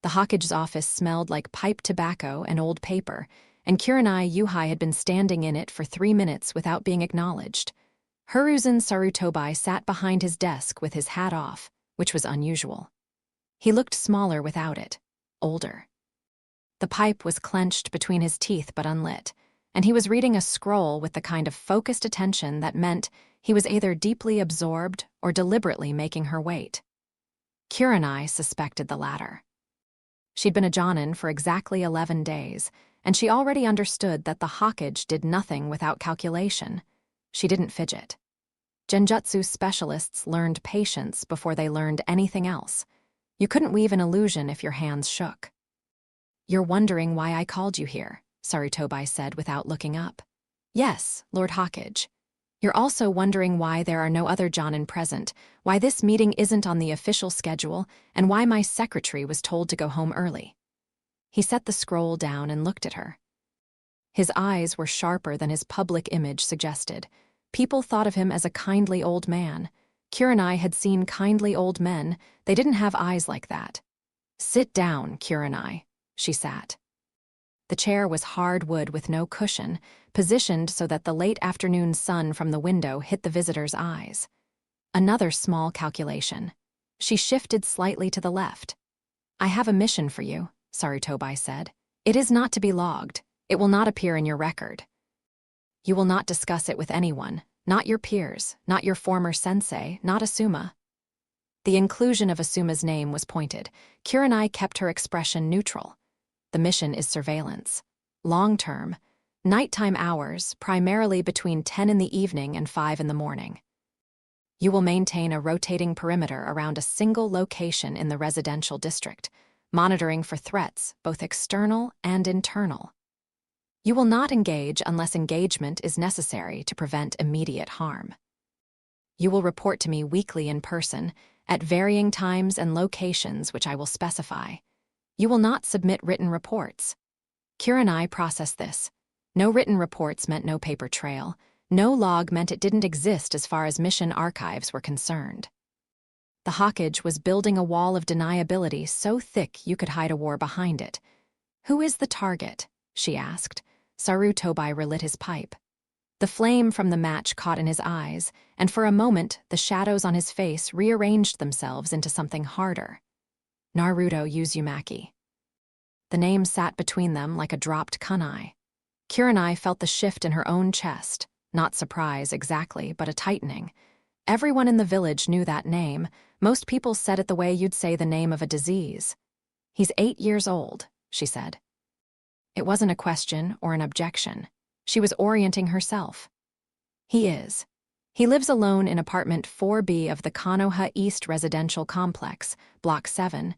The Hokkage's office smelled like pipe tobacco and old paper, and Kurenai Yuhai had been standing in it for 3 minutes without being acknowledged. Hiruzen Sarutobi sat behind his desk with his hat off, which was unusual. He looked smaller without it, older. The pipe was clenched between his teeth but unlit, and he was reading a scroll with the kind of focused attention that meant he was either deeply absorbed or deliberately making her wait. Kurenai suspected the latter. She'd been a Jonin for exactly 11 days, and she already understood that the Hokkage did nothing without calculation. She didn't fidget. Genjutsu specialists learned patience before they learned anything else. You couldn't weave an illusion if your hands shook. "You're wondering why I called you here," Sarutobi said without looking up. "Yes, Lord Hokkage. You're also wondering why there are no other Jonin present, why this meeting isn't on the official schedule, and why my secretary was told to go home early." He set the scroll down and looked at her. His eyes were sharper than his public image suggested. People thought of him as a kindly old man. Kurenai had seen kindly old men. They didn't have eyes like that. "Sit down, Kurenai." She sat. The chair was hard wood with no cushion, positioned so that the late afternoon sun from the window hit the visitor's eyes. Another small calculation. She shifted slightly to the left. "I have a mission for you," Sarutobi said. "It is not to be logged. It will not appear in your record. You will not discuss it with anyone, not your peers, not your former sensei, not Asuma." The inclusion of Asuma's name was pointed. Kurenai kept her expression neutral. "The mission is surveillance. Long-term, nighttime hours, primarily between 10 in the evening and 5 in the morning. You will maintain a rotating perimeter around a single location in the residential district, monitoring for threats, both external and internal. You will not engage unless engagement is necessary to prevent immediate harm. You will report to me weekly in person, at varying times and locations which I will specify. You will not submit written reports." Kurenai processed this. No written reports meant no paper trail. No log meant it didn't exist as far as mission archives were concerned. The Hokkage was building a wall of deniability so thick you could hide a war behind it. "Who is the target?" she asked. Sarutobi relit his pipe. The flame from the match caught in his eyes, and for a moment the shadows on his face rearranged themselves into something harder. "Naruto Uzumaki." The name sat between them like a dropped kunai. Kurenai felt the shift in her own chest, not surprise exactly, but a tightening. Everyone in the village knew that name. Most people said it the way you'd say the name of a disease. "He's 8 years old," she said. It wasn't a question or an objection. She was orienting herself. "He is. He lives alone in apartment 4B of the Konoha East Residential Complex, Block 7.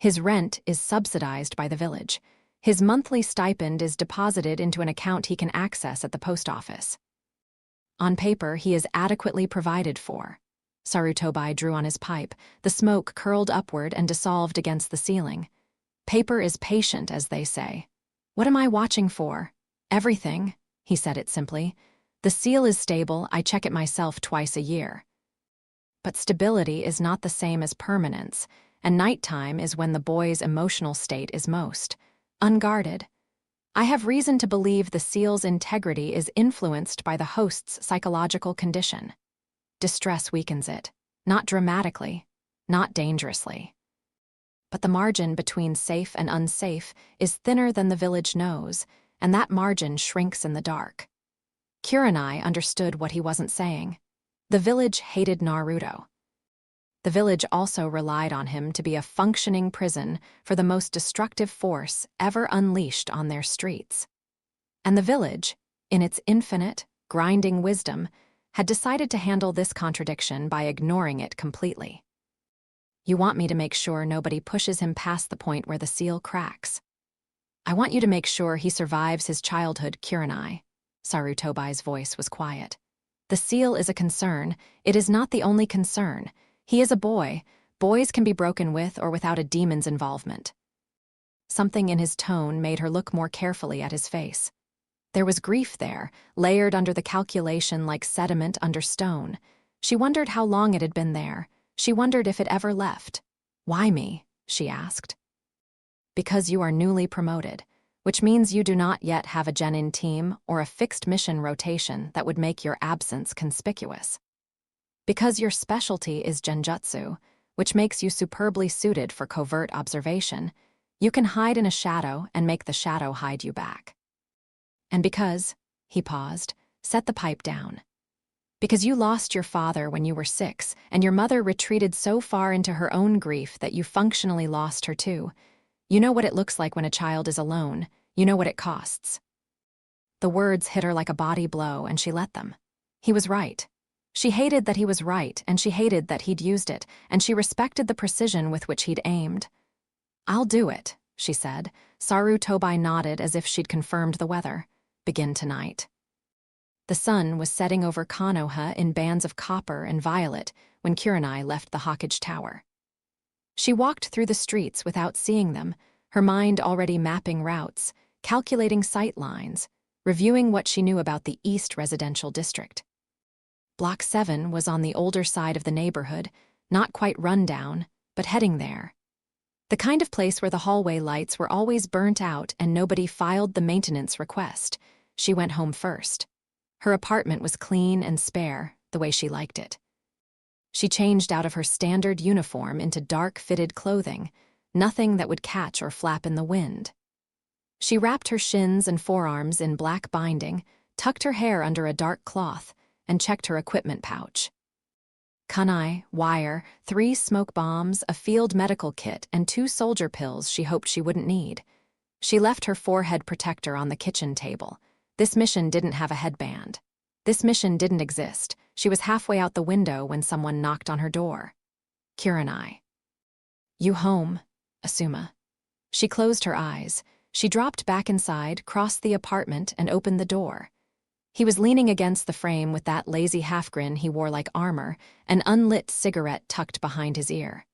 His rent is subsidized by the village. His monthly stipend is deposited into an account he can access at the post office. On paper, he is adequately provided for." Sarutobi drew on his pipe. The smoke curled upward and dissolved against the ceiling. "Paper is patient, as they say." "What am I watching for?" "Everything," he said it simply. "The seal is stable. I check it myself twice a year." But stability is not the same as permanence, and nighttime is when the boy's emotional state is most unguarded. "I have reason to believe the seal's integrity is influenced by the host's psychological condition. Distress weakens it, not dramatically, not dangerously. But the margin between safe and unsafe is thinner than the village knows, and that margin shrinks in the dark." Kurenai understood what he wasn't saying. The village hated Naruto. The village also relied on him to be a functioning prison for the most destructive force ever unleashed on their streets. And the village, in its infinite, grinding wisdom, had decided to handle this contradiction by ignoring it completely. "You want me to make sure nobody pushes him past the point where the seal cracks. I want you to make sure he survives his childhood, Kurenai." Sarutobi's voice was quiet. "The seal is a concern. It is not the only concern. He is a boy. Boys can be broken with or without a demon's involvement." Something in his tone made her look more carefully at his face. There was grief there, layered under the calculation like sediment under stone. She wondered how long it had been there. She wondered if it ever left. "Why me?" she asked. Because you are newly promoted, which means you do not yet have a genin team or a fixed mission rotation that would make your absence conspicuous. Because your specialty is genjutsu, which makes you superbly suited for covert observation, you can hide in a shadow and make the shadow hide you back. And because, he paused, set the pipe down. Because you lost your father when you were 6, and your mother retreated so far into her own grief that you functionally lost her too. You know what it looks like when a child is alone. You know what it costs. The words hit her like a body blow, and she let them. He was right. She hated that he was right, and she hated that he'd used it, and she respected the precision with which he'd aimed. "I'll do it," she said. Sarutobi nodded as if she'd confirmed the weather. "Begin tonight." The sun was setting over Konoha in bands of copper and violet when Kurenai left the Hawkage Tower. She walked through the streets without seeing them, her mind already mapping routes, calculating sight lines, reviewing what she knew about the East Residential District. Block 7 was on the older side of the neighborhood, not quite run down, but heading there. The kind of place where the hallway lights were always burnt out and nobody filed the maintenance request. She went home first. Her apartment was clean and spare, the way she liked it. She changed out of her standard uniform into dark-fitted clothing, nothing that would catch or flap in the wind. She wrapped her shins and forearms in black binding, tucked her hair under a dark cloth, and checked her equipment pouch. Kunai, wire, 3 smoke bombs, a field medical kit, and 2 soldier pills she hoped she wouldn't need. She left her forehead protector on the kitchen table. This mission didn't have a headband. This mission didn't exist. She was halfway out the window when someone knocked on her door. Kurenai. "You home, Asuma." She closed her eyes. She dropped back inside, crossed the apartment, and opened the door. He was leaning against the frame with that lazy half-grin he wore like armor, an unlit cigarette tucked behind his ear.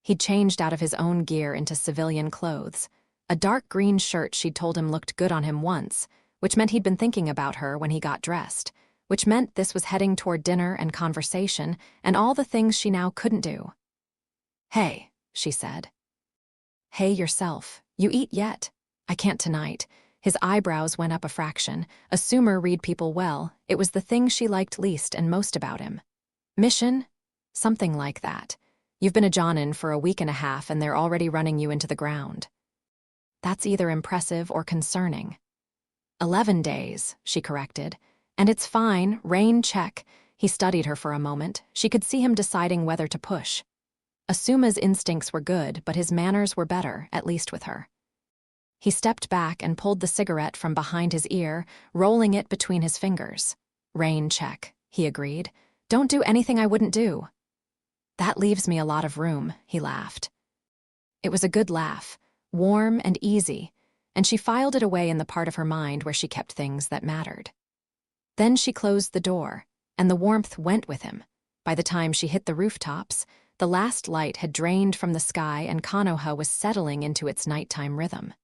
He'd changed out of his own gear into civilian clothes. A dark green shirt she'd told him looked good on him once, which meant he'd been thinking about her when he got dressed, which meant this was heading toward dinner and conversation and all the things she now couldn't do. "Hey," she said. "Hey yourself. You eat yet?" "I can't tonight." His eyebrows went up a fraction. Assumer read people well. It was the thing she liked least and most about him. "Mission?" "Something like that. You've been a Jonin for a week and a half and they're already running you into the ground." "That's either impressive or concerning." 11 days, she corrected. "And it's fine, rain check." He studied her for a moment. She could see him deciding whether to push. Asuma's instincts were good, but his manners were better, at least with her. He stepped back and pulled the cigarette from behind his ear, rolling it between his fingers. "Rain check," he agreed. "Don't do anything I wouldn't do." "That leaves me a lot of room," he laughed. It was a good laugh, warm and easy, and she filed it away in the part of her mind where she kept things that mattered. Then she closed the door, and the warmth went with him. By the time she hit the rooftops, the last light had drained from the sky and Konoha was settling into its nighttime rhythm.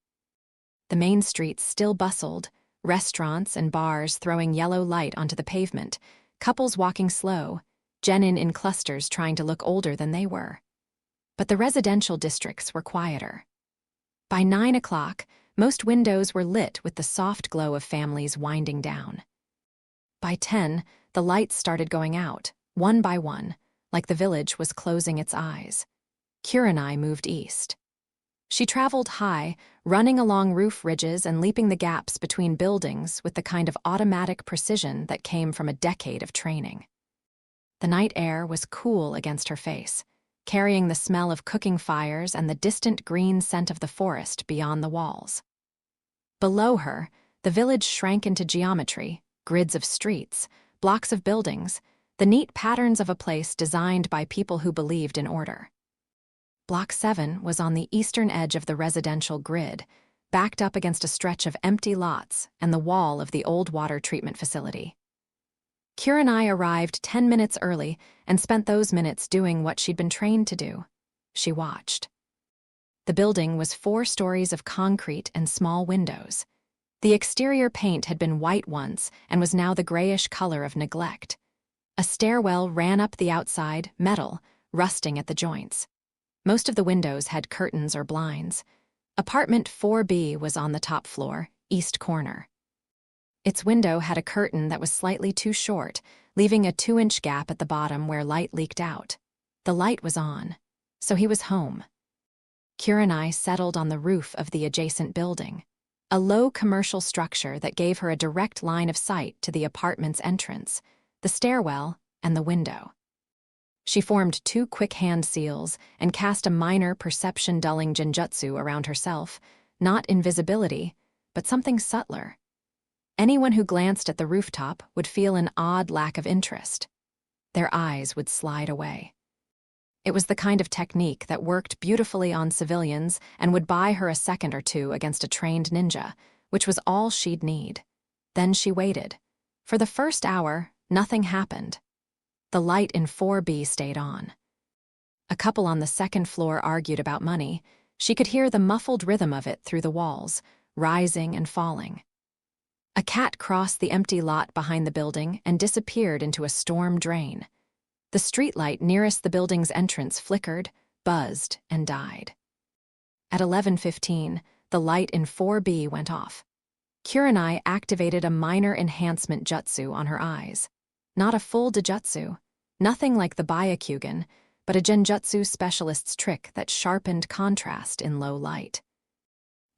The main streets still bustled, restaurants and bars throwing yellow light onto the pavement, couples walking slow, genin in clusters trying to look older than they were. But the residential districts were quieter. By 9 o'clock, most windows were lit with the soft glow of families winding down. By 10, the lights started going out, one by one, like the village was closing its eyes. Kurenai moved east. She traveled high, running along roof ridges and leaping the gaps between buildings with the kind of automatic precision that came from a decade of training. The night air was cool against her face, carrying the smell of cooking fires and the distant green scent of the forest beyond the walls. Below her, the village shrank into geometry, grids of streets, blocks of buildings, the neat patterns of a place designed by people who believed in order. Block 7 was on the eastern edge of the residential grid, backed up against a stretch of empty lots and the wall of the old water treatment facility. Kurenai arrived 10 minutes early and spent those minutes doing what she'd been trained to do. She watched. The building was 4 stories of concrete and small windows. The exterior paint had been white once and was now the grayish color of neglect. A stairwell ran up the outside, metal, rusting at the joints. Most of the windows had curtains or blinds. Apartment 4B was on the top floor, east corner. Its window had a curtain that was slightly too short, leaving a 2-inch gap at the bottom where light leaked out. The light was on, so he was home. Kurenai settled on the roof of the adjacent building, a low commercial structure that gave her a direct line of sight to the apartment's entrance, the stairwell, and the window. She formed 2 quick hand seals and cast a minor perception-dulling genjutsu around herself, not invisibility, but something subtler. Anyone who glanced at the rooftop would feel an odd lack of interest. Their eyes would slide away. It was the kind of technique that worked beautifully on civilians and would buy her a second or two against a trained ninja, which was all she'd need. Then she waited. For the first hour, nothing happened. The light in 4B stayed on. A couple on the second floor argued about money. She could hear the muffled rhythm of it through the walls, rising and falling. A cat crossed the empty lot behind the building and disappeared into a storm drain. The streetlight nearest the building's entrance flickered, buzzed, and died. At 11:15, the light in 4B went off. Kurenai activated a minor enhancement jutsu on her eyes. Not a full dojutsu, nothing like the Byakugan, but a genjutsu specialist's trick that sharpened contrast in low light.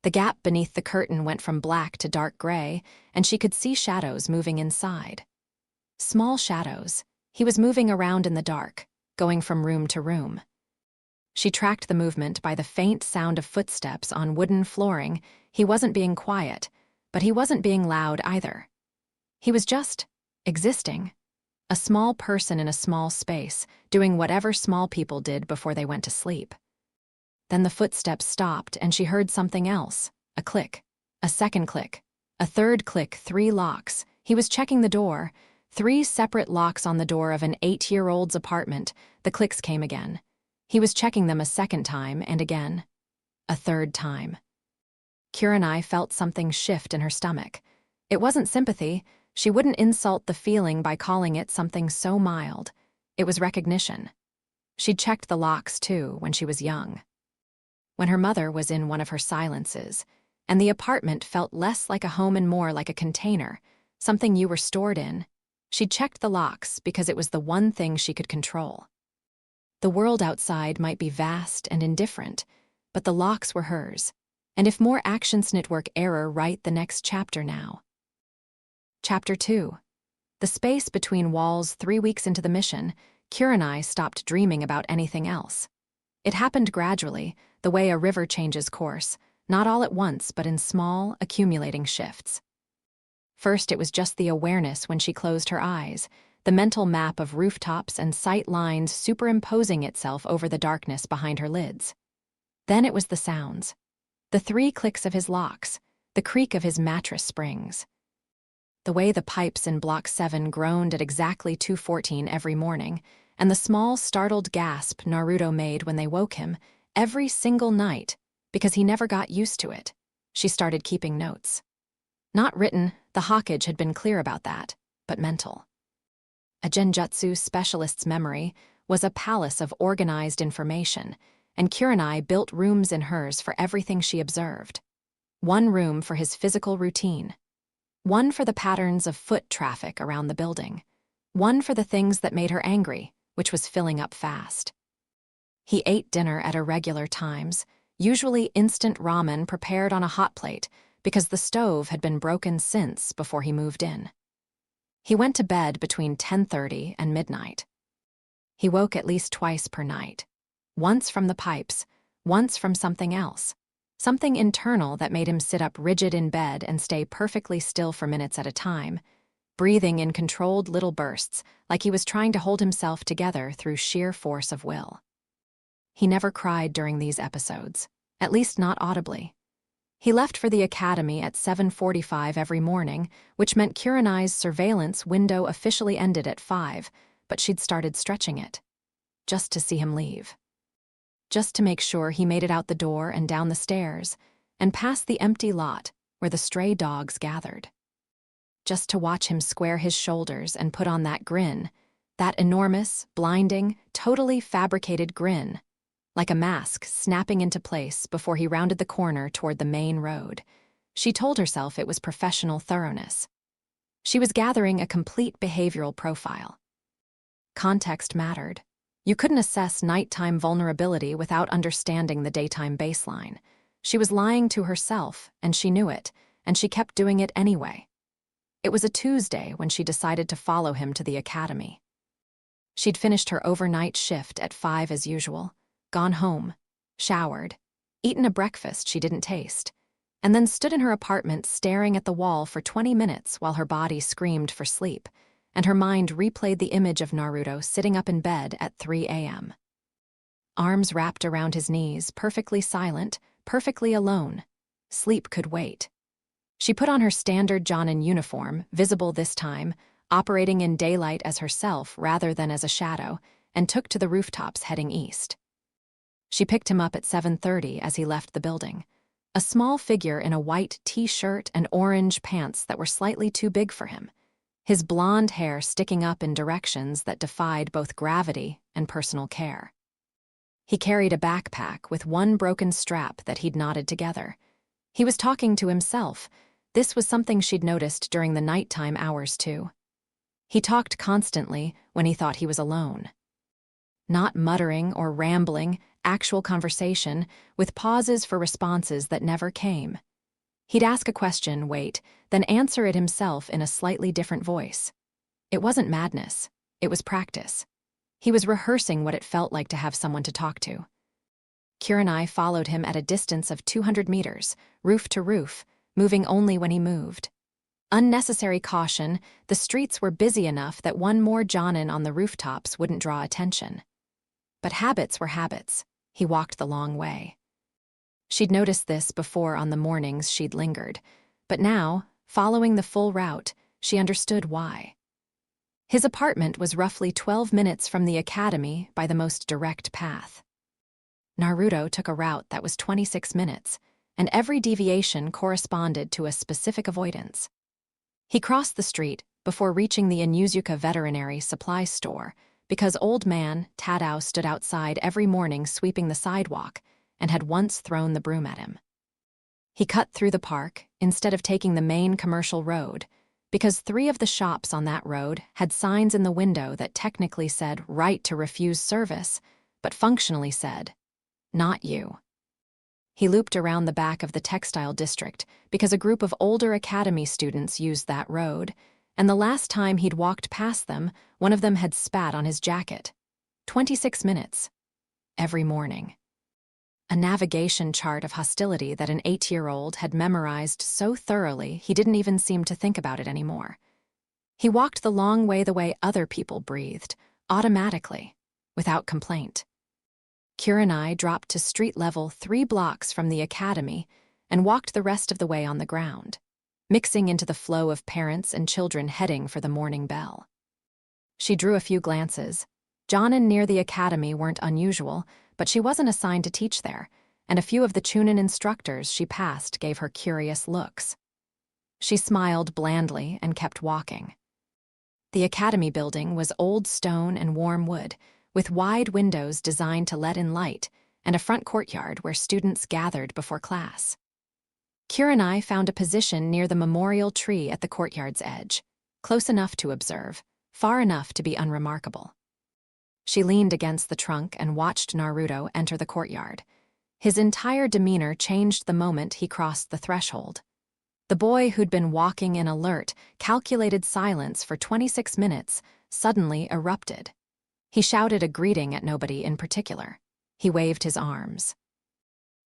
The gap beneath the curtain went from black to dark gray, and she could see shadows moving inside. Small shadows. He was moving around in the dark, going from room to room. She tracked the movement by the faint sound of footsteps on wooden flooring. He wasn't being quiet, but he wasn't being loud either. He was just existing. A small person in a small space, doing whatever small people did before they went to sleep. Then the footsteps stopped and she heard something else. A click. A second click. A third click. 3 locks. He was checking the door. 3 separate locks on the door of an 8-year-old's apartment. The clicks came again. He was checking them a second time and again. A third time. Kurenai felt something shift in her stomach. It wasn't sympathy. She wouldn't insult the feeling by calling it something so mild. It was recognition. She'd checked the locks, too, when she was young. When her mother was in one of her silences, and the apartment felt less like a home and more like a container, something you were stored in, she checked the locks because it was the one thing she could control. The world outside might be vast and indifferent, but the locks were hers. And if more actions network error, write the next chapter now. Chapter 2. The space between walls. 3 weeks into the mission, Kurenai stopped dreaming about anything else. It happened gradually, the way a river changes course, not all at once but in small, accumulating shifts. First, it was just the awareness when she closed her eyes, the mental map of rooftops and sight lines superimposing itself over the darkness behind her lids. Then it was the sounds. The 3 clicks of his locks, the creak of his mattress springs. The way the pipes in Block 7 groaned at exactly 2:14 every morning, and the small, startled gasp Naruto made when they woke him, every single night, because he never got used to it. She started keeping notes. Not written, the Hokage had been clear about that, but mental. A genjutsu specialist's memory was a palace of organized information, and Kurenai built rooms in hers for everything she observed. One room for his physical routine. One for the patterns of foot traffic around the building. One for the things that made her angry, which was filling up fast. He ate dinner at irregular times, usually instant ramen prepared on a hot plate, because the stove had been broken since before he moved in. He went to bed between 10:30 and midnight. He woke at least twice per night. Once from the pipes, once from something else. Something internal that made him sit up rigid in bed and stay perfectly still for minutes at a time, breathing in controlled little bursts like he was trying to hold himself together through sheer force of will. He never cried during these episodes, at least not audibly. He left for the academy at 7:45 every morning, which meant Kurenai's surveillance window officially ended at 5, but she'd started stretching it. Just to see him leave. Just to make sure he made it out the door and down the stairs, and past the empty lot where the stray dogs gathered. Just to watch him square his shoulders and put on that grin, that enormous, blinding, totally fabricated grin, like a mask snapping into place before he rounded the corner toward the main road. She told herself it was professional thoroughness. She was gathering a complete behavioral profile. Context mattered. You couldn't assess nighttime vulnerability without understanding the daytime baseline. She was lying to herself, and she knew it, and she kept doing it anyway. It was a Tuesday when she decided to follow him to the academy. She'd finished her overnight shift at 5 as usual, gone home, showered, eaten a breakfast she didn't taste, and then stood in her apartment staring at the wall for 20 minutes while her body screamed for sleep, and her mind replayed the image of Naruto sitting up in bed at 3 a.m. Arms wrapped around his knees, perfectly silent, perfectly alone. Sleep could wait. She put on her standard Jonin uniform, visible this time, operating in daylight as herself rather than as a shadow, and took to the rooftops heading east. She picked him up at 7:30 as he left the building, a small figure in a white t-shirt and orange pants that were slightly too big for him, his blonde hair sticking up in directions that defied both gravity and personal care. He carried a backpack with one broken strap that he'd knotted together. He was talking to himself. This was something she'd noticed during the nighttime hours, too. He talked constantly when he thought he was alone. Not muttering or rambling, actual conversation, with pauses for responses that never came. He'd ask a question, wait, then answer it himself in a slightly different voice. It wasn't madness. It was practice. He was rehearsing what it felt like to have someone to talk to. Kurenai followed him at a distance of 200 meters, roof to roof, moving only when he moved. Unnecessary caution, the streets were busy enough that one more Jonin on the rooftops wouldn't draw attention. But habits were habits. He walked the long way. She'd noticed this before on the mornings she'd lingered, but now, following the full route, she understood why. His apartment was roughly 12 minutes from the academy by the most direct path. Naruto took a route that was 26 minutes, and every deviation corresponded to a specific avoidance. He crossed the street before reaching the Inuzuka Veterinary Supply Store because old man Tadao stood outside every morning sweeping the sidewalk and had once thrown the broom at him. He cut through the park instead of taking the main commercial road because 3 of the shops on that road had signs in the window that technically said right to refuse service, but functionally said, "Not you." He looped around the back of the textile district because a group of older academy students used that road, and the last time he'd walked past them, one of them had spat on his jacket. 26 minutes. Every morning. A navigation chart of hostility that an 8-year-old had memorized so thoroughly he didn't even seem to think about it anymore. He walked the long way the way other people breathed, automatically, without complaint. Kurenai dropped to street level 3 blocks from the academy and walked the rest of the way on the ground, mixing into the flow of parents and children heading for the morning bell. She drew a few glances. Jonin near the academy weren't unusual, but she wasn't assigned to teach there, and a few of the Chunin instructors she passed gave her curious looks. She smiled blandly and kept walking. The academy building was old stone and warm wood, with wide windows designed to let in light, and a front courtyard where students gathered before class. Kurenai found a position near the memorial tree at the courtyard's edge, close enough to observe, far enough to be unremarkable. She leaned against the trunk and watched Naruto enter the courtyard. His entire demeanor changed the moment he crossed the threshold. The boy who'd been walking in alert, calculated silence for 26 minutes suddenly erupted. He shouted a greeting at nobody in particular. He waved his arms.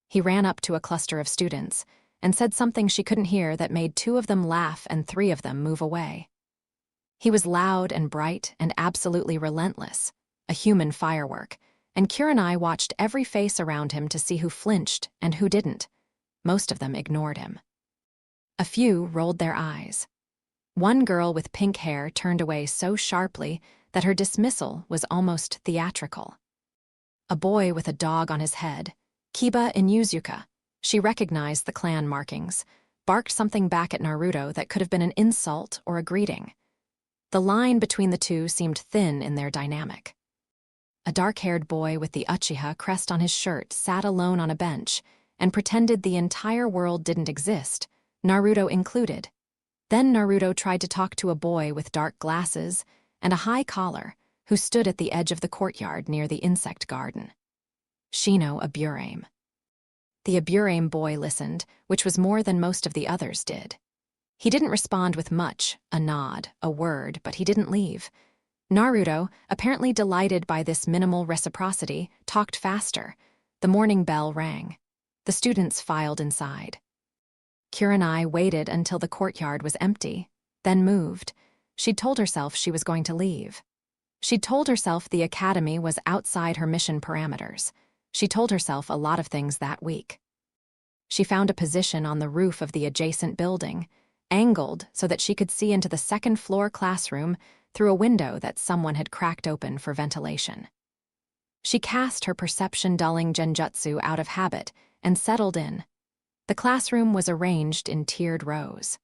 He ran up to a cluster of students and said something she couldn't hear that made 2 of them laugh and 3 of them move away. He was loud and bright and absolutely relentless, a human firework, and Kurenai watched every face around him to see who flinched and who didn't. Most of them ignored him. A few rolled their eyes. One girl with pink hair turned away so sharply that her dismissal was almost theatrical. A boy with a dog on his head, Kiba Inuzuka, she recognized the clan markings, barked something back at Naruto that could have been an insult or a greeting. The line between the two seemed thin in their dynamic. A dark-haired boy with the Uchiha crest on his shirt sat alone on a bench and pretended the entire world didn't exist, Naruto included. Then Naruto tried to talk to a boy with dark glasses and a high collar who stood at the edge of the courtyard near the insect garden. Shino Aburame. The Aburame boy listened, which was more than most of the others did. He didn't respond with much, a nod, a word, but he didn't leave. Naruto, apparently delighted by this minimal reciprocity, talked faster. The morning bell rang. The students filed inside. Kurenai waited until the courtyard was empty, then moved. She'd told herself she was going to leave. She'd told herself the academy was outside her mission parameters. She told herself a lot of things that week. She found a position on the roof of the adjacent building, angled so that she could see into the second-floor classroom through a window that someone had cracked open for ventilation. She cast her perception-dulling genjutsu out of habit and settled in. The classroom was arranged in tiered rows.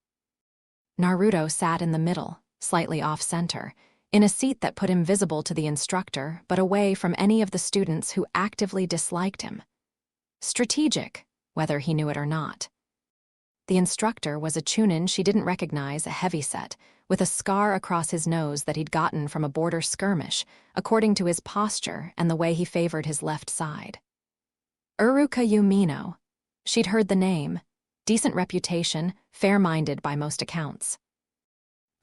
Naruto sat in the middle, slightly off-center, in a seat that put him visible to the instructor but away from any of the students who actively disliked him. Strategic, whether he knew it or not. The instructor was a chunin she didn't recognize, a heavyset, with a scar across his nose that he'd gotten from a border skirmish, according to his posture and the way he favored his left side. Iruka Umino. She'd heard the name. Decent reputation, fair-minded by most accounts.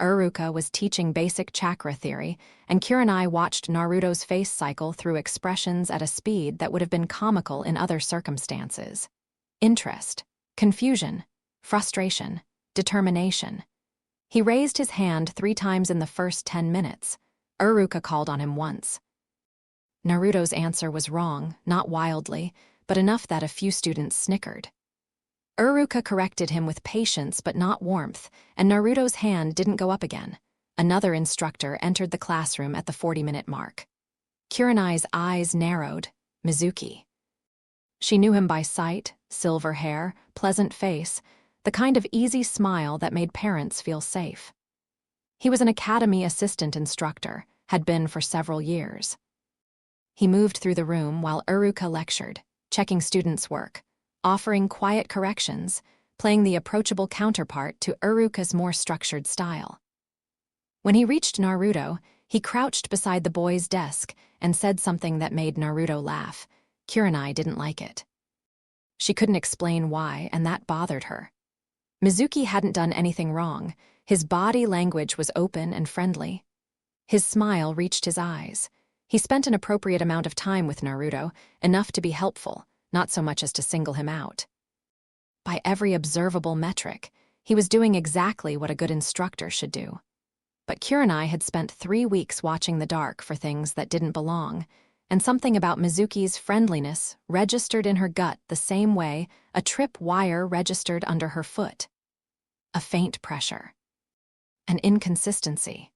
Iruka was teaching basic chakra theory, and Kurenai watched Naruto's face cycle through expressions at a speed that would have been comical in other circumstances. Interest, confusion, frustration, determination. He raised his hand 3 times in the first 10 minutes. Iruka called on him once. Naruto's answer was wrong, not wildly, but enough that a few students snickered. Iruka corrected him with patience but not warmth, and Naruto's hand didn't go up again. Another instructor entered the classroom at the 40-minute mark. Kurenai's eyes narrowed. Mizuki. She knew him by sight, silver hair, pleasant face, the kind of easy smile that made parents feel safe. He was an academy assistant instructor, had been for several years. He moved through the room while Iruka lectured, checking students' work, offering quiet corrections, playing the approachable counterpart to Iruka's more structured style. When he reached Naruto, he crouched beside the boy's desk and said something that made Naruto laugh. Kurenai didn't like it. She couldn't explain why, and that bothered her. Mizuki hadn't done anything wrong. His body language was open and friendly. His smile reached his eyes. He spent an appropriate amount of time with Naruto, enough to be helpful, not so much as to single him out. By every observable metric, he was doing exactly what a good instructor should do. But Kurenai had spent 3 weeks watching the dark for things that didn't belong, and something about Mizuki's friendliness registered in her gut the same way a trip wire registered under her foot. A faint pressure. An inconsistency.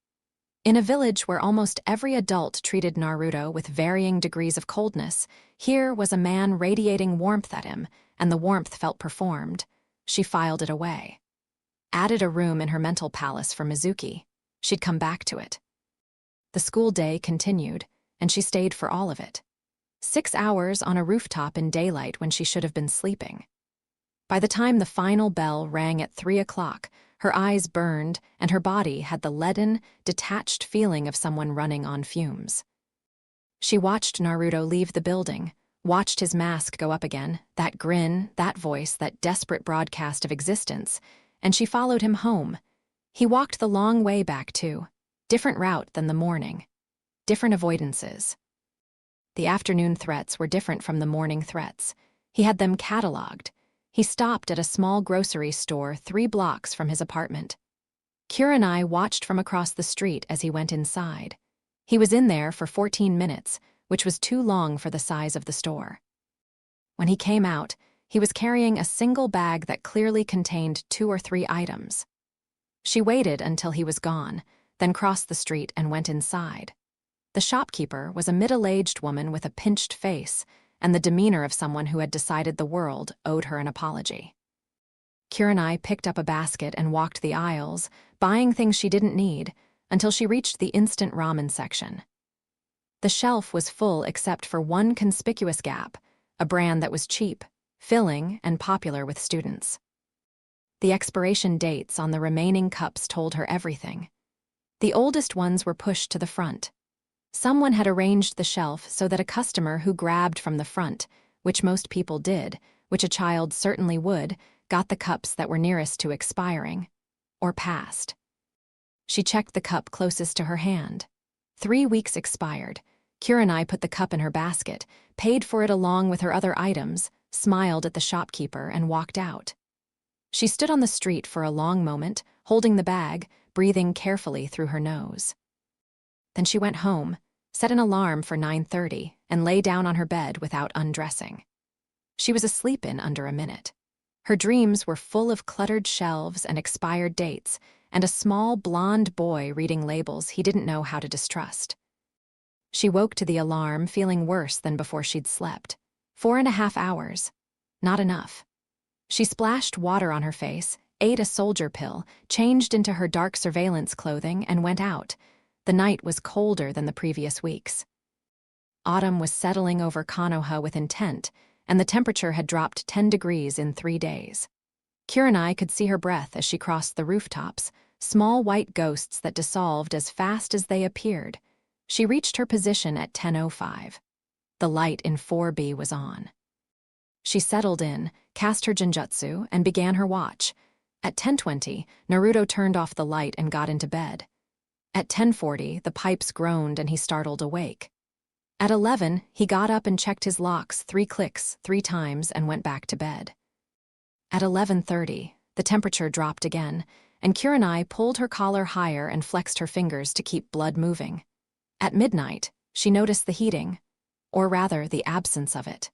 In a village where almost every adult treated Naruto with varying degrees of coldness, here was a man radiating warmth at him, and the warmth felt performed. She filed it away. Added a room in her mental palace for Mizuki. She'd come back to it. The school day continued, and she stayed for all of it. 6 hours on a rooftop in daylight when she should have been sleeping. By the time the final bell rang at 3 o'clock, her eyes burned and her body had the leaden, detached feeling of someone running on fumes. She watched Naruto leave the building, watched his mask go up again, that grin, that voice, that desperate broadcast of existence, and she followed him home. He walked the long way back, too. Different route than the morning. Different avoidances. The afternoon threats were different from the morning threats. He had them cataloged. He stopped at a small grocery store 3 blocks from his apartment. Kurenai watched from across the street as he went inside. He was in there for 14 minutes, which was too long for the size of the store. When he came out, he was carrying a single bag that clearly contained 2 or 3 items. She waited until he was gone, then crossed the street and went inside. The shopkeeper was a middle-aged woman with a pinched face and the demeanor of someone who had decided the world owed her an apology. Kurenai picked up a basket and walked the aisles, buying things she didn't need, until she reached the instant ramen section. The shelf was full except for one conspicuous gap, a brand that was cheap, filling, and popular with students. The expiration dates on the remaining cups told her everything. The oldest ones were pushed to the front. Someone had arranged the shelf so that a customer who grabbed from the front, which most people did, which a child certainly would, got the cups that were nearest to expiring, or past. She checked the cup closest to her hand. 3 weeks expired. Kurenai put the cup in her basket, paid for it along with her other items, smiled at the shopkeeper, and walked out. She stood on the street for a long moment, holding the bag, breathing carefully through her nose. Then she went home, set an alarm for 9:30, and lay down on her bed without undressing. She was asleep in under a minute. Her dreams were full of cluttered shelves and expired dates, and a small blonde boy reading labels he didn't know how to distrust. She woke to the alarm, feeling worse than before she'd slept. 4.5 hours. Not enough. She splashed water on her face, ate a soldier pill, changed into her dark surveillance clothing, and went out. The night was colder than the previous weeks. Autumn was settling over Konoha with intent, and the temperature had dropped 10 degrees in 3 days. Kurenai could see her breath as she crossed the rooftops, small white ghosts that dissolved as fast as they appeared. She reached her position at 10:05. The light in 4B was on. She settled in, cast her genjutsu, and began her watch. At 10:20, Naruto turned off the light and got into bed. At 10:40, the pipes groaned and he startled awake. At 11, he got up and checked his locks 3 clicks, 3 times, and went back to bed. At 11:30, the temperature dropped again, and Kurenai pulled her collar higher and flexed her fingers to keep blood moving. At midnight, she noticed the heating, or rather the absence of it.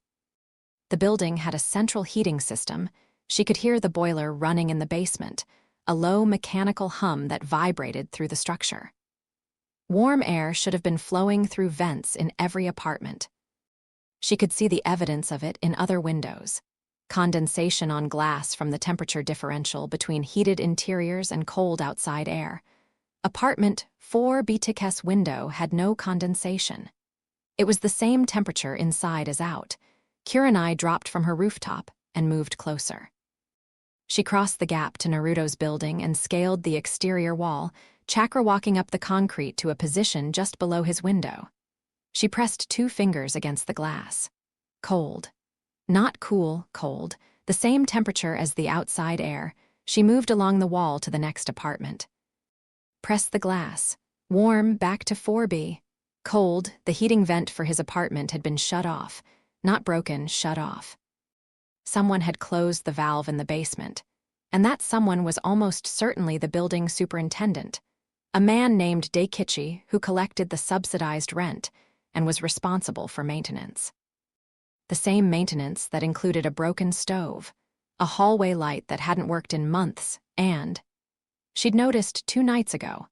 The building had a central heating system. She could hear the boiler running in the basement, a low mechanical hum that vibrated through the structure. Warm air should have been flowing through vents in every apartment. She could see the evidence of it in other windows. Condensation on glass from the temperature differential between heated interiors and cold outside air. Apartment 4B-TK's window had no condensation. It was the same temperature inside as out. Kurenai dropped from her rooftop and moved closer. She crossed the gap to Naruto's building and scaled the exterior wall, chakra walking up the concrete to a position just below his window. She pressed 2 fingers against the glass. Cold. Not cool, cold, the same temperature as the outside air. She moved along the wall to the next apartment. Press the glass. Warm, back to 4B. Cold, the heating vent for his apartment had been shut off. Not broken, shut off. Someone had closed the valve in the basement, and that someone was almost certainly the building superintendent, a man named Daikichi who collected the subsidized rent and was responsible for maintenance. The same maintenance that included a broken stove, a hallway light that hadn't worked in months, and, she'd noticed 2 nights ago,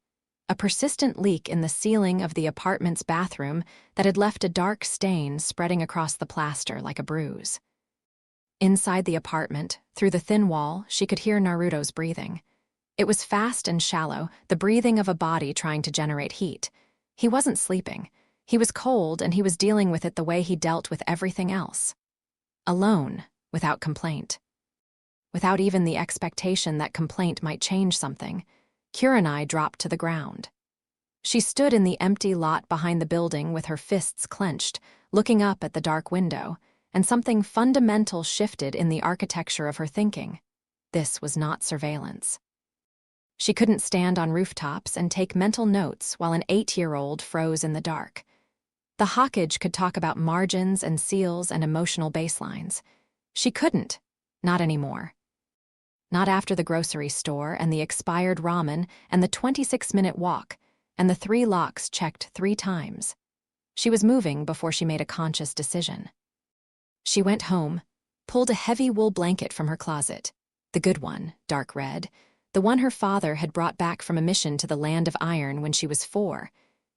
a persistent leak in the ceiling of the apartment's bathroom that had left a dark stain spreading across the plaster like a bruise. Inside the apartment, through the thin wall, she could hear Naruto's breathing. It was fast and shallow, the breathing of a body trying to generate heat. He wasn't sleeping. He was cold, and he was dealing with it the way he dealt with everything else. Alone, without complaint. Without even the expectation that complaint might change something, Kurenai dropped to the ground. She stood in the empty lot behind the building with her fists clenched, looking up at the dark window, and something fundamental shifted in the architecture of her thinking. This was not surveillance. She couldn't stand on rooftops and take mental notes while an 8-year-old froze in the dark. The Hawkage could talk about margins and seals and emotional baselines. She couldn't, not anymore. Not after the grocery store and the expired ramen and the 26-minute walk and the 3 locks checked 3 times. She was moving before she made a conscious decision. She went home, pulled a heavy wool blanket from her closet, the good one, dark red, the one her father had brought back from a mission to the Land of Iron when she was 4,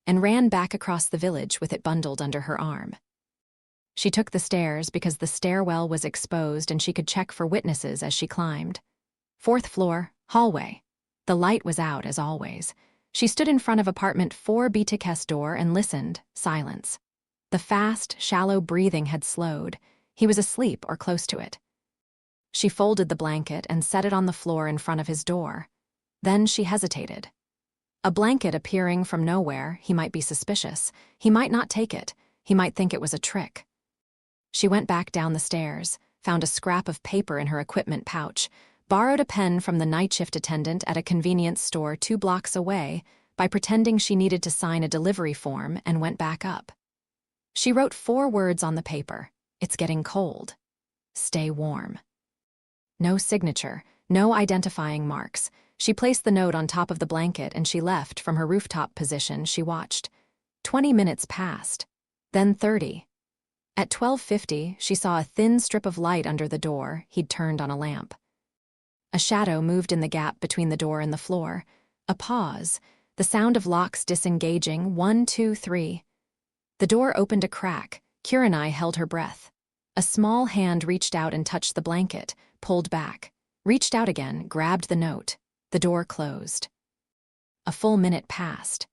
and ran back across the village with it bundled under her arm. She took the stairs because the stairwell was exposed and she could check for witnesses as she climbed. 4th floor, hallway. The light was out as always. She stood in front of apartment 4B door and listened, silence. The fast, shallow breathing had slowed. He was asleep or close to it. She folded the blanket and set it on the floor in front of his door. Then she hesitated. A blanket appearing from nowhere, he might be suspicious. He might not take it. He might think it was a trick. She went back down the stairs, found a scrap of paper in her equipment pouch, borrowed a pen from the night shift attendant at a convenience store 2 blocks away by pretending she needed to sign a delivery form, and went back up. She wrote 4 words on the paper. It's getting cold. Stay warm. No signature, no identifying marks. She placed the note on top of the blanket and she left. From her rooftop position. She watched. 20 minutes passed. Then 30. At 12:50, she saw a thin strip of light under the door. He'd turned on a lamp. A shadow moved in the gap between the door and the floor. A pause. The sound of locks disengaging. 1, 2, 3. The door opened a crack. Kurenai held her breath. A small hand reached out and touched the blanket, pulled back, reached out again, grabbed the note. The door closed. A full minute passed.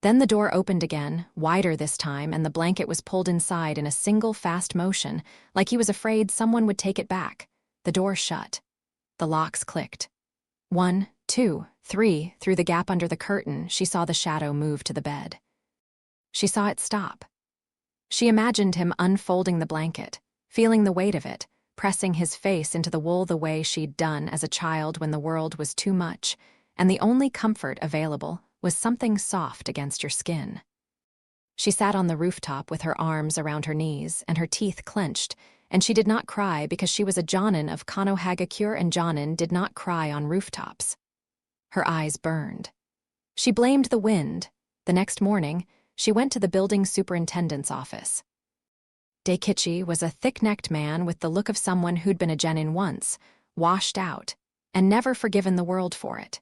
Then the door opened again, wider this time, and the blanket was pulled inside in a single fast motion, like he was afraid someone would take it back. The door shut. The locks clicked. 1, 2, 3. Through the gap under the curtain, she saw the shadow move to the bed. She saw it stop. She imagined him unfolding the blanket, feeling the weight of it, pressing his face into the wool the way she'd done as a child when the world was too much, and the only comfort available was something soft against your skin. She sat on the rooftop with her arms around her knees and her teeth clenched, and she did not cry because she was a Jonin of Konohagakure, and Jonin did not cry on rooftops. Her eyes burned. She blamed the wind. The next morning, she went to the building superintendent's office. Daikichi was a thick-necked man with the look of someone who'd been a genin once, washed out, and never forgiven the world for it.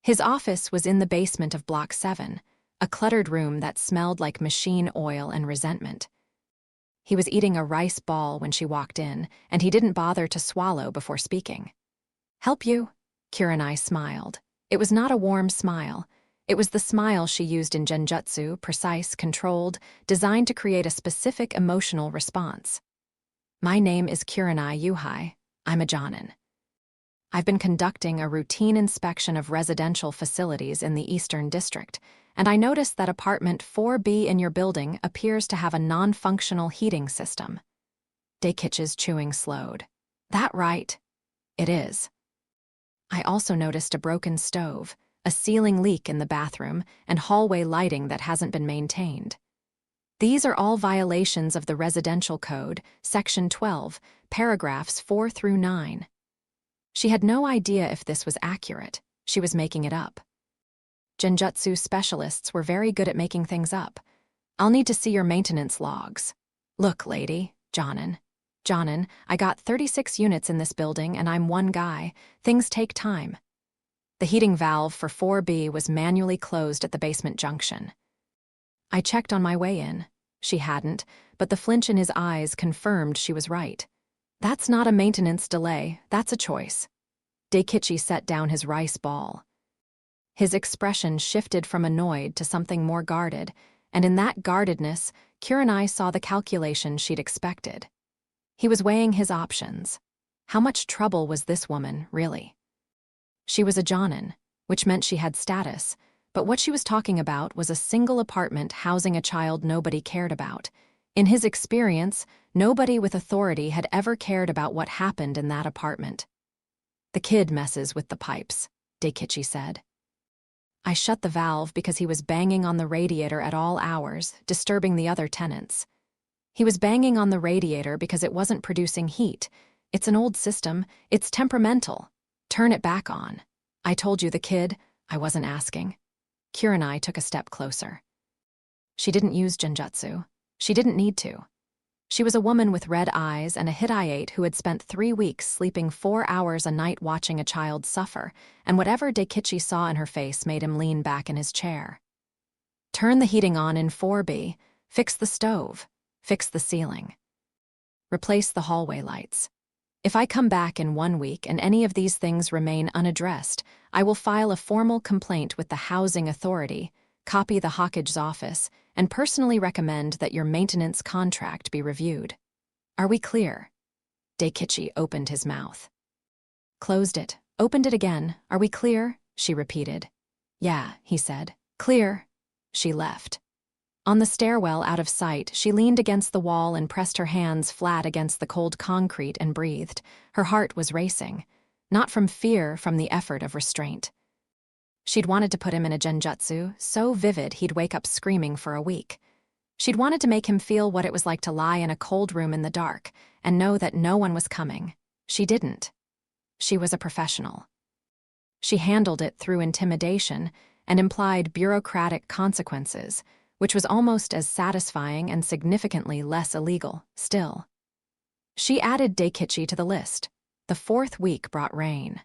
His office was in the basement of Block 7, a cluttered room that smelled like machine oil and resentment. He was eating a rice ball when she walked in, and he didn't bother to swallow before speaking. "Help you?" Kurenai smiled. It was not a warm smile. It was the smile she used in genjutsu, precise, controlled, designed to create a specific emotional response. "My name is Kurenai Yuhai. I'm a Jonin. I've been conducting a routine inspection of residential facilities in the Eastern District, and I noticed that apartment 4B in your building appears to have a non-functional heating system." Daikichi's chewing slowed. "That right?" "It is. I also noticed a broken stove, a ceiling leak in the bathroom, and hallway lighting that hasn't been maintained. These are all violations of the Residential Code, Section 12, paragraphs 4 through 9. She had no idea if this was accurate. She was making it up. Genjutsu specialists were very good at making things up. "I'll need to see your maintenance logs." "Look, lady, Jonin, I got 36 units in this building and I'm one guy. Things take time." The heating valve for 4B was manually closed at the basement junction. "I checked on my way in." She hadn't, but the flinch in his eyes confirmed she was right. "That's not a maintenance delay, that's a choice." Daikichi set down his rice ball. His expression shifted from annoyed to something more guarded, and in that guardedness, Kurenai saw the calculation she'd expected. He was weighing his options. How much trouble was this woman, really? She was a Jonin, which meant she had status, but what she was talking about was a single apartment housing a child nobody cared about. In his experience, nobody with authority had ever cared about what happened in that apartment. "The kid messes with the pipes," Daikichi said. "I shut the valve because he was banging on the radiator at all hours, disturbing the other tenants. He was banging on the radiator because it wasn't producing heat. It's an old system. It's temperamental. Turn it back on. I told you the kid. I wasn't asking." Kurenai took a step closer. She didn't use genjutsu. She didn't need to. She was a woman with red eyes and a Hittite who had spent 3 weeks sleeping 4 hours a night watching a child suffer, and whatever Daikichi saw in her face made him lean back in his chair. "Turn the heating on in 4B. Fix the stove. Fix the ceiling. Replace the hallway lights. If I come back in 1 week and any of these things remain unaddressed, I will file a formal complaint with the Housing Authority, copy the Hawkage's office, and personally recommend that your maintenance contract be reviewed. Are we clear? Daikichi opened his mouth. Closed it, opened it again. Are we clear? She repeated. Yeah, he said. Clear. She left. On the stairwell out of sight, she leaned against the wall and pressed her hands flat against the cold concrete and breathed. Her heart was racing. Not from fear, from the effort of restraint. She'd wanted to put him in a genjutsu, so vivid he'd wake up screaming for a week. She'd wanted to make him feel what it was like to lie in a cold room in the dark and know that no one was coming. She didn't. She was a professional. She handled it through intimidation and implied bureaucratic consequences, which was almost as satisfying and significantly less illegal, still. She added Daikichi to the list. The 4th week brought rain.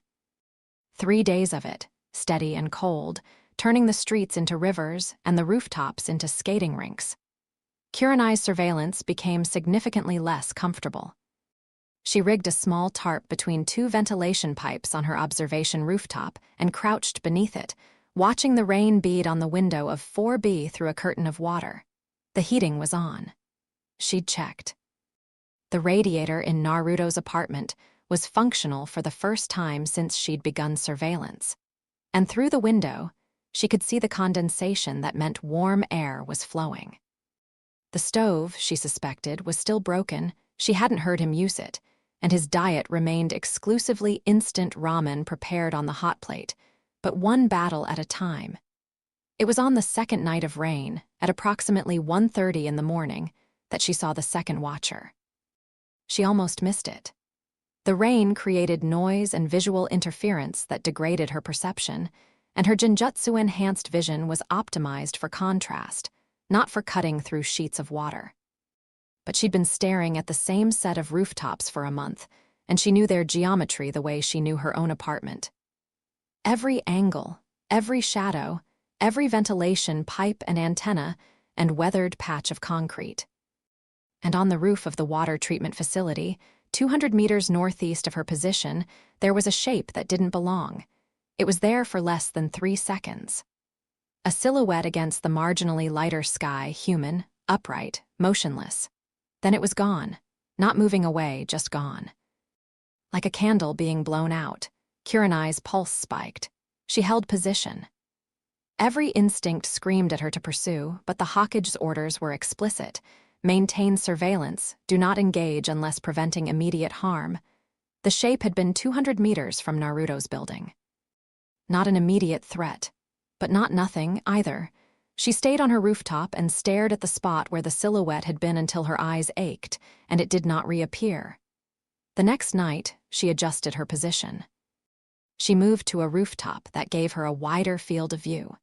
3 days of it, steady and cold, turning the streets into rivers and the rooftops into skating rinks. Kurenai's surveillance became significantly less comfortable. She rigged a small tarp between 2 ventilation pipes on her observation rooftop and crouched beneath it, watching the rain bead on the window of 4B through a curtain of water. The heating was on. She'd checked. The radiator in Naruto's apartment was functional for the first time since she'd begun surveillance. And through the window, she could see the condensation that meant warm air was flowing. The stove, she suspected, was still broken. She hadn't heard him use it, and his diet remained exclusively instant ramen prepared on the hot plate, but one battle at a time. It was on the 2nd night of rain, at approximately 1:30 in the morning, that she saw the second watcher. She almost missed it. The rain created noise and visual interference that degraded her perception, and her genjutsu-enhanced vision was optimized for contrast, not for cutting through sheets of water. But she'd been staring at the same set of rooftops for a month, and she knew their geometry the way she knew her own apartment. Every angle, every shadow, every ventilation pipe and antenna, and weathered patch of concrete. And on the roof of the water treatment facility, 200 meters northeast of her position, there was a shape that didn't belong. It was there for less than 3 seconds. A silhouette against the marginally lighter sky, human, upright, motionless. Then it was gone, not moving away, just gone. Like a candle being blown out, Kurenai's pulse spiked. She held position. Every instinct screamed at her to pursue, but the Hawkage's orders were explicit. Maintain surveillance, do not engage unless preventing immediate harm. The shape had been 200 meters from Naruto's building. Not an immediate threat, but not nothing either. She stayed on her rooftop and stared at the spot where the silhouette had been until her eyes ached, and it did not reappear. The next night, she adjusted her position. She moved to a rooftop that gave her a wider field of view,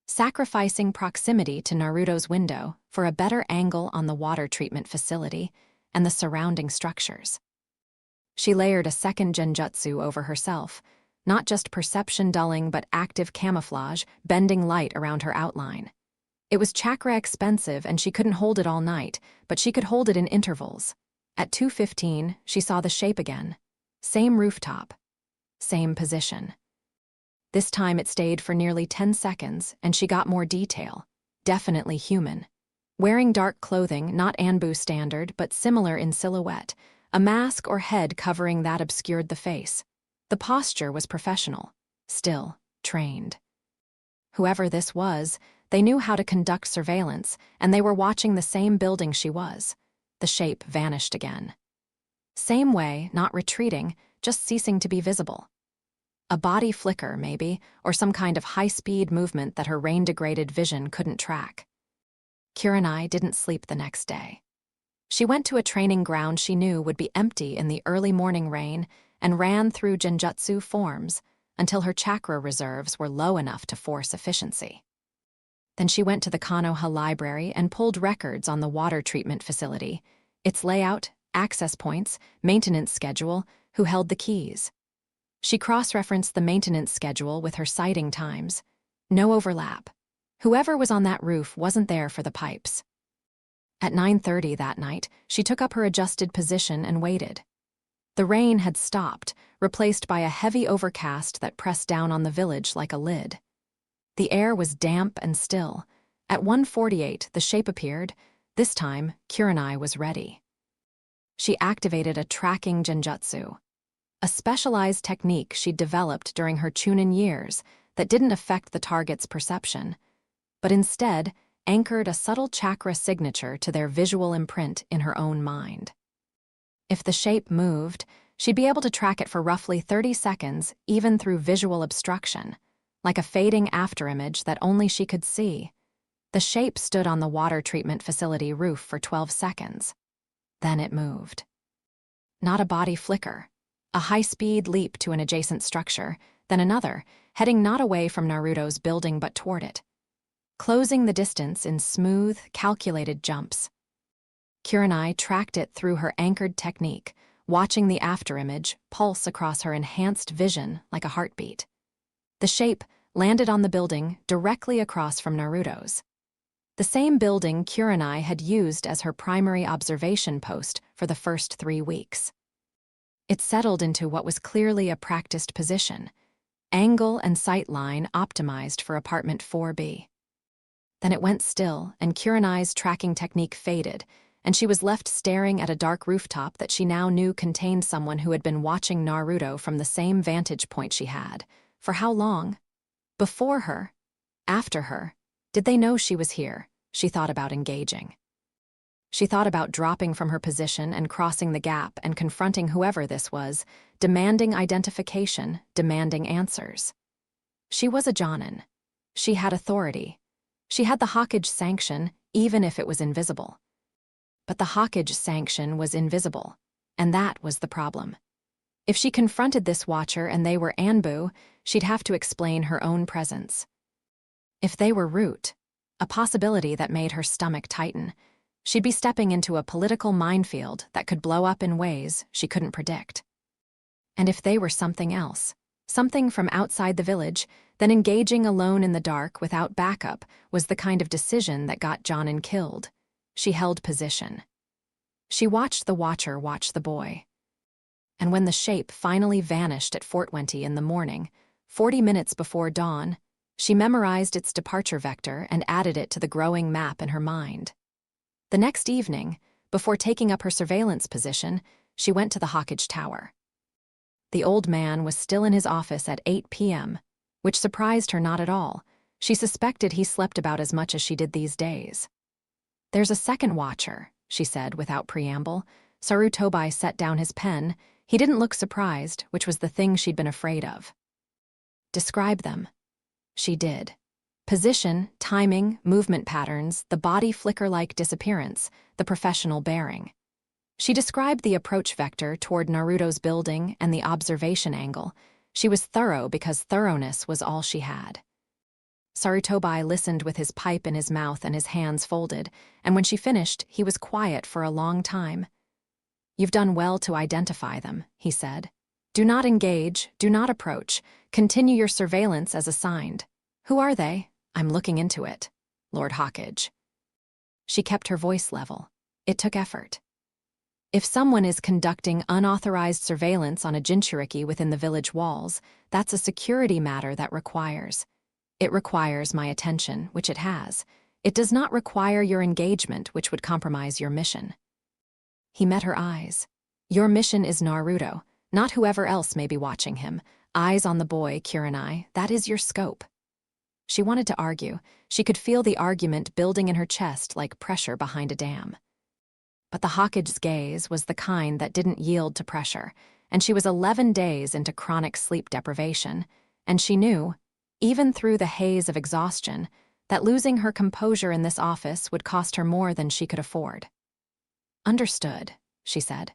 sacrificing proximity to Naruto's window for a better angle on the water treatment facility and the surrounding structures. She layered a second genjutsu over herself, not just perception dulling but active camouflage, bending light around her outline. It was chakra expensive and she couldn't hold it all night, but she could hold it in intervals. At 2:15, she saw the shape again. Same rooftop. Same position. This time it stayed for nearly 10 seconds, and she got more detail. Definitely human. Wearing dark clothing, not Anbu standard, but similar in silhouette, a mask or head covering that obscured the face. The posture was professional. Still, trained. Whoever this was, they knew how to conduct surveillance, and they were watching the same building she was. The shape vanished again. Same way, not retreating, just ceasing to be visible. A body flicker, maybe, or some kind of high-speed movement that her rain-degraded vision couldn't track. Kurenai didn't sleep the next day. She went to a training ground she knew would be empty in the early morning rain and ran through genjutsu forms until her chakra reserves were low enough to force efficiency. Then she went to the Konoha library and pulled records on the water treatment facility, its layout, access points, maintenance schedule, who held the keys. She cross-referenced the maintenance schedule with her sighting times. No overlap. Whoever was on that roof wasn't there for the pipes. At 9:30 that night, she took up her adjusted position and waited. The rain had stopped, replaced by a heavy overcast that pressed down on the village like a lid. The air was damp and still. At 1:48, the shape appeared. This time, Kurenai was ready. She activated a tracking genjutsu, a specialized technique she'd developed during her Chunin years that didn't affect the target's perception, but instead anchored a subtle chakra signature to their visual imprint in her own mind. If the shape moved, she'd be able to track it for roughly 30 seconds, even through visual obstruction, like a fading afterimage that only she could see. The shape stood on the water treatment facility roof for 12 seconds. Then it moved. Not a body flicker. A high-speed leap to an adjacent structure, then another, heading not away from Naruto's building but toward it, closing the distance in smooth, calculated jumps. Kurenai tracked it through her anchored technique, watching the afterimage pulse across her enhanced vision like a heartbeat. The shape landed on the building directly across from Naruto's. The same building Kurenai had used as her primary observation post for the first 3 weeks. It settled into what was clearly a practiced position, angle and sight line optimized for apartment 4B. Then it went still, and Kurenai's tracking technique faded, and she was left staring at a dark rooftop that she now knew contained someone who had been watching Naruto from the same vantage point she had. For how long? Before her? After her? Did they know she was here? She thought about engaging. She thought about dropping from her position and crossing the gap and confronting whoever this was, demanding identification, demanding answers. She was a Jonin. She had authority. She had the Hokage sanction, even if it was invisible. But the Hokage sanction was invisible, and that was the problem. If she confronted this watcher and they were Anbu, she'd have to explain her own presence. If they were Root, a possibility that made her stomach tighten, she'd be stepping into a political minefield that could blow up in ways she couldn't predict. And if they were something else, something from outside the village, then engaging alone in the dark without backup was the kind of decision that got Jonin killed. She held position. She watched the watcher watch the boy. And when the shape finally vanished at Fort Wenty in the morning, 40 minutes before dawn, she memorized its departure vector and added it to the growing map in her mind. The next evening, before taking up her surveillance position, she went to the Hokage Tower. The old man was still in his office at 8 p.m., which surprised her not at all. She suspected he slept about as much as she did these days. "There's a second watcher," she said without preamble. Sarutobi set down his pen. He didn't look surprised, which was the thing she'd been afraid of. "Describe them." She did. Position, timing, movement patterns, the body flicker-like disappearance, the professional bearing. She described the approach vector toward Naruto's building and the observation angle. She was thorough because thoroughness was all she had. Sarutobi listened with his pipe in his mouth and his hands folded, and when she finished, he was quiet for a long time. "You've done well to identify them," he said. "Do not engage, do not approach. Continue your surveillance as assigned. Who are they? I'm looking into it. Lord Hokage." She kept her voice level. It took effort. "If someone is conducting unauthorized surveillance on a Jinchuriki within the village walls, that's a security matter that requires. It requires my attention, which it has. It does not require your engagement, which would compromise your mission." He met her eyes. "Your mission is Naruto, not whoever else may be watching him. Eyes on the boy, Kurenai, that is your scope." She wanted to argue. She could feel the argument building in her chest like pressure behind a dam. But the Hokage's gaze was the kind that didn't yield to pressure, and she was 11 days into chronic sleep deprivation, and she knew, even through the haze of exhaustion, that losing her composure in this office would cost her more than she could afford. "Understood," she said.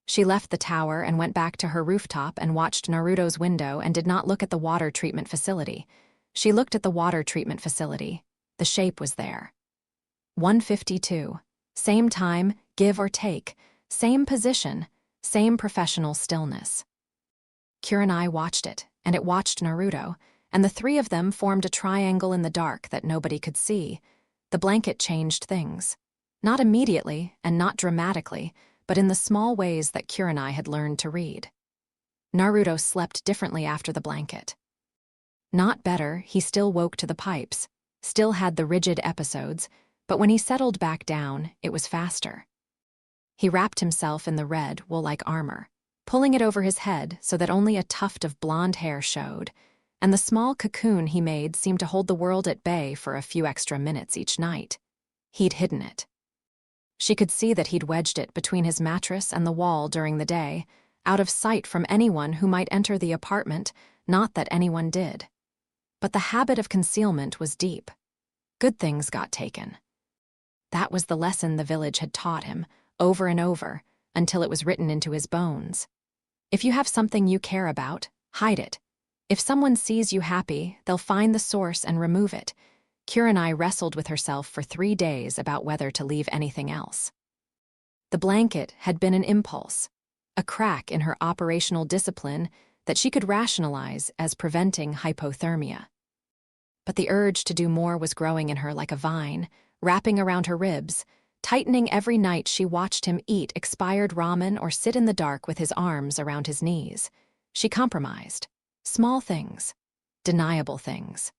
She left the tower and went back to her rooftop and watched Naruto's window and did not look at the water treatment facility. She looked at the water treatment facility. The shape was there. 1:52. Same time, give or take. Same position. Same professional stillness. Kurenai watched it, and it watched Naruto, and the three of them formed a triangle in the dark that nobody could see. The blanket changed things. Not immediately, and not dramatically, but in the small ways that Kurenai had learned to read. Naruto slept differently after the blanket. Not better, he still woke to the pipes, still had the rigid episodes, but when he settled back down, it was faster. He wrapped himself in the red, wool-like armor, pulling it over his head so that only a tuft of blonde hair showed, and the small cocoon he made seemed to hold the world at bay for a few extra minutes each night. He'd hidden it. She could see that he'd wedged it between his mattress and the wall during the day, out of sight from anyone who might enter the apartment, not that anyone did. But the habit of concealment was deep. Good things got taken. That was the lesson the village had taught him, over and over, until it was written into his bones. If you have something you care about, hide it. If someone sees you happy, they'll find the source and remove it. Kurenai wrestled with herself for 3 days about whether to leave anything else. The blanket had been an impulse, a crack in her operational discipline that she could rationalize as preventing hypothermia. But the urge to do more was growing in her like a vine, wrapping around her ribs, tightening every night she watched him eat expired ramen or sit in the dark with his arms around his knees. She compromised. Small things. Deniable things.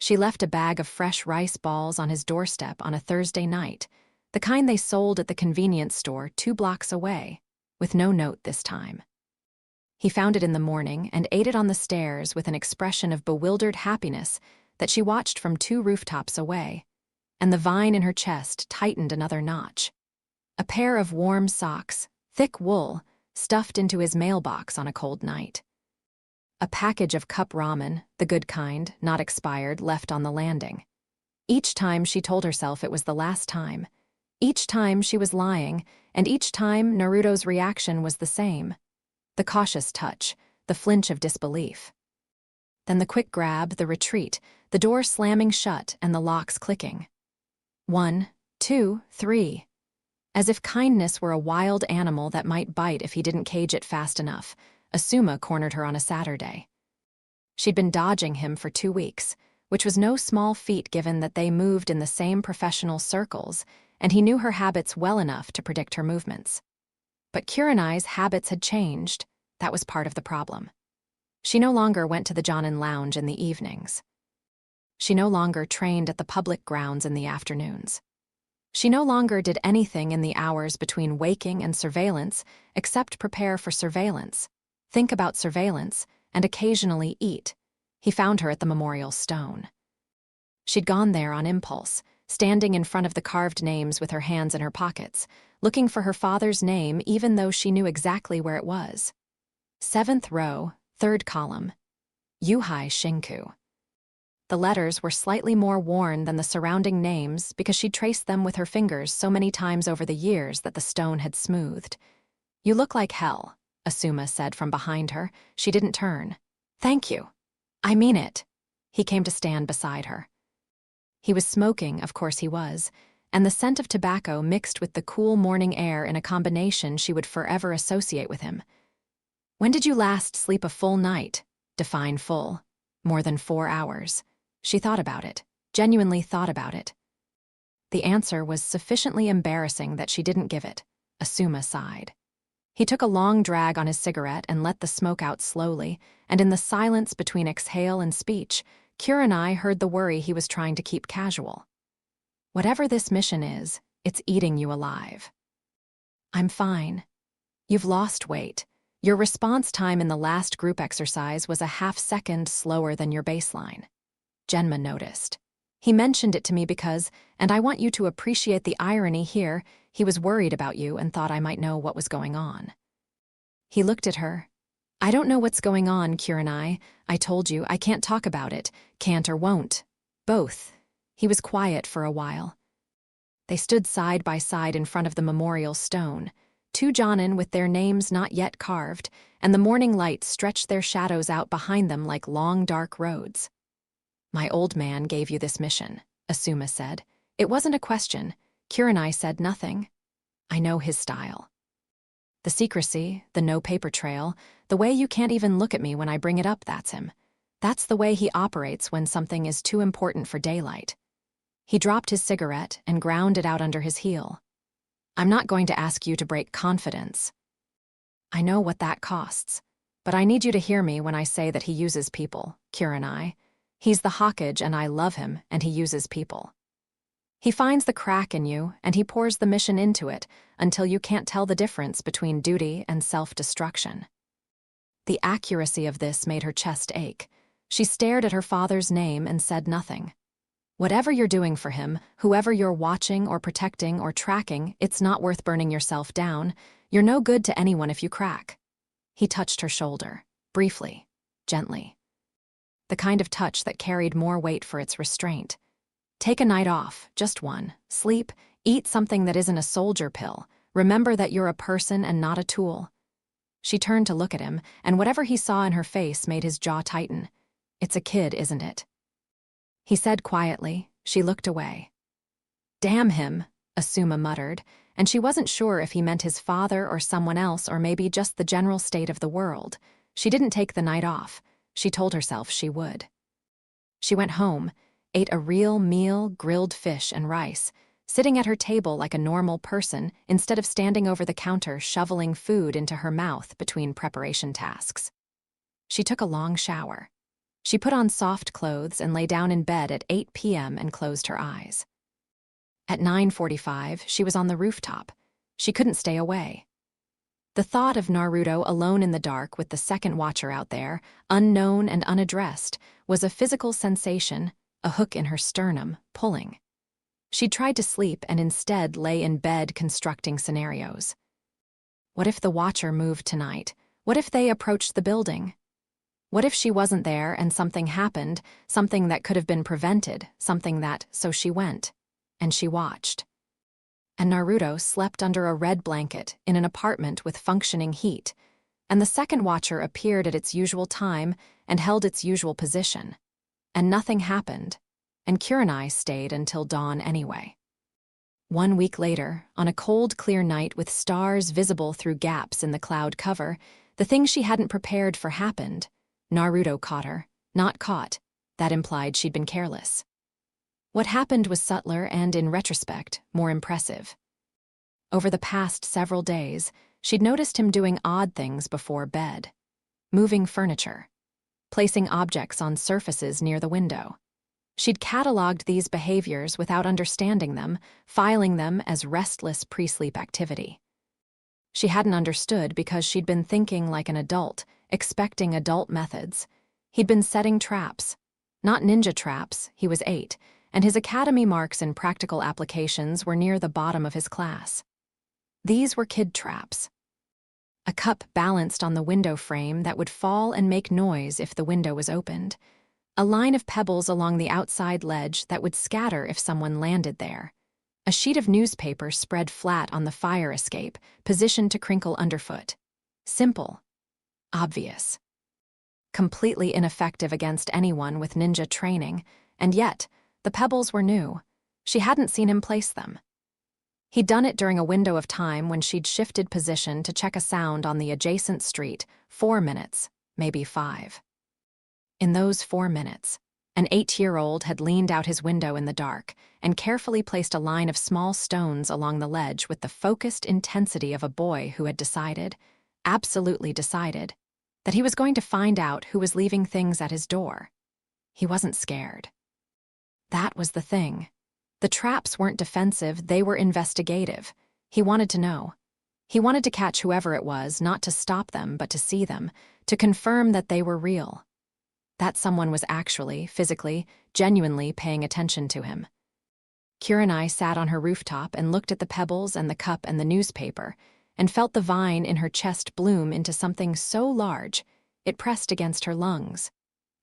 She left a bag of fresh rice balls on his doorstep on a Thursday night, the kind they sold at the convenience store 2 blocks away, with no note this time. He found it in the morning and ate it on the stairs with an expression of bewildered happiness that she watched from 2 rooftops away, and the vine in her chest tightened another notch. A pair of warm socks, thick wool, stuffed into his mailbox on a cold night. A package of cup ramen, the good kind, not expired, left on the landing. Each time she told herself it was the last time. Each time she was lying, and each time Naruto's reaction was the same. The cautious touch, the flinch of disbelief. Then the quick grab, the retreat, the door slamming shut and the locks clicking. 1, 2, 3. As if kindness were a wild animal that might bite if he didn't cage it fast enough, Asuma cornered her on a Saturday. She'd been dodging him for 2 weeks, which was no small feat given that they moved in the same professional circles, and he knew her habits well enough to predict her movements. But Kurenai's habits had changed. That was part of the problem. She no longer went to the Jonin lounge in the evenings. She no longer trained at the public grounds in the afternoons. She no longer did anything in the hours between waking and surveillance except prepare for surveillance, think about surveillance, and occasionally eat. He found her at the memorial stone. She'd gone there on impulse, standing in front of the carved names with her hands in her pockets, looking for her father's name even though she knew exactly where it was. 7th row, 3rd column. Yuhai Shinku. The letters were slightly more worn than the surrounding names because she'd traced them with her fingers so many times over the years that the stone had smoothed. "You look like hell," Asuma said from behind her. She didn't turn. "Thank you. I mean it." He came to stand beside her. He was smoking, of course he was, and the scent of tobacco mixed with the cool morning air in a combination she would forever associate with him. "When did you last sleep a full night?" Define full. More than 4 hours. She thought about it, genuinely thought about it. The answer was sufficiently embarrassing that she didn't give it. Asuma sighed. He took a long drag on his cigarette and let the smoke out slowly, and in the silence between exhale and speech, Kurenai heard the worry he was trying to keep casual. "Whatever this mission is, it's eating you alive." "I'm fine. You've lost weight. Your response time in the last group exercise was a half-second slower than your baseline." Genma noticed. "He mentioned it to me because, and I want you to appreciate the irony here, he was worried about you and thought I might know what was going on." He looked at her. "I don't know what's going on, Kurenai. I told you, I can't talk about it. Can't or won't. Both." He was quiet for a while. They stood side by side in front of the memorial stone, 2 Jonin with their names not yet carved, and the morning light stretched their shadows out behind them like long, dark roads. "My old man gave you this mission," Asuma said. It wasn't a question. Kurenai said nothing. "I know his style. The secrecy, the no paper trail, the way you can't even look at me when I bring it up, that's him. That's the way he operates when something is too important for daylight." He dropped his cigarette and ground it out under his heel. I'm not going to ask you to break confidence. I know what that costs. But I need you to hear me when I say that he uses people, Kurenai. He's the Hawkage and I love him, and he uses people. He finds the crack in you, and he pours the mission into it until you can't tell the difference between duty and self-destruction. The accuracy of this made her chest ache. She stared at her father's name and said nothing. Whatever you're doing for him, whoever you're watching or protecting or tracking, it's not worth burning yourself down. You're no good to anyone if you crack. He touched her shoulder, briefly, gently. The kind of touch that carried more weight for its restraint. Take a night off, just one. Sleep, eat something that isn't a soldier pill. Remember that you're a person and not a tool. She turned to look at him, and whatever he saw in her face made his jaw tighten. It's a kid, isn't it? He said quietly. She looked away. Damn him, Asuma muttered, and she wasn't sure if he meant his father or someone else or maybe just the general state of the world. She didn't take the night off. She told herself she would. She went home, ate a real meal, grilled fish and rice, sitting at her table like a normal person instead of standing over the counter shoveling food into her mouth between preparation tasks. She took a long shower. She put on soft clothes and lay down in bed at 8 p.m. and closed her eyes. At 9:45, she was on the rooftop. She couldn't stay away. The thought of Naruto alone in the dark with the second watcher out there, unknown and unaddressed, was a physical sensation, a hook in her sternum, pulling. She tried to sleep and instead lay in bed constructing scenarios. What if the watcher moved tonight? What if they approached the building? What if she wasn't there and something happened, something that could have been prevented, something that, so she went. And she watched. And Naruto slept under a red blanket in an apartment with functioning heat, and the second watcher appeared at its usual time and held its usual position. And nothing happened, and Kurenai stayed until dawn anyway. 1 week later, on a cold, clear night with stars visible through gaps in the cloud cover, the thing she hadn't prepared for happened. Naruto caught her, not caught. That implied she'd been careless. What happened was subtler and, in retrospect, more impressive. Over the past several days, she'd noticed him doing odd things before bed. Moving furniture. Placing objects on surfaces near the window. She'd cataloged these behaviors without understanding them, filing them as restless pre-sleep activity. She hadn't understood because she'd been thinking like an adult, expecting adult methods. He'd been setting traps. Not ninja traps, he was 8, and his academy marks in practical applications were near the bottom of his class. These were kid traps. A cup balanced on the window frame that would fall and make noise if the window was opened. A line of pebbles along the outside ledge that would scatter if someone landed there. A sheet of newspaper spread flat on the fire escape, positioned to crinkle underfoot. Simple. Obvious. Completely ineffective against anyone with ninja training, and yet, the pebbles were new. She hadn't seen him place them. He'd done it during a window of time when she'd shifted position to check a sound on the adjacent street, 4 minutes, maybe 5. In those 4 minutes, an 8-year-old had leaned out his window in the dark and carefully placed a line of small stones along the ledge with the focused intensity of a boy who had decided, absolutely decided, that he was going to find out who was leaving things at his door. He wasn't scared. That was the thing. The traps weren't defensive, they were investigative. He wanted to know. He wanted to catch whoever it was, not to stop them, but to see them, to confirm that they were real. That someone was actually, physically, genuinely paying attention to him. Kurenai sat on her rooftop and looked at the pebbles and the cup and the newspaper, and felt the vine in her chest bloom into something so large, it pressed against her lungs.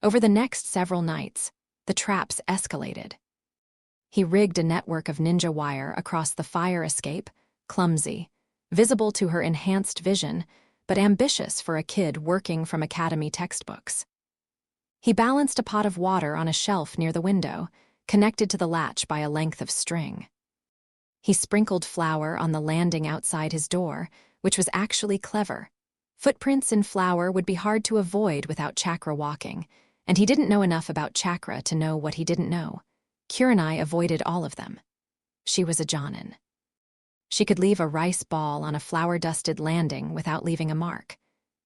Over the next several nights, the traps escalated. He rigged a network of ninja wire across the fire escape, clumsy, visible to her enhanced vision, but ambitious for a kid working from academy textbooks. He balanced a pot of water on a shelf near the window, connected to the latch by a length of string. He sprinkled flour on the landing outside his door, which was actually clever. Footprints in flour would be hard to avoid without chakra walking, and he didn't know enough about chakra to know what he didn't know. Kurenai avoided all of them. She was a Jonin. She could leave a rice ball on a flour-dusted landing without leaving a mark.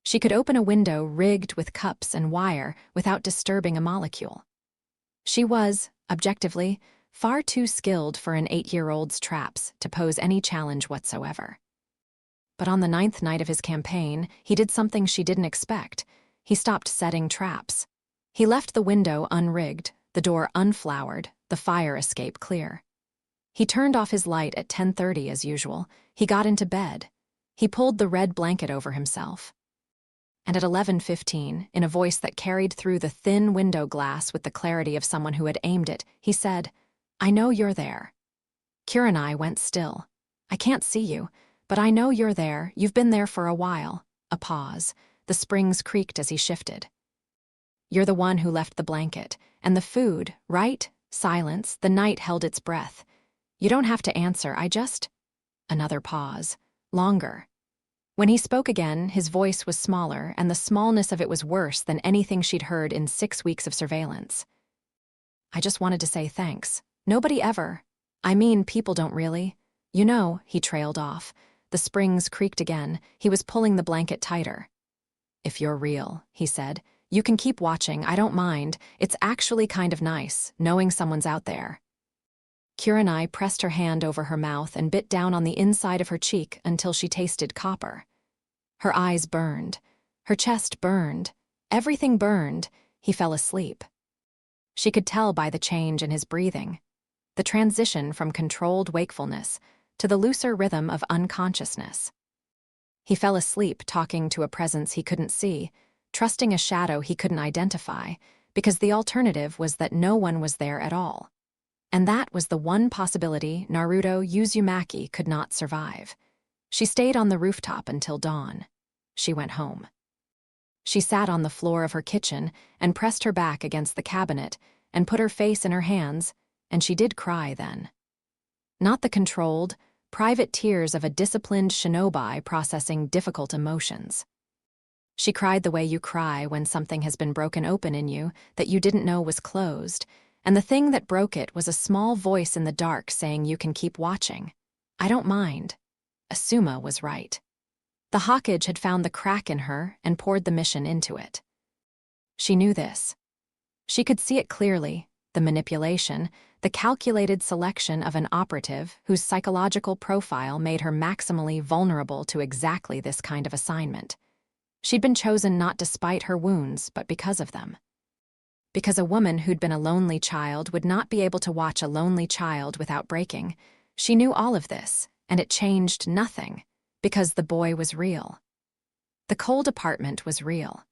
She could open a window rigged with cups and wire without disturbing a molecule. She was, objectively, far too skilled for an 8-year-old's traps to pose any challenge whatsoever. But on the 9th night of his campaign, he did something she didn't expect. He stopped setting traps. He left the window unrigged, the door unfloured, the fire escape clear. He turned off his light at 10:30 as usual. He got into bed. He pulled the red blanket over himself. And at 11:15, in a voice that carried through the thin window glass with the clarity of someone who had aimed it, he said, "I know you're there." Kurenai went still. "I can't see you, but I know you're there. You've been there for a while." A pause. The springs creaked as he shifted. "You're the one who left the blanket. And the food, right?" Silence. The night held its breath. "You don't have to answer, I just—" Another pause. Longer. When he spoke again, his voice was smaller, and the smallness of it was worse than anything she'd heard in 6 weeks of surveillance. "I just wanted to say thanks. Nobody ever. I mean, people don't really. You know," he trailed off. The springs creaked again. He was pulling the blanket tighter. "If you're real," he said, "you can keep watching. I don't mind. It's actually kind of nice, knowing someone's out there." Kurenai pressed her hand over her mouth and bit down on the inside of her cheek until she tasted copper. Her eyes burned. Her chest burned. Everything burned. He fell asleep. She could tell by the change in his breathing, the transition from controlled wakefulness to the looser rhythm of unconsciousness. He fell asleep talking to a presence he couldn't see, trusting a shadow he couldn't identify, because the alternative was that no one was there at all. And that was the one possibility Naruto Uzumaki could not survive. She stayed on the rooftop until dawn. She went home. She sat on the floor of her kitchen and pressed her back against the cabinet and put her face in her hands, and she did cry then. Not the controlled, private tears of a disciplined shinobi processing difficult emotions. She cried the way you cry when something has been broken open in you that you didn't know was closed, and the thing that broke it was a small voice in the dark saying you can keep watching. I don't mind. Asuma was right. The Hokage had found the crack in her and poured the mission into it. She knew this. She could see it clearly, the manipulation, the calculated selection of an operative whose psychological profile made her maximally vulnerable to exactly this kind of assignment. She'd been chosen not despite her wounds, but because of them. Because a woman who'd been a lonely child would not be able to watch a lonely child without breaking. She knew all of this, and it changed nothing, because the boy was real. The cold apartment was real.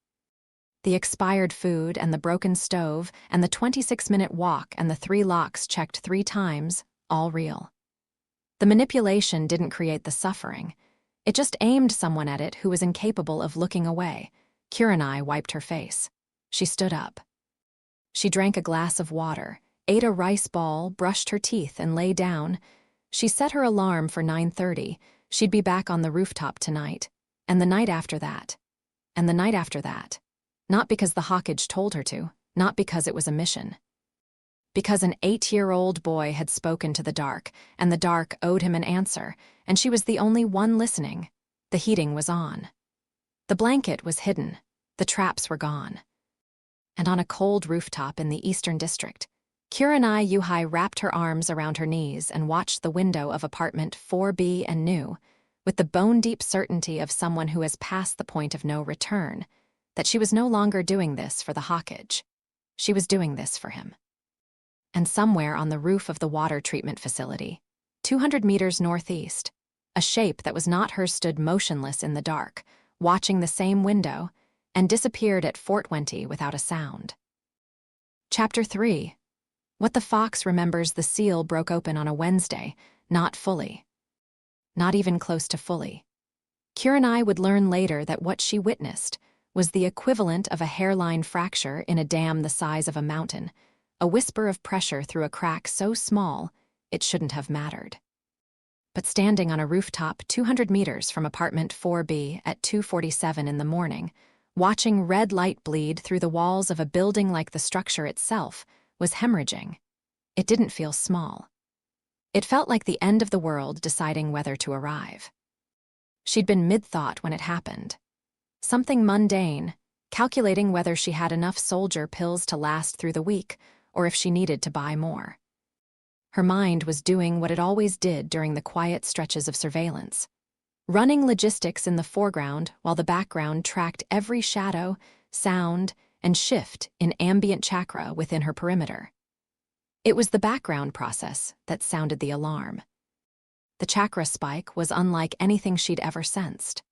The expired food and the broken stove and the 26-minute walk and the 3 locks checked 3 times, all real. The manipulation didn't create the suffering. It just aimed someone at it who was incapable of looking away. Kurenai wiped her face. She stood up. She drank a glass of water, ate a rice ball, brushed her teeth, and lay down. She set her alarm for 9:30. She'd be back on the rooftop tonight, and the night after that, and the night after that. Not because the Hokage told her to, not because it was a mission. Because an 8-year-old boy had spoken to the dark, and the dark owed him an answer, and she was the only one listening. The heating was on. The blanket was hidden. The traps were gone. And on a cold rooftop in the Eastern District, Kurenai Yuhai wrapped her arms around her knees and watched the window of apartment 4B and knew, with the bone-deep certainty of someone who has passed the point of no return, that she was no longer doing this for the Hokage. She was doing this for him. And somewhere on the roof of the water treatment facility, 200 meters northeast, a shape that was not hers stood motionless in the dark, watching the same window, and disappeared at Fort Wentty without a sound. Chapter 3. What the fox remembers. The seal broke open on a Wednesday, not fully. Not even close to fully. Kurenai would learn later that what she witnessed was the equivalent of a hairline fracture in a dam the size of a mountain, a whisper of pressure through a crack so small it shouldn't have mattered. But standing on a rooftop 200 meters from apartment 4B at 2:47 in the morning, watching red light bleed through the walls of a building like the structure itself was hemorrhaging. It didn't feel small. It felt like the end of the world deciding whether to arrive. She'd been mid-thought when it happened. Something mundane, calculating whether she had enough soldier pills to last through the week or if she needed to buy more. Her mind was doing what it always did during the quiet stretches of surveillance, running logistics in the foreground while the background tracked every shadow, sound, and shift in ambient chakra within her perimeter. It was the background process that sounded the alarm. The chakra spike was unlike anything she'd ever sensed.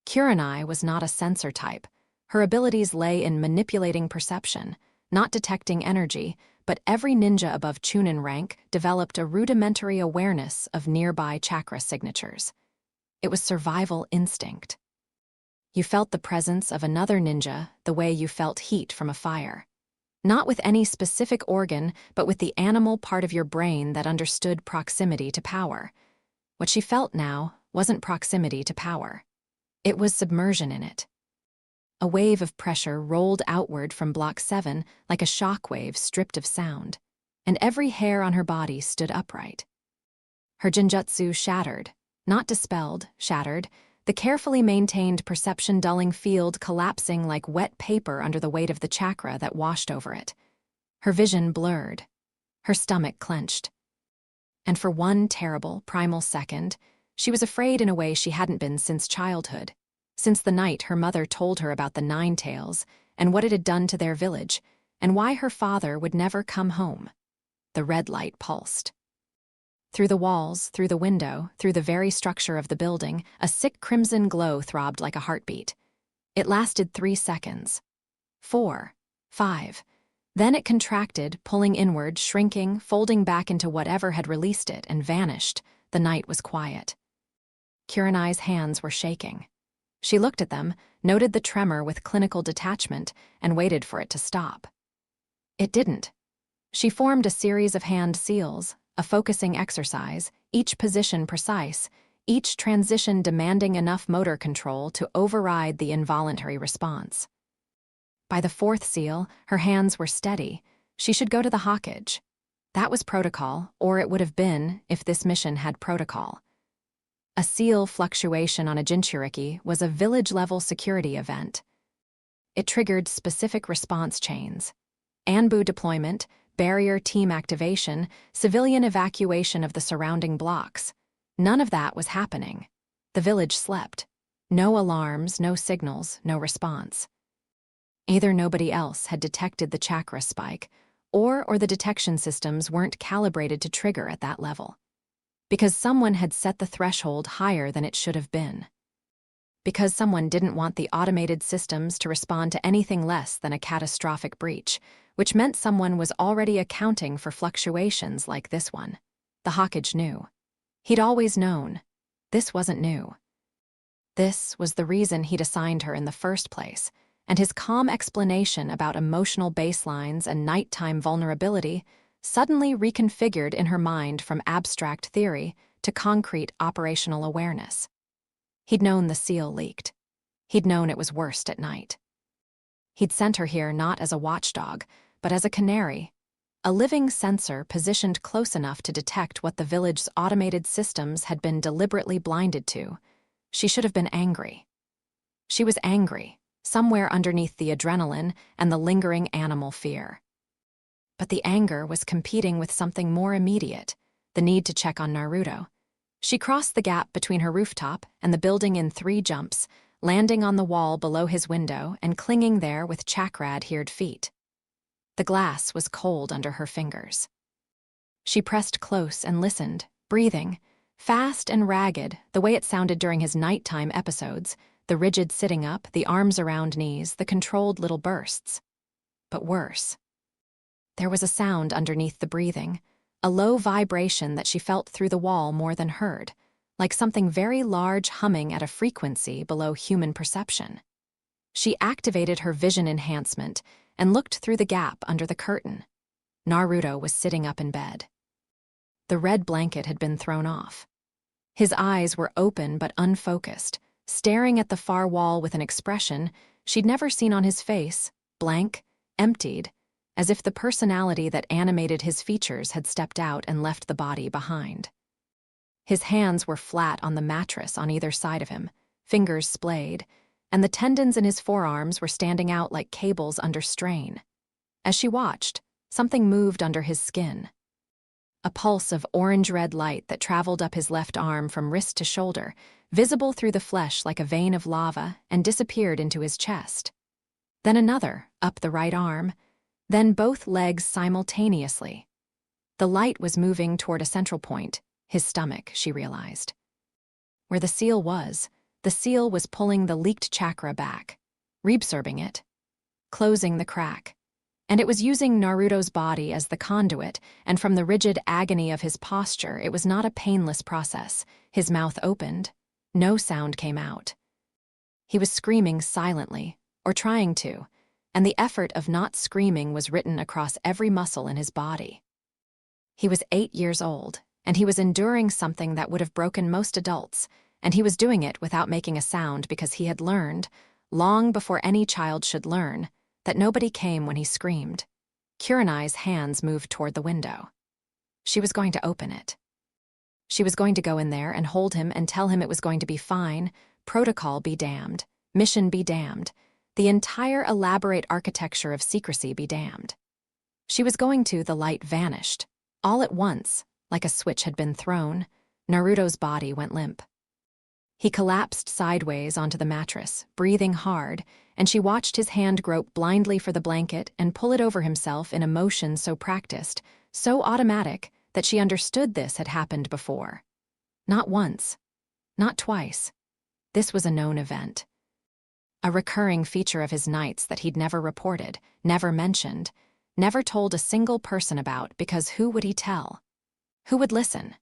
Kurenai was not a sensor type. Her abilities lay in manipulating perception, not detecting energy, but every ninja above Chunin rank developed a rudimentary awareness of nearby chakra signatures. It was survival instinct. You felt the presence of another ninja the way you felt heat from a fire. Not with any specific organ, but with the animal part of your brain that understood proximity to power. What she felt now wasn't proximity to power. It was submersion in it. A wave of pressure rolled outward from Block 7 like a shockwave stripped of sound, and every hair on her body stood upright. Her genjutsu shattered, not dispelled, shattered, the carefully maintained perception-dulling field collapsing like wet paper under the weight of the chakra that washed over it. Her vision blurred. Her stomach clenched. And for one terrible, primal second, she was afraid in a way she hadn't been since childhood, since the night her mother told her about the Nine Tails and what it had done to their village, and why her father would never come home. The red light pulsed. Through the walls, through the window, through the very structure of the building, a sick crimson glow throbbed like a heartbeat. It lasted 3 seconds. 4, 5. Then it contracted, pulling inward, shrinking, folding back into whatever had released it, and vanished. The night was quiet. Kurenai's hands were shaking. She looked at them, noted the tremor with clinical detachment, and waited for it to stop. It didn't. She formed a series of hand seals, a focusing exercise, each position precise, each transition demanding enough motor control to override the involuntary response. By the 4th seal, her hands were steady. She should go to the Hawkage. That was protocol, or it would have been if this mission had protocol. A seal fluctuation on a Jinchuriki was a village-level security event. It triggered specific response chains. Anbu deployment, barrier team activation, civilian evacuation of the surrounding blocks. None of that was happening. The village slept. No alarms, no signals, no response. Either nobody else had detected the chakra spike, or the detection systems weren't calibrated to trigger at that level. Because someone had set the threshold higher than it should have been. Because someone didn't want the automated systems to respond to anything less than a catastrophic breach, which meant someone was already accounting for fluctuations like this one. The Hawkage knew. He'd always known. This wasn't new. This was the reason he'd assigned her in the first place, and his calm explanation about emotional baselines and nighttime vulnerability suddenly reconfigured in her mind from abstract theory to concrete operational awareness. He'd known the seal leaked. He'd known it was worst at night. He'd sent her here not as a watchdog, but as a canary, a living sensor positioned close enough to detect what the village's automated systems had been deliberately blinded to. She should have been angry. She was angry, somewhere underneath the adrenaline and the lingering animal fear. But the anger was competing with something more immediate, the need to check on Naruto. She crossed the gap between her rooftop and the building in 3 jumps, landing on the wall below his window and clinging there with chakra-adhered feet. The glass was cold under her fingers. She pressed close and listened, breathing, fast and ragged, the way it sounded during his nighttime episodes, the rigid sitting up, the arms around knees, the controlled little bursts. But worse. There was a sound underneath the breathing, a low vibration that she felt through the wall more than heard, like something very large humming at a frequency below human perception. She activated her vision enhancement and looked through the gap under the curtain. Naruto was sitting up in bed. The red blanket had been thrown off. His eyes were open but unfocused, staring at the far wall with an expression she'd never seen on his face, blank, emptied, as if the personality that animated his features had stepped out and left the body behind. His hands were flat on the mattress on either side of him, fingers splayed, and the tendons in his forearms were standing out like cables under strain. As she watched, something moved under his skin. A pulse of orange-red light that traveled up his left arm from wrist to shoulder, visible through the flesh like a vein of lava, and disappeared into his chest. Then another, up the right arm, then both legs simultaneously. The light was moving toward a central point, his stomach, she realized. Where the seal was pulling the leaked chakra back, reabsorbing it, closing the crack. And it was using Naruto's body as the conduit, and from the rigid agony of his posture, it was not a painless process. His mouth opened. No sound came out. He was screaming silently, or trying to, and the effort of not screaming was written across every muscle in his body. He was 8 years old, and he was enduring something that would have broken most adults, and he was doing it without making a sound because he had learned, long before any child should learn, that nobody came when he screamed. Kurenai's hands moved toward the window. She was going to open it. She was going to go in there and hold him and tell him it was going to be fine, protocol be damned, mission be damned, the entire elaborate architecture of secrecy be damned. She was going to. The light vanished. All at once, like a switch had been thrown, Naruto's body went limp. He collapsed sideways onto the mattress, breathing hard, and she watched his hand grope blindly for the blanket and pull it over himself in a motion so practiced, so automatic, that she understood this had happened before. Not once. Not twice. This was a known event. A recurring feature of his nights that he'd never reported, never mentioned, never told a single person about, because who would he tell? Who would listen?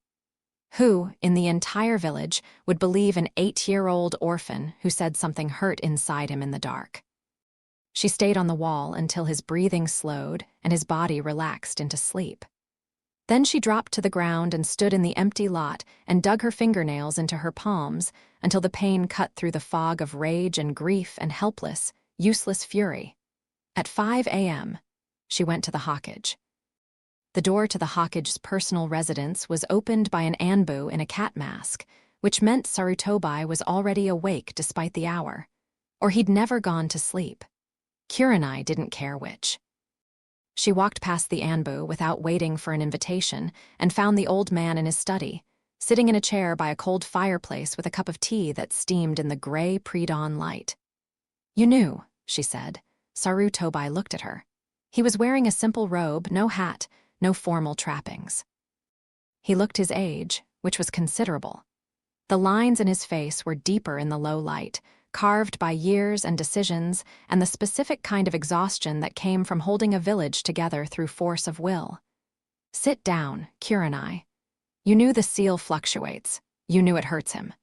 Who, in the entire village, would believe an 8-year-old orphan who said something hurt inside him in the dark? She stayed on the wall until his breathing slowed and his body relaxed into sleep. Then she dropped to the ground and stood in the empty lot and dug her fingernails into her palms until the pain cut through the fog of rage and grief and helpless, useless fury. At 5 a.m., she went to the Hokage. The door to the Hokage's personal residence was opened by an Anbu in a cat mask, which meant Sarutobi was already awake despite the hour, or he'd never gone to sleep. Kurenai didn't care which. She walked past the Anbu without waiting for an invitation and found the old man in his study, sitting in a chair by a cold fireplace with a cup of tea that steamed in the gray pre-dawn light. "You knew," she said. Sarutobi looked at her. He was wearing a simple robe, no hat, no formal trappings. He looked his age, which was considerable. The lines in his face were deeper in the low light, carved by years and decisions and the specific kind of exhaustion that came from holding a village together through force of will. "Sit down, Kurenai. You knew the seal fluctuates. You knew it hurts him.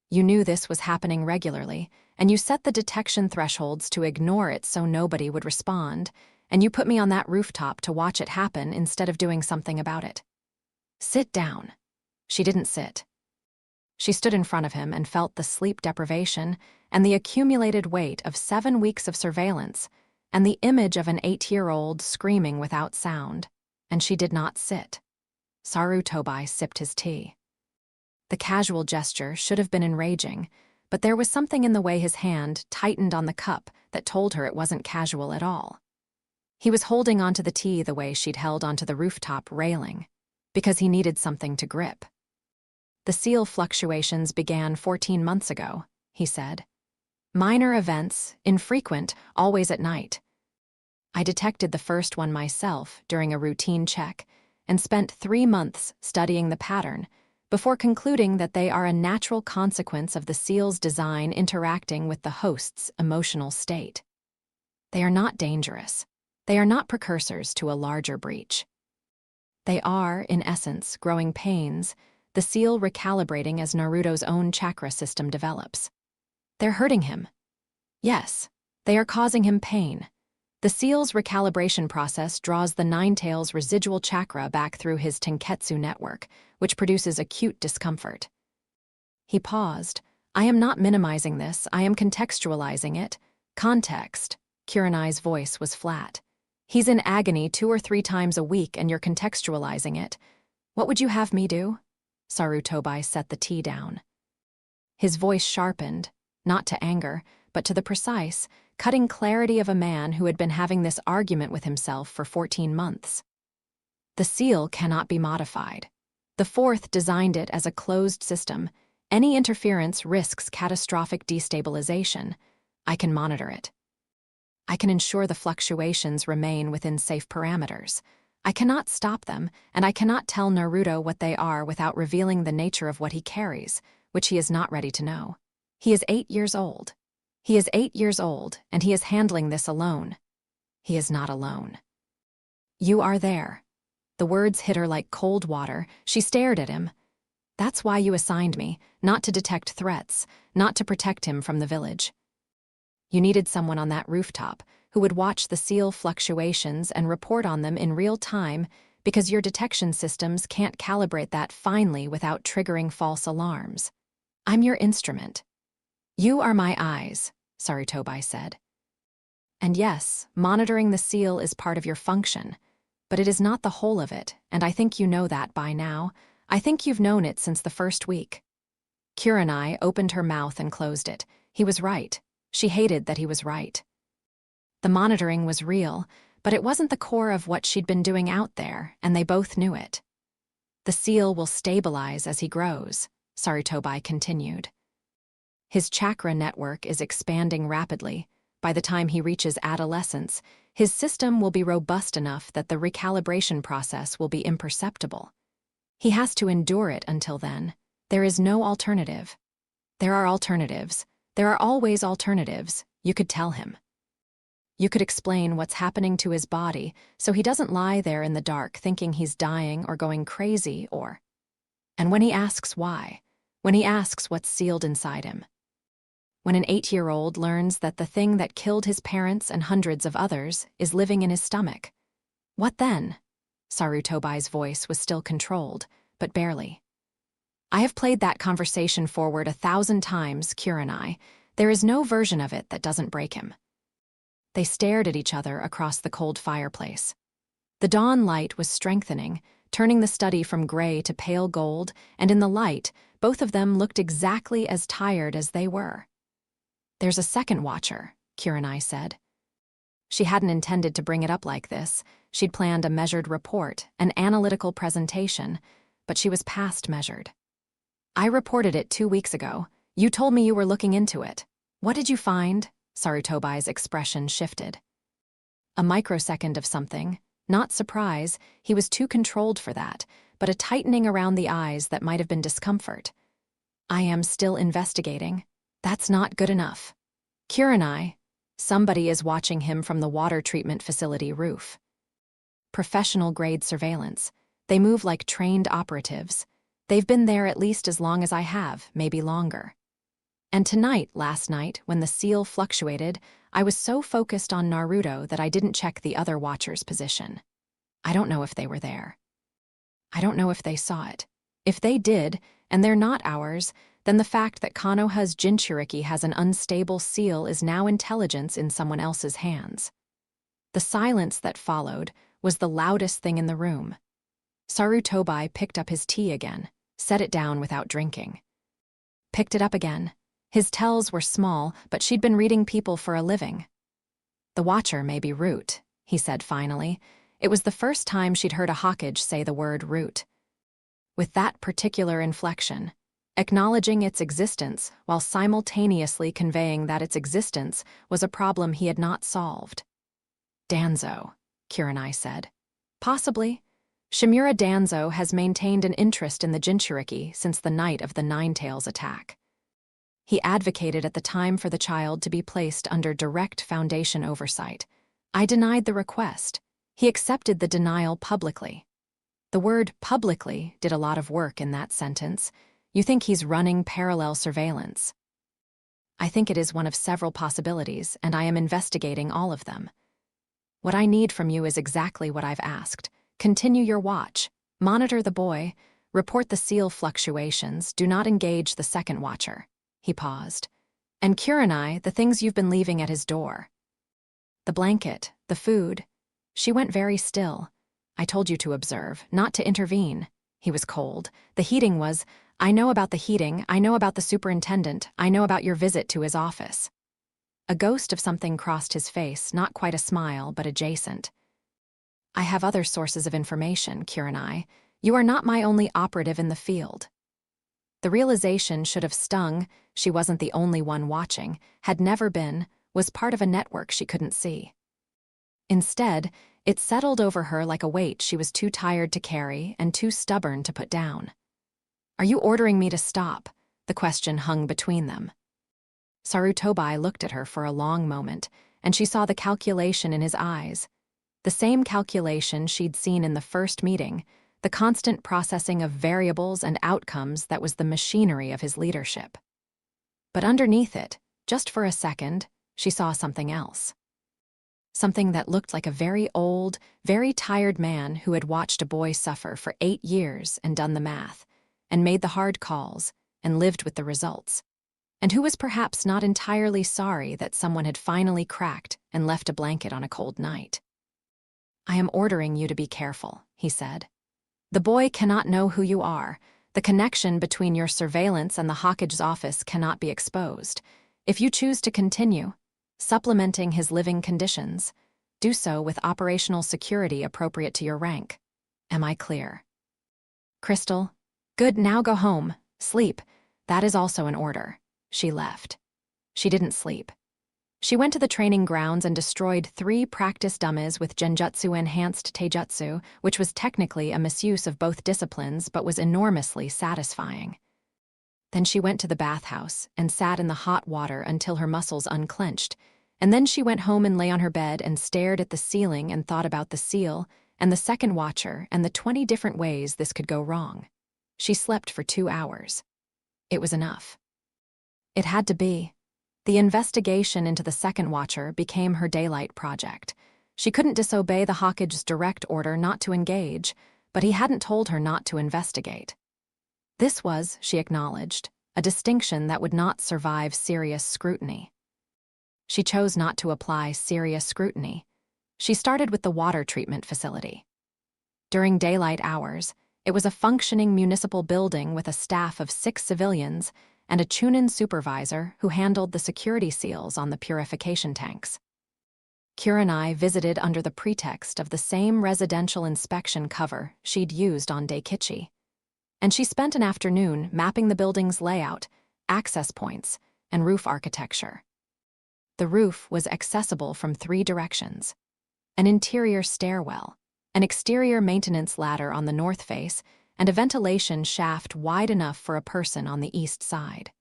You knew this was happening regularly, and you set the detection thresholds to ignore it so nobody would respond, and you put me on that rooftop to watch it happen instead of doing something about it. Sit down." She didn't sit. She stood in front of him and felt the sleep deprivation and the accumulated weight of 7 weeks of surveillance and the image of an 8-year-old screaming without sound, and she did not sit. Sarutobi sipped his tea. The casual gesture should have been enraging, but there was something in the way his hand tightened on the cup that told her it wasn't casual at all. He was holding onto the tea the way she'd held onto the rooftop railing, because he needed something to grip. "The seal fluctuations began 14 months ago," he said. "Minor events, infrequent, always at night. I detected the first one myself during a routine check and spent 3 months studying the pattern before concluding that they are a natural consequence of the seal's design interacting with the host's emotional state. They are not dangerous. They are not precursors to a larger breach. They are, in essence, growing pains, the seal recalibrating as Naruto's own chakra system develops. They're hurting him. Yes, they are causing him pain. The seal's recalibration process draws the Ninetail's residual chakra back through his Tenketsu network, which produces acute discomfort." He paused. "I am not minimizing this, I am contextualizing it. Context." Kurenai's voice was flat. He's in agony 2 or 3 times a week and you're contextualizing it. What would you have me do? Sarutobi set the tea down. His voice sharpened, not to anger, but to the precise, cutting clarity of a man who had been having this argument with himself for 14 months. The seal cannot be modified. The Fourth designed it as a closed system. Any interference risks catastrophic destabilization. I can monitor it. I can ensure the fluctuations remain within safe parameters. I cannot stop them, and I cannot tell Naruto what they are without revealing the nature of what he carries, which he is not ready to know. He is 8 years old. He is 8 years old, and he is handling this alone. He is not alone. You are there. The words hit her like cold water. She stared at him. That's why you assigned me, not to detect threats, not to protect him from the village. You needed someone on that rooftop who would watch the seal fluctuations and report on them in real time because your detection systems can't calibrate that finely without triggering false alarms. I'm your instrument. You are my eyes, Sarutobi said. And yes, monitoring the seal is part of your function, but it is not the whole of it, and I think you know that by now. I think you've known it since the first week. Kurenai opened her mouth and closed it. He was right. She hated that he was right. The monitoring was real, but it wasn't the core of what she'd been doing out there, and they both knew it. The seal will stabilize as he grows, Sarutobi continued. His chakra network is expanding rapidly. By the time he reaches adolescence, his system will be robust enough that the recalibration process will be imperceptible. He has to endure it until then. There is no alternative. There are alternatives. There are always alternatives, you could tell him. You could explain what's happening to his body so he doesn't lie there in the dark thinking he's dying or going crazy or... And when he asks why, when he asks what's sealed inside him, when an 8-year-old learns that the thing that killed his parents and hundreds of others is living in his stomach, what then? Sarutobi's voice was still controlled, but barely. I have played that conversation forward 1,000 times, Kurenai. There is no version of it that doesn't break him. They stared at each other across the cold fireplace. The dawn light was strengthening, turning the study from gray to pale gold, and in the light, both of them looked exactly as tired as they were. There's a second watcher, Kurenai said. She hadn't intended to bring it up like this. She'd planned a measured report, an analytical presentation, but she was past measured. I reported it 2 weeks ago. You told me you were looking into it. What did you find? Sarutobi's expression shifted. A microsecond of something. Not surprise, he was too controlled for that, but a tightening around the eyes that might have been discomfort. I am still investigating. That's not good enough. Kurenai, somebody is watching him from the water treatment facility roof. Professional-grade surveillance. They move like trained operatives. They've been there at least as long as I have, maybe longer. And last night, when the seal fluctuated, I was so focused on Naruto that I didn't check the other watcher's position. I don't know if they were there. I don't know if they saw it. If they did, and they're not ours, then the fact that Konoha's Jinchuriki has an unstable seal is now intelligence in someone else's hands. The silence that followed was the loudest thing in the room. Sarutobi picked up his tea again, set it down without drinking. Picked it up again. His tells were small, but she'd been reading people for a living. The watcher may be Root, he said finally. It was the first time she'd heard a Hokage say the word Root. With that particular inflection, acknowledging its existence while simultaneously conveying that its existence was a problem he had not solved. Danzo, Kurenai said. Possibly. Shimura Danzo has maintained an interest in the Jinchuriki since the night of the Ninetales attack. He advocated at the time for the child to be placed under direct Foundation oversight. I denied the request. He accepted the denial publicly. The word publicly did a lot of work in that sentence. You think he's running parallel surveillance. I think it is one of several possibilities, and I am investigating all of them. What I need from you is exactly what I've asked. Continue your watch. Monitor the boy. Report the seal fluctuations. Do not engage the second watcher. He paused. And Kurenai, the things you've been leaving at his door. The blanket, the food. She went very still. I told you to observe, not to intervene. He was cold. The heating was, I know about the heating, I know about the superintendent, I know about your visit to his office. A ghost of something crossed his face, not quite a smile, but adjacent. I have other sources of information, Kurenai. You are not my only operative in the field. The realization should have stung. She wasn't the only one watching, had never been, was part of a network she couldn't see. Instead, it settled over her like a weight she was too tired to carry and too stubborn to put down. Are you ordering me to stop? The question hung between them. Sarutobi looked at her for a long moment, and she saw the calculation in his eyes. The same calculation she'd seen in the first meeting, the constant processing of variables and outcomes that was the machinery of his leadership. But underneath it, just for a second, she saw something else. Something that looked like a very old, very tired man who had watched a boy suffer for 8 years and done the math, and made the hard calls, and lived with the results, and who was perhaps not entirely sorry that someone had finally cracked and left a blanket on a cold night. I am ordering you to be careful, he said. The boy cannot know who you are. The connection between your surveillance and the Hawkage's office cannot be exposed. If you choose to continue, supplementing his living conditions, do so with operational security appropriate to your rank. Am I clear? Crystal? Good, now go home. Sleep. That is also an order. She left. She didn't sleep. She went to the training grounds and destroyed 3 practice dummies with Genjutsu-enhanced Taijutsu, which was technically a misuse of both disciplines but was enormously satisfying. Then she went to the bathhouse and sat in the hot water until her muscles unclenched, and then she went home and lay on her bed and stared at the ceiling and thought about the seal and the second watcher and the 20 different ways this could go wrong. She slept for 2 hours. It was enough. It had to be. The investigation into the second watcher became her daylight project. She couldn't disobey the Hawkage's direct order not to engage, but he hadn't told her not to investigate. This was, she acknowledged, a distinction that would not survive serious scrutiny. She chose not to apply serious scrutiny. She started with the water treatment facility. During daylight hours, it was a functioning municipal building with a staff of 6 civilians and a Chunin supervisor who handled the security seals on the purification tanks. Kurenai visited under the pretext of the same residential inspection cover she'd used on Daikichi, and she spent an afternoon mapping the building's layout, access points, and roof architecture. The roof was accessible from 3 directions: an interior stairwell, an exterior maintenance ladder on the north face, and a ventilation shaft wide enough for a person on the east side.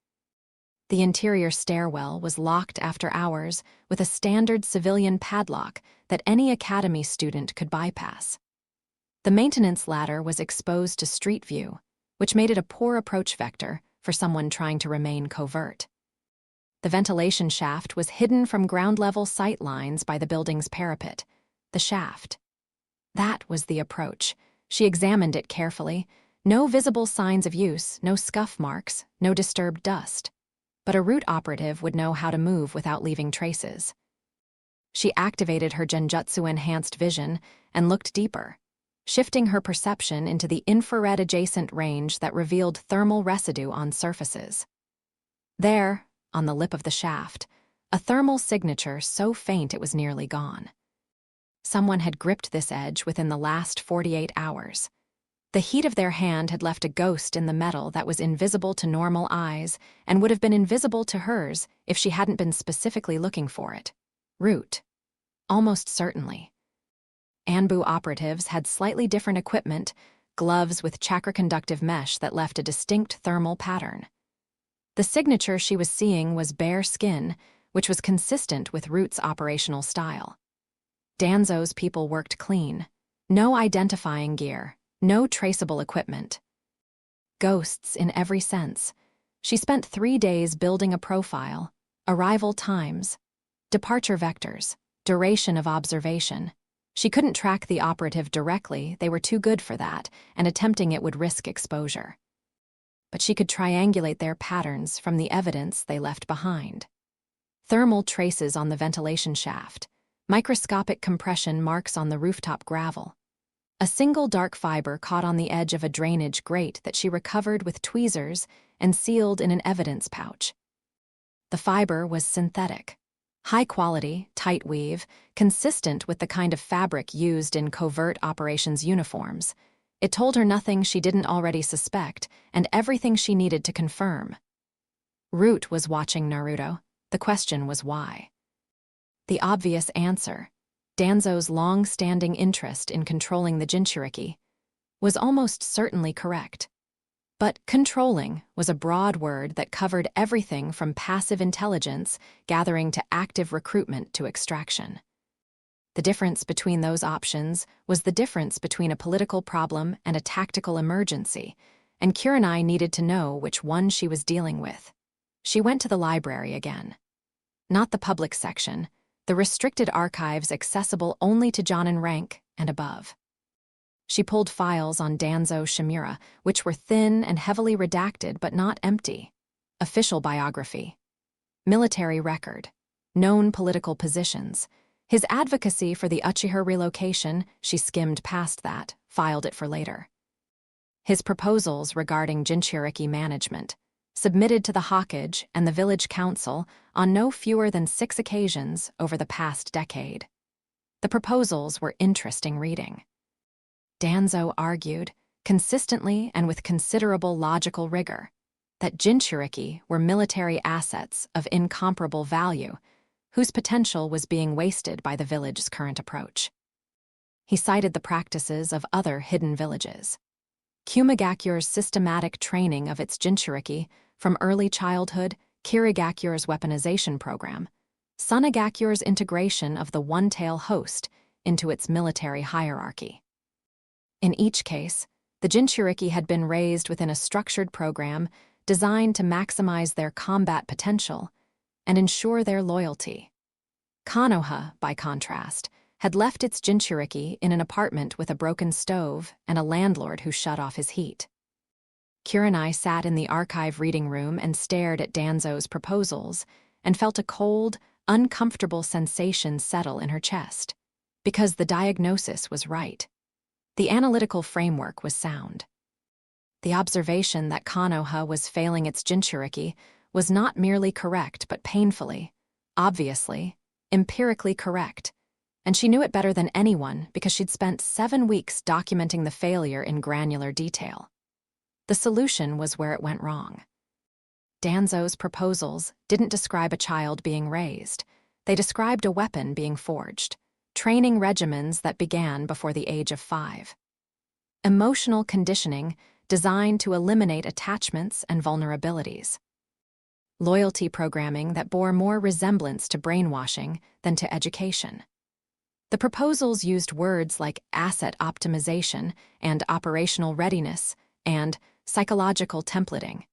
The interior stairwell was locked after hours with a standard civilian padlock that any academy student could bypass. The maintenance ladder was exposed to street view, which made it a poor approach vector for someone trying to remain covert. The ventilation shaft was hidden from ground-level sight lines by the building's parapet. The shaft. That was the approach. She examined it carefully. No visible signs of use, no scuff marks, no disturbed dust. But a root operative would know how to move without leaving traces. She activated her Genjutsu-enhanced vision and looked deeper, shifting her perception into the infrared-adjacent range that revealed thermal residue on surfaces. There, on the lip of the shaft, a thermal signature so faint it was nearly gone. Someone had gripped this edge within the last 48 hours. The heat of their hand had left a ghost in the metal that was invisible to normal eyes and would have been invisible to hers if she hadn't been specifically looking for it. Root. Almost certainly. Anbu operatives had slightly different equipment, gloves with chakra-conductive mesh that left a distinct thermal pattern. The signature she was seeing was bare skin, which was consistent with Root's operational style. Danzo's people worked clean. No identifying gear, no traceable equipment. Ghosts in every sense. She spent 3 days building a profile, arrival times, departure vectors, duration of observation. She couldn't track the operative directly, they were too good for that, and attempting it would risk exposure. But she could triangulate their patterns from the evidence they left behind. Thermal traces on the ventilation shaft, Microscopic compression marks on the rooftop gravel. A single dark fiber caught on the edge of a drainage grate that she recovered with tweezers and sealed in an evidence pouch. The fiber was synthetic. High quality, tight weave, consistent with the kind of fabric used in covert operations uniforms. It told her nothing she didn't already suspect, and everything she needed to confirm. Root was watching Naruto. The question was why. The obvious answer, Danzo's long-standing interest in controlling the Jinchuriki, was almost certainly correct. But controlling was a broad word that covered everything from passive intelligence gathering to active recruitment to extraction. The difference between those options was the difference between a political problem and a tactical emergency, and Kurenai needed to know which one she was dealing with. She went to the library again. Not the public section, the restricted archives accessible only to Jonin rank and above. She pulled files on Danzo Shimura, which were thin and heavily redacted but not empty. Official biography. Military record. Known political positions. His advocacy for the Uchiha relocation, she skimmed past that, filed it for later. His proposals regarding Jinchuriki management, submitted to the Hokage and the village council on no fewer than 6 occasions over the past decade. The proposals were interesting reading. Danzo argued, consistently and with considerable logical rigor, that Jinchuriki were military assets of incomparable value, whose potential was being wasted by the village's current approach. He cited the practices of other hidden villages. Kumigakure's systematic training of its Jinchuriki from early childhood, Kirigakure's weaponization program, Sunagakure's integration of the one-tail host into its military hierarchy. In each case, the Jinchuriki had been raised within a structured program designed to maximize their combat potential and ensure their loyalty. Konoha, by contrast, had left its Jinchuriki in an apartment with a broken stove and a landlord who shut off his heat. Kurenai sat in the archive reading room and stared at Danzo's proposals and felt a cold, uncomfortable sensation settle in her chest, because the diagnosis was right. The analytical framework was sound. The observation that Konoha was failing its Jinchuriki was not merely correct but painfully, obviously, empirically correct, and she knew it better than anyone because she'd spent 7 weeks documenting the failure in granular detail. The solution was where it went wrong. Danzo's proposals didn't describe a child being raised. They described a weapon being forged, training regimens that began before the age of 5. Emotional conditioning designed to eliminate attachments and vulnerabilities. Loyalty programming that bore more resemblance to brainwashing than to education. The proposals used words like asset optimization and operational readiness and psychological templating.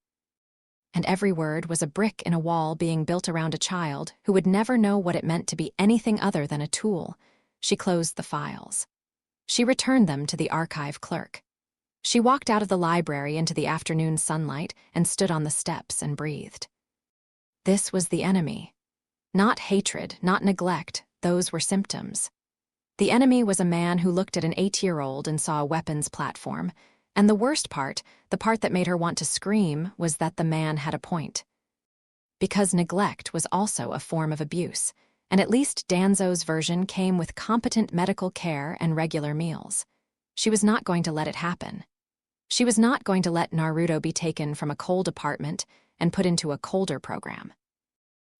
And every word was a brick in a wall being built around a child who would never know what it meant to be anything other than a tool. She closed the files. She returned them to the archive clerk. She walked out of the library into the afternoon sunlight and stood on the steps and breathed. This was the enemy. Not hatred, not neglect, those were symptoms. The enemy was a man who looked at an 8-year-old and saw a weapons platform, and the worst part, the part that made her want to scream, was that the man had a point. Because neglect was also a form of abuse, and at least Danzo's version came with competent medical care and regular meals. She was not going to let it happen. She was not going to let Naruto be taken from a cold apartment and put into a colder program.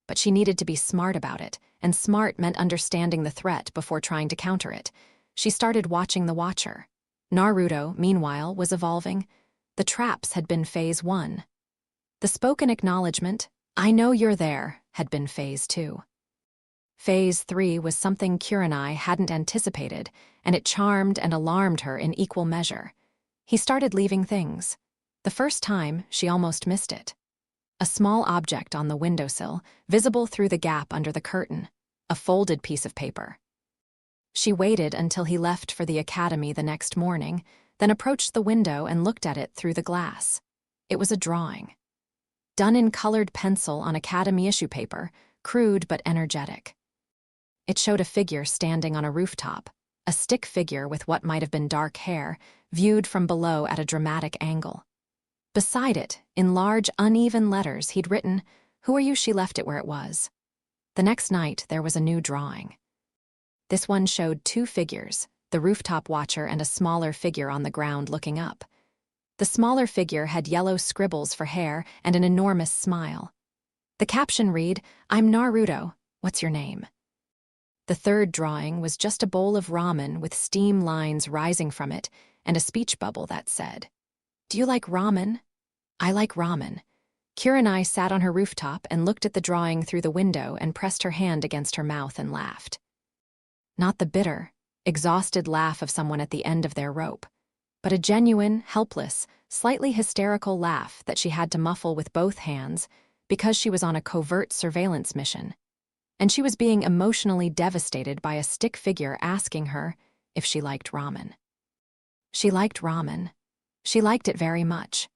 But she needed to be smart about it, and smart meant understanding the threat before trying to counter it. She started watching the Watcher. Naruto, meanwhile, was evolving. The traps had been Phase 1. The spoken acknowledgement, "I know you're there," had been Phase 2. Phase 3 was something Kurenai hadn't anticipated, and it charmed and alarmed her in equal measure. He started leaving things. The first time, she almost missed it. A small object on the windowsill, visible through the gap under the curtain, a folded piece of paper. She waited until he left for the academy the next morning, then approached the window and looked at it through the glass. It was a drawing. Done in colored pencil on academy issue paper, crude but energetic. It showed a figure standing on a rooftop, a stick figure with what might have been dark hair, viewed from below at a dramatic angle. Beside it, in large, uneven letters, he'd written, "Who are you?" She left it where it was. The next night, there was a new drawing. This one showed two figures, the rooftop watcher and a smaller figure on the ground looking up. The smaller figure had yellow scribbles for hair and an enormous smile. The caption read, "I'm Naruto. What's your name?" The third drawing was just a bowl of ramen with steam lines rising from it and a speech bubble that said, "Do you like ramen? I like ramen." Kurenai sat on her rooftop and looked at the drawing through the window and pressed her hand against her mouth and laughed. Not the bitter, exhausted laugh of someone at the end of their rope, but a genuine, helpless, slightly hysterical laugh that she had to muffle with both hands because she was on a covert surveillance mission, and she was being emotionally devastated by a stick figure asking her if she liked ramen. She liked ramen. She liked it very much.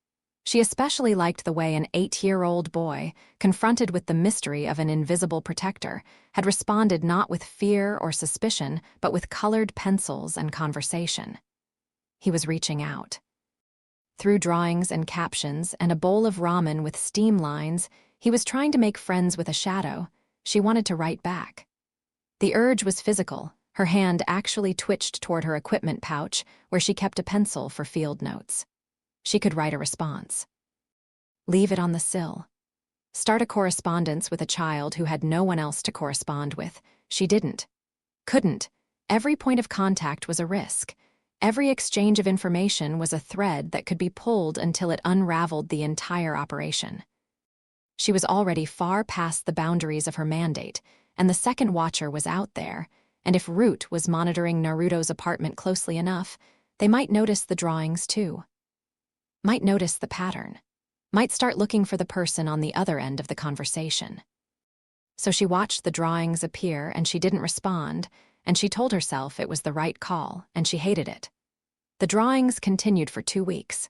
She especially liked the way an 8-year-old boy, confronted with the mystery of an invisible protector, had responded not with fear or suspicion, but with colored pencils and conversation. He was reaching out. Through drawings and captions and a bowl of ramen with steam lines, he was trying to make friends with a shadow. She wanted to write back. The urge was physical. Her hand actually twitched toward her equipment pouch, where she kept a pencil for field notes. She could write a response. Leave it on the sill. Start a correspondence with a child who had no one else to correspond with. She didn't. Couldn't. Every point of contact was a risk. Every exchange of information was a thread that could be pulled until it unraveled the entire operation. She was already far past the boundaries of her mandate, and the second watcher was out there, and if Root was monitoring Naruto's apartment closely enough, they might notice the drawings too. Might notice the pattern. Might start looking for the person on the other end of the conversation. So she watched the drawings appear and she didn't respond, and she told herself it was the right call, and she hated it. The drawings continued for 2 weeks.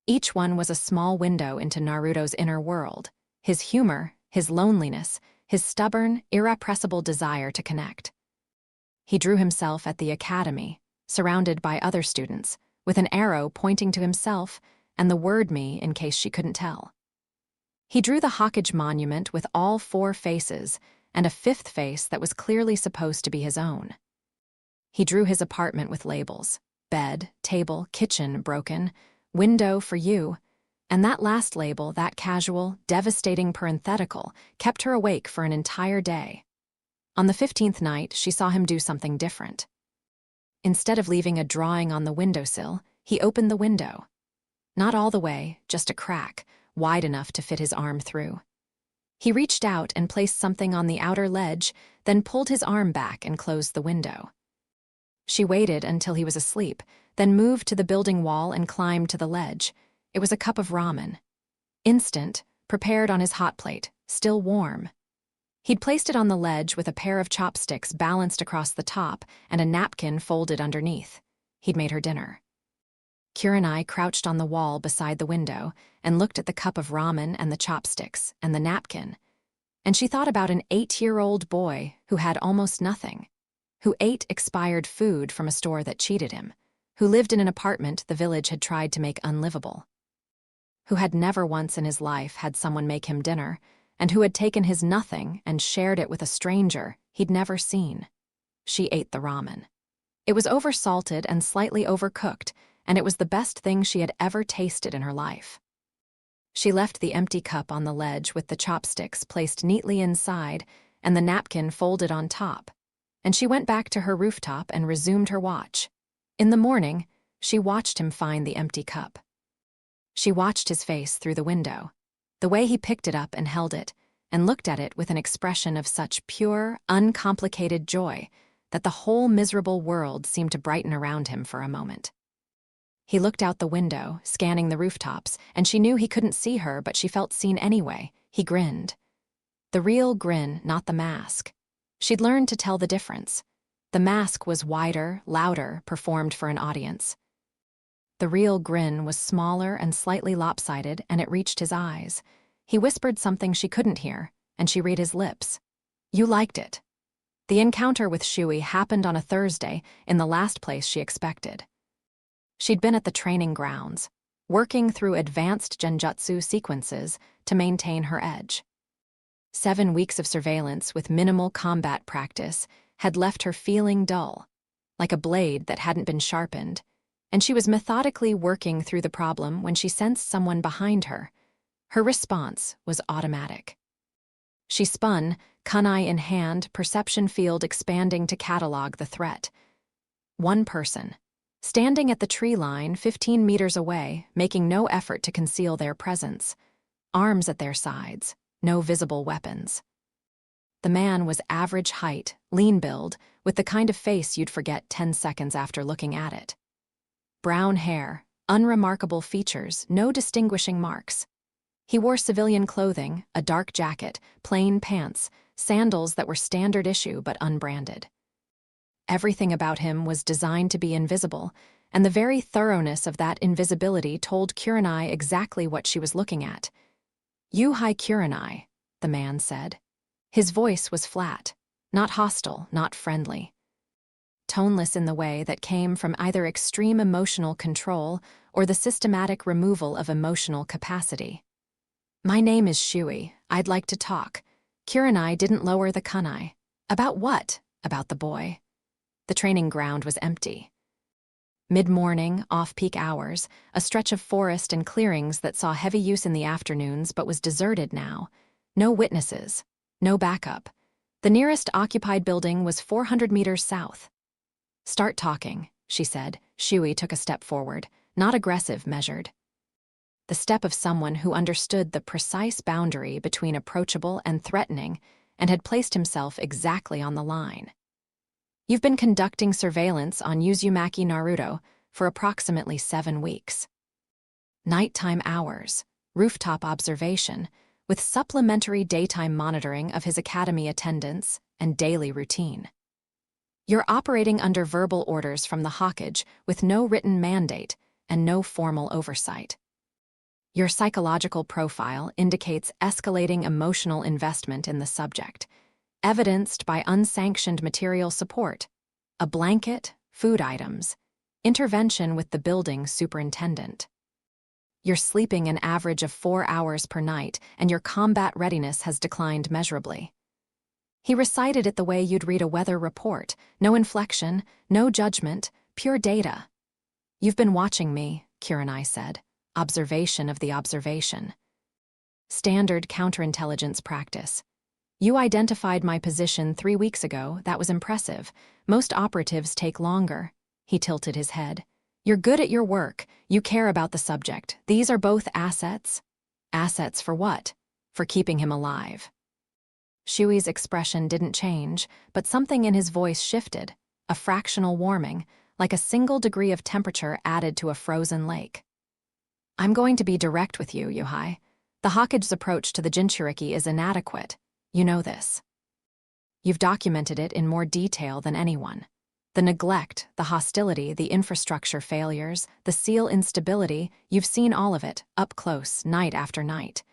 Each one was a small window into Naruto's inner world, his humor, his loneliness, his stubborn, irrepressible desire to connect. He drew himself at the academy, surrounded by other students, with an arrow pointing to himself and the word "me" in case she couldn't tell. He drew the Hokage monument with all 4 faces and a 5th face that was clearly supposed to be his own. He drew his apartment with labels: bed, table, kitchen broken, window for you, and that last label, that casual, devastating parenthetical, kept her awake for an entire day. On the 15th night, she saw him do something different. Instead of leaving a drawing on the windowsill, he opened the window. Not all the way, just a crack, wide enough to fit his arm through. He reached out and placed something on the outer ledge, then pulled his arm back and closed the window. She waited until he was asleep, then moved to the building wall and climbed to the ledge. It was a cup of ramen. Instant, prepared on his hot plate, still warm. He'd placed it on the ledge with a pair of chopsticks balanced across the top and a napkin folded underneath. He'd made her dinner. Kurenai crouched on the wall beside the window and looked at the cup of ramen and the chopsticks and the napkin, and she thought about an 8-year-old boy who had almost nothing, who ate expired food from a store that cheated him, who lived in an apartment the village had tried to make unlivable, who had never once in his life had someone make him dinner, and who had taken his nothing and shared it with a stranger he'd never seen. She ate the ramen. It was oversalted and slightly overcooked, and it was the best thing she had ever tasted in her life. She left the empty cup on the ledge with the chopsticks placed neatly inside and the napkin folded on top, and she went back to her rooftop and resumed her watch. In the morning, she watched him find the empty cup. She watched his face through the window, the way he picked it up and held it, and looked at it with an expression of such pure, uncomplicated joy that the whole miserable world seemed to brighten around him for a moment. He looked out the window, scanning the rooftops, and she knew he couldn't see her, but she felt seen anyway. He grinned. The real grin, not the mask. She'd learned to tell the difference. The mask was wider, louder, performed for an audience. The real grin was smaller and slightly lopsided, and it reached his eyes. He whispered something she couldn't hear, and she read his lips. "You liked it." The encounter with Shui happened on a Thursday in the last place she expected. She'd been at the training grounds, working through advanced genjutsu sequences to maintain her edge. 7 weeks of surveillance with minimal combat practice had left her feeling dull, like a blade that hadn't been sharpened, and she was methodically working through the problem when she sensed someone behind her. Her response was automatic. She spun, kunai in hand, perception field expanding to catalog the threat. One person, standing at the tree line 15 meters away, making no effort to conceal their presence, arms at their sides, no visible weapons. The man was average height, lean build, with the kind of face you'd forget 10 seconds after looking at it. Brown hair, unremarkable features, no distinguishing marks. He wore civilian clothing, a dark jacket, plain pants, sandals that were standard issue but unbranded. Everything about him was designed to be invisible, and the very thoroughness of that invisibility told Kurenai exactly what she was looking at. "Yuhai Kurenai," the man said. His voice was flat, not hostile, not friendly. Toneless in the way that came from either extreme emotional control or the systematic removal of emotional capacity. "My name is Shui. I'd like to talk." Kurenai didn't lower the kunai. About what? About the boy. The training ground was empty. Mid-morning, off-peak hours, a stretch of forest and clearings that saw heavy use in the afternoons but was deserted now. No witnesses. No backup. The nearest occupied building was 400 meters south. "Start talking," she said. Shui took a step forward, not aggressive, measured. The step of someone who understood the precise boundary between approachable and threatening and had placed himself exactly on the line. "You've been conducting surveillance on Uzumaki Naruto for approximately 7 weeks. Nighttime hours, rooftop observation, with supplementary daytime monitoring of his academy attendance and daily routine. You're operating under verbal orders from the Hokage with no written mandate and no formal oversight. Your psychological profile indicates escalating emotional investment in the subject, evidenced by unsanctioned material support, a blanket, food items, intervention with the building superintendent. You're sleeping an average of 4 hours per night, and your combat readiness has declined measurably." He recited it the way you'd read a weather report, no inflection, no judgment, pure data. "You've been watching me," Kurenai said. Observation of the observation. "Standard counterintelligence practice. You identified my position 3 weeks ago. That was impressive. Most operatives take longer." He tilted his head. "You're good at your work. You care about the subject. These are both assets." "Assets for what?" "For keeping him alive." Shui's expression didn't change, but something in his voice shifted, a fractional warming, like a single degree of temperature added to a frozen lake. "I'm going to be direct with you, Yuhai. The Hokage's approach to the Jinchuriki is inadequate. You know this. You've documented it in more detail than anyone. The neglect, the hostility, the infrastructure failures, the seal instability, you've seen all of it, up close, night after night.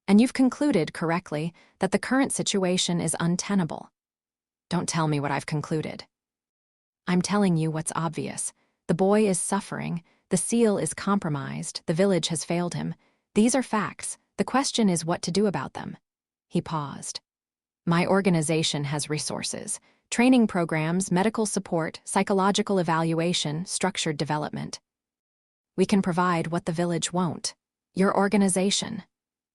And you've concluded, correctly, that the current situation is untenable." "Don't tell me what I've concluded." "I'm telling you what's obvious. The boy is suffering, the seal is compromised, the village has failed him. These are facts. The question is what to do about them." He paused. "My organization has resources. Training programs, medical support, psychological evaluation, structured development. We can provide what the village won't. Your organization."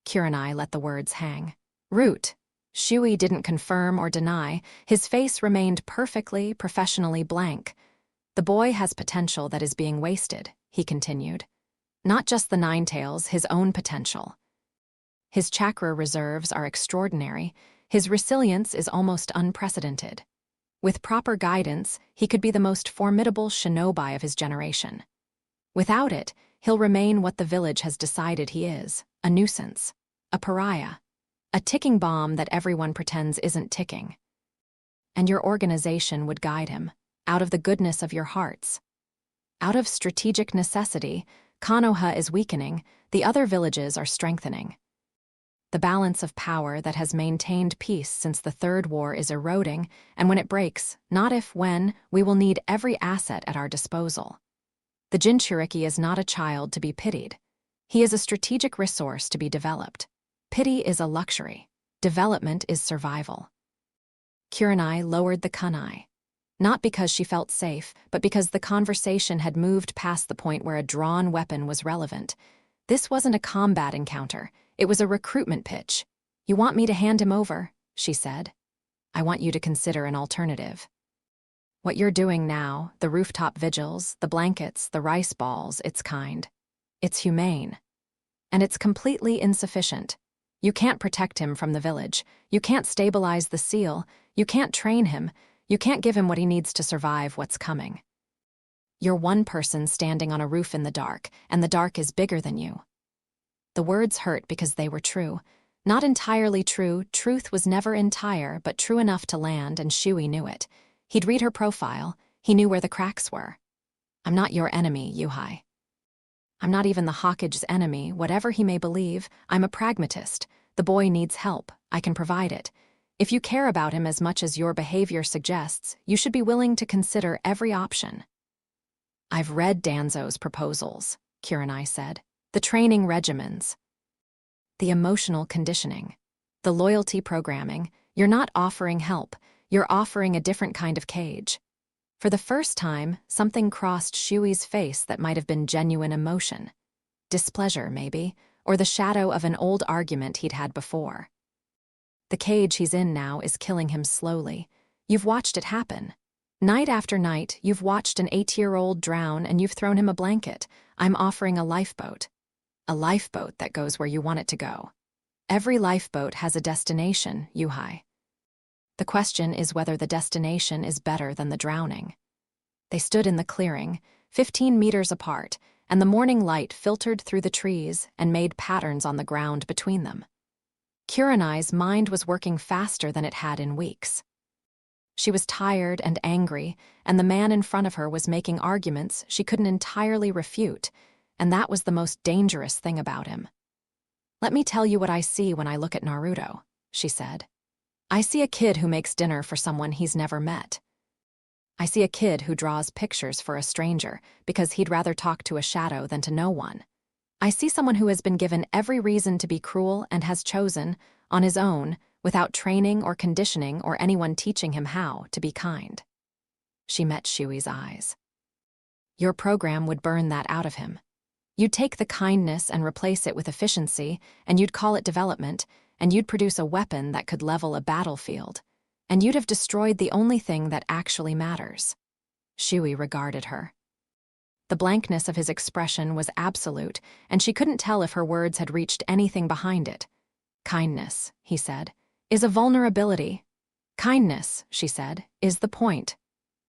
Kurenai let the words hang. "Root." Shui didn't confirm or deny. His face remained perfectly, professionally blank. "The boy has potential that is being wasted," he continued. "Not just the Ninetales, his own potential. His chakra reserves are extraordinary. His resilience is almost unprecedented. With proper guidance, he could be the most formidable shinobi of his generation. Without it, he'll remain what the village has decided he is, a nuisance, a pariah, a ticking bomb that everyone pretends isn't ticking. And your organization would guide him, out of the goodness of your hearts. Out of strategic necessity, Konoha is weakening, the other villages are strengthening. The balance of power that has maintained peace since the Third War is eroding, and when it breaks, not if, when, we will need every asset at our disposal. The Jinchuriki is not a child to be pitied. He is a strategic resource to be developed. Pity is a luxury. Development is survival. Kurenai lowered the kunai. Not because she felt safe, but because the conversation had moved past the point where a drawn weapon was relevant. This wasn't a combat encounter. It was a recruitment pitch. "You want me to hand him over," she said. "I want you to consider an alternative. What you're doing now, the rooftop vigils, the blankets, the rice balls, it's kind. It's humane. And it's completely insufficient. You can't protect him from the village. You can't stabilize the seal. You can't train him. You can't give him what he needs to survive what's coming. You're one person standing on a roof in the dark, and the dark is bigger than you." The words hurt because they were true. Not entirely true, truth was never entire, but true enough to land, and Shui knew it. He'd read her profile. He knew where the cracks were. "I'm not your enemy, Yuhai. I'm not even the Hawkage's enemy, whatever he may believe. I'm a pragmatist. The boy needs help. I can provide it. If you care about him as much as your behavior suggests, you should be willing to consider every option." "I've read Danzo's proposals," Kurenai said. "The training regimens. The emotional conditioning. The loyalty programming. You're not offering help. You're offering a different kind of cage." For the first time, something crossed Shui's face that might have been genuine emotion. Displeasure, maybe, or the shadow of an old argument he'd had before. "The cage he's in now is killing him slowly. You've watched it happen. Night after night, you've watched an 8-year-old drown and you've thrown him a blanket. I'm offering a lifeboat. A lifeboat that goes where you want it to go. Every lifeboat has a destination, Yuhai. The question is whether the destination is better than the drowning." They stood in the clearing, 15 meters apart, and the morning light filtered through the trees and made patterns on the ground between them. Kurenai's mind was working faster than it had in weeks. She was tired and angry, and the man in front of her was making arguments she couldn't entirely refute, and that was the most dangerous thing about him. "Let me tell you what I see when I look at Naruto," she said. "I see a kid who makes dinner for someone he's never met. I see a kid who draws pictures for a stranger because he'd rather talk to a shadow than to no one. I see someone who has been given every reason to be cruel and has chosen, on his own, without training or conditioning or anyone teaching him how, to be kind." She met Shui's eyes. "Your program would burn that out of him. You'd take the kindness and replace it with efficiency, and you'd call it development, and you'd produce a weapon that could level a battlefield, and you'd have destroyed the only thing that actually matters." Shui regarded her. The blankness of his expression was absolute, and she couldn't tell if her words had reached anything behind it. "Kindness," he said, "is a vulnerability. Kindness," she said, "is the point."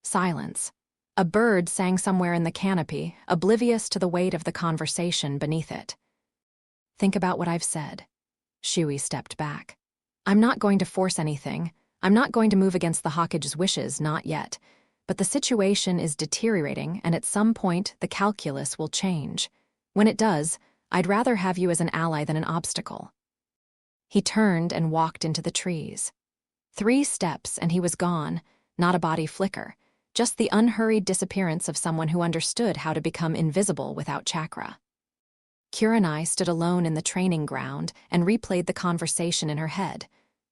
Silence. A bird sang somewhere in the canopy, oblivious to the weight of the conversation beneath it. "Think about what I've said." Shui stepped back. "I'm not going to force anything. I'm not going to move against the Hawkage's wishes, not yet. But the situation is deteriorating, and at some point, the calculus will change. When it does, I'd rather have you as an ally than an obstacle." He turned and walked into the trees. 3 steps, and he was gone, not a body flicker, just the unhurried disappearance of someone who understood how to become invisible without chakra. Kurenai stood alone in the training ground and replayed the conversation in her head,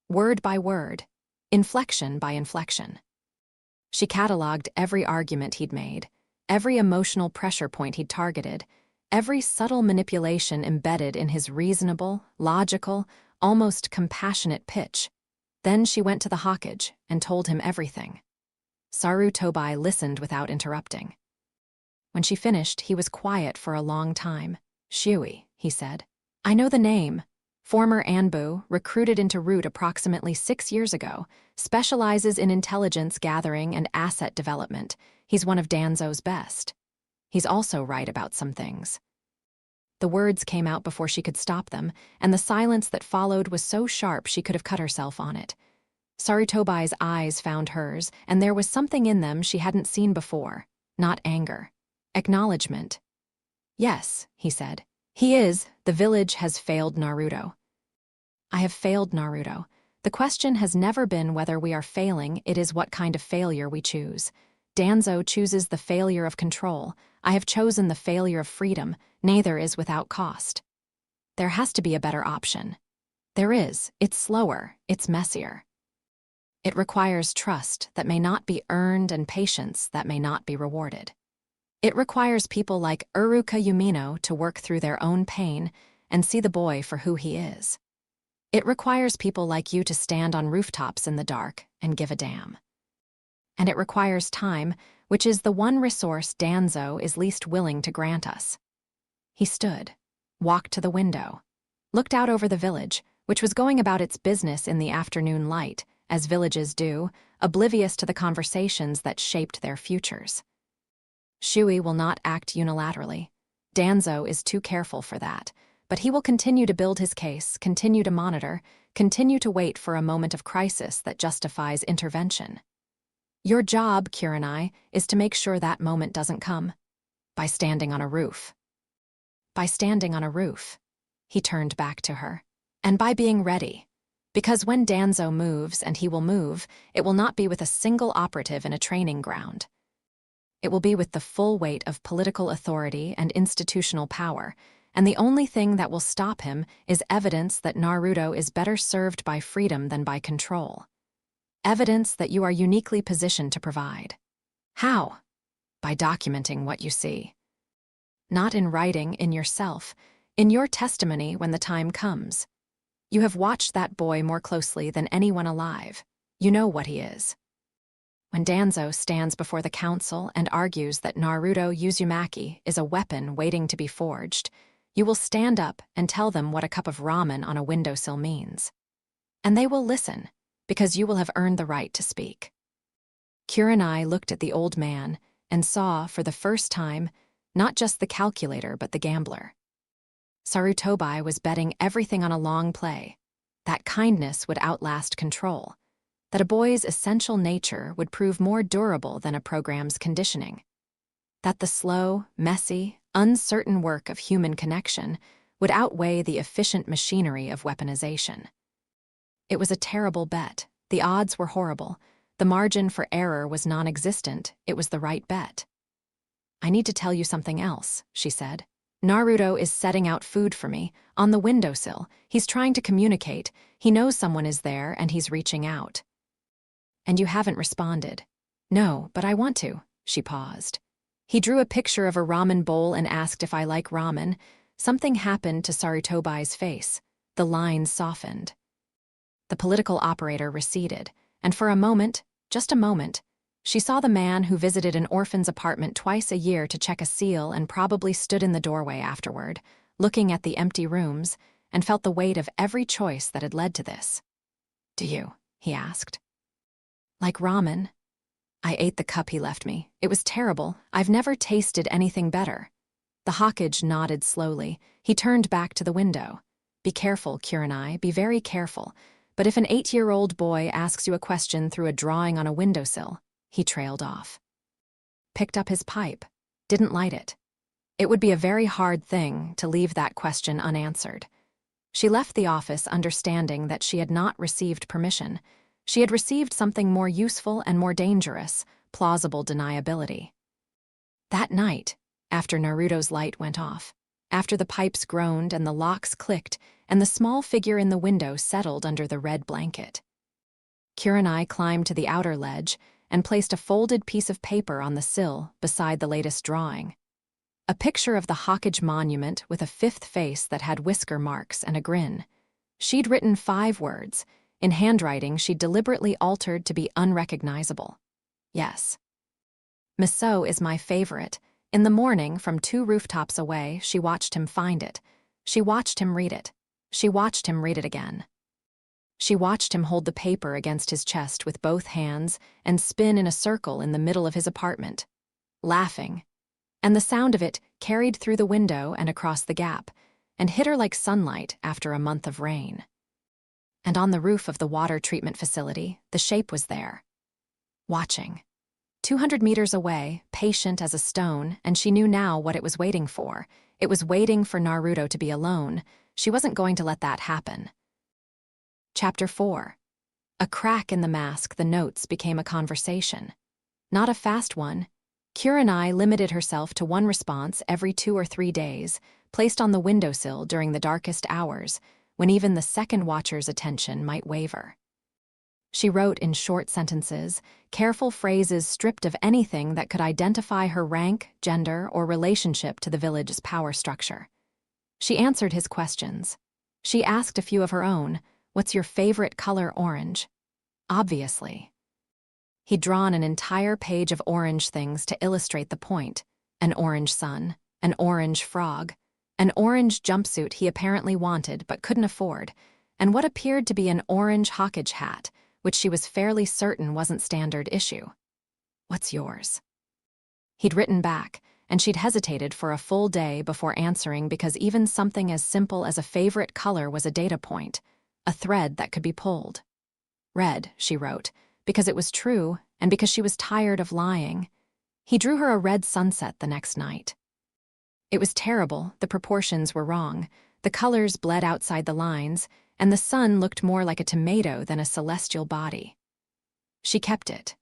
word by word, inflection by inflection. She catalogued every argument he'd made, every emotional pressure point he'd targeted, every subtle manipulation embedded in his reasonable, logical, almost compassionate pitch. Then she went to the Hawkage and told him everything. Saru Tobai listened without interrupting. When she finished, he was quiet for a long time. "Shui," he said. "I know the name. Former Anbu, recruited into Root approximately 6 years ago, specializes in intelligence gathering and asset development. He's one of Danzo's best. He's also right about some things." The words came out before she could stop them, and the silence that followed was so sharp she could have cut herself on it. Sarutobai's eyes found hers, and there was something in them she hadn't seen before. Not anger. Acknowledgement. "Yes," he said. "He is. The village has failed Naruto." I have failed, Naruto. The question has never been whether we are failing, it is what kind of failure we choose. Danzo chooses the failure of control. I have chosen the failure of freedom. Neither is without cost. There has to be a better option. There is. It's slower. It's messier. It requires trust that may not be earned and patience that may not be rewarded. It requires people like Uruka Yumino to work through their own pain and see the boy for who he is. It requires people like you to stand on rooftops in the dark and give a damn. And it requires time, which is the one resource Danzo is least willing to grant us. He stood, walked to the window, looked out over the village, which was going about its business in the afternoon light, as villages do, oblivious to the conversations that shaped their futures. Shui will not act unilaterally. Danzo is too careful for that, but he will continue to build his case, continue to monitor, continue to wait for a moment of crisis that justifies intervention. Your job, Kurenai, is to make sure that moment doesn't come. By standing on a roof. By standing on a roof. He turned back to her. And by being ready. Because when Danzo moves, and he will move, it will not be with a single operative in a training ground. It will be with the full weight of political authority and institutional power, and the only thing that will stop him is evidence that Naruto is better served by freedom than by control. Evidence that you are uniquely positioned to provide. How? By documenting what you see. Not in writing, in yourself, in your testimony when the time comes. You have watched that boy more closely than anyone alive. You know what he is. When Danzo stands before the council and argues that Naruto Uzumaki is a weapon waiting to be forged, you will stand up and tell them what a cup of ramen on a windowsill means. And they will listen, because you will have earned the right to speak. Kurenai looked at the old man and saw, for the first time, not just the calculator but the gambler. Sarutobi was betting everything on a long play, that kindness would outlast control, that a boy's essential nature would prove more durable than a program's conditioning, that the slow, messy, uncertain work of human connection would outweigh the efficient machinery of weaponization. It was a terrible bet. The odds were horrible. The margin for error was non-existent. It was the right bet. I need to tell you something else, she said. Naruto is setting out food for me, on the windowsill. He's trying to communicate. He knows someone is there, and he's reaching out. And you haven't responded. No, but I want to. She paused. He drew a picture of a ramen bowl and asked if I like ramen. Something happened to Sarutobi's face. The lines softened. The political operator receded, and for a moment, just a moment, she saw the man who visited an orphan's apartment twice a year to check a seal and probably stood in the doorway afterward, looking at the empty rooms, and felt the weight of every choice that had led to this. Do you? He asked. Like ramen? I ate the cup he left me. It was terrible. I've never tasted anything better. The Hokage nodded slowly. He turned back to the window. Be careful, Kurenai, be very careful. But if an 8-year-old boy asks you a question through a drawing on a windowsill, he trailed off. Picked up his pipe. Didn't light it. It would be a very hard thing to leave that question unanswered. She left the office understanding that she had not received permission. She had received something more useful and more dangerous, plausible deniability. That night, after Naruto's light went off, after the pipes groaned and the locks clicked and the small figure in the window settled under the red blanket, Kurenai climbed to the outer ledge and placed a folded piece of paper on the sill beside the latest drawing. A picture of the Hokage monument with a fifth face that had whisker marks and a grin. She'd written 5 words. In handwriting she'd deliberately altered to be unrecognizable. Yes. Miso is my favorite. In the morning, from 2 rooftops away, she watched him find it. She watched him read it. She watched him read it again. She watched him hold the paper against his chest with both hands and spin in a circle in the middle of his apartment, laughing. And the sound of it carried through the window and across the gap, and hit her like sunlight after a month of rain. And on the roof of the water treatment facility, the shape was there, watching. 200 meters away, patient as a stone, and she knew now what it was waiting for. It was waiting for Naruto to be alone. She wasn't going to let that happen. Chapter 4. A crack in the mask, the notes became a conversation. Not a fast one. Kurenai limited herself to one response every 2 or 3 days, placed on the windowsill during the darkest hours, when even the second watcher's attention might waver. She wrote in short sentences, careful phrases stripped of anything that could identify her rank, gender, or relationship to the village's power structure. She answered his questions. She asked a few of her own. What's your favorite color? Orange. Obviously. He'd drawn an entire page of orange things to illustrate the point. An orange sun, an orange frog, an orange jumpsuit he apparently wanted but couldn't afford, and what appeared to be an orange hawkage hat, which she was fairly certain wasn't standard issue. What's yours? He'd written back, and she'd hesitated for a full day before answering because even something as simple as a favorite color was a data point, a thread that could be pulled. Red, she wrote, because it was true and because she was tired of lying. He drew her a red sunset the next night. It was terrible, the proportions were wrong, the colors bled outside the lines, and the sun looked more like a tomato than a celestial body. She kept it.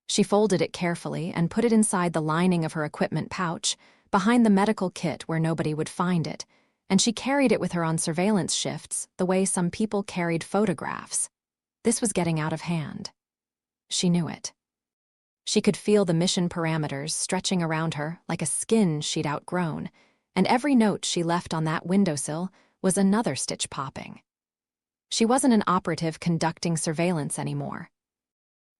She folded it carefully and put it inside the lining of her equipment pouch, behind the medical kit where nobody would find it, and she carried it with her on surveillance shifts the way some people carried photographs. This was getting out of hand. She knew it. She could feel the mission parameters stretching around her like a skin she'd outgrown, and every note she left on that windowsill was another stitch popping. She wasn't an operative conducting surveillance anymore.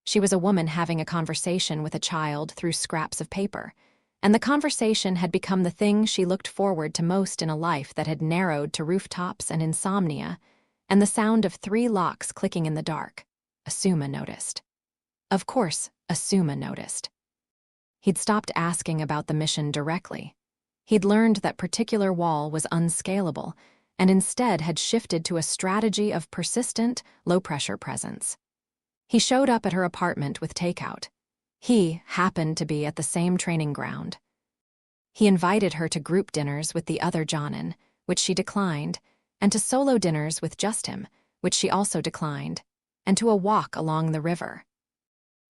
She was a woman having a conversation with a child through scraps of paper, and the conversation had become the thing she looked forward to most in a life that had narrowed to rooftops and insomnia, and the sound of 3 locks clicking in the dark. Asuma noticed. Of course, Asuma noticed. He'd stopped asking about the mission directly. He'd learned that particular wall was unscalable, and instead had shifted to a strategy of persistent, low-pressure presence. He showed up at her apartment with takeout. He happened to be at the same training ground. He invited her to group dinners with the other Jonin, which she declined, and to solo dinners with just him, which she also declined, and to a walk along the river,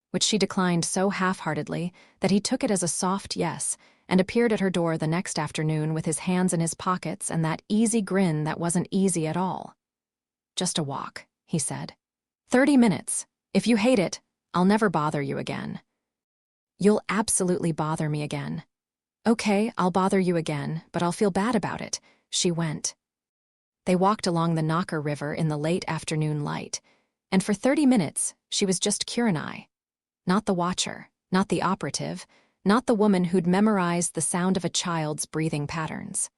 which she declined so half-heartedly that he took it as a soft yes and appeared at her door the next afternoon with his hands in his pockets and that easy grin that wasn't easy at all. Just a walk, he said. 30 minutes. If you hate it, I'll never bother you again. You'll absolutely bother me again. Okay, I'll bother you again, but I'll feel bad about it. She went. They walked along the Knocker River in the late afternoon light, and for 30 minutes she was just Kurenai. Not the watcher, not the operative, not the woman who'd memorized the sound of a child's breathing patterns.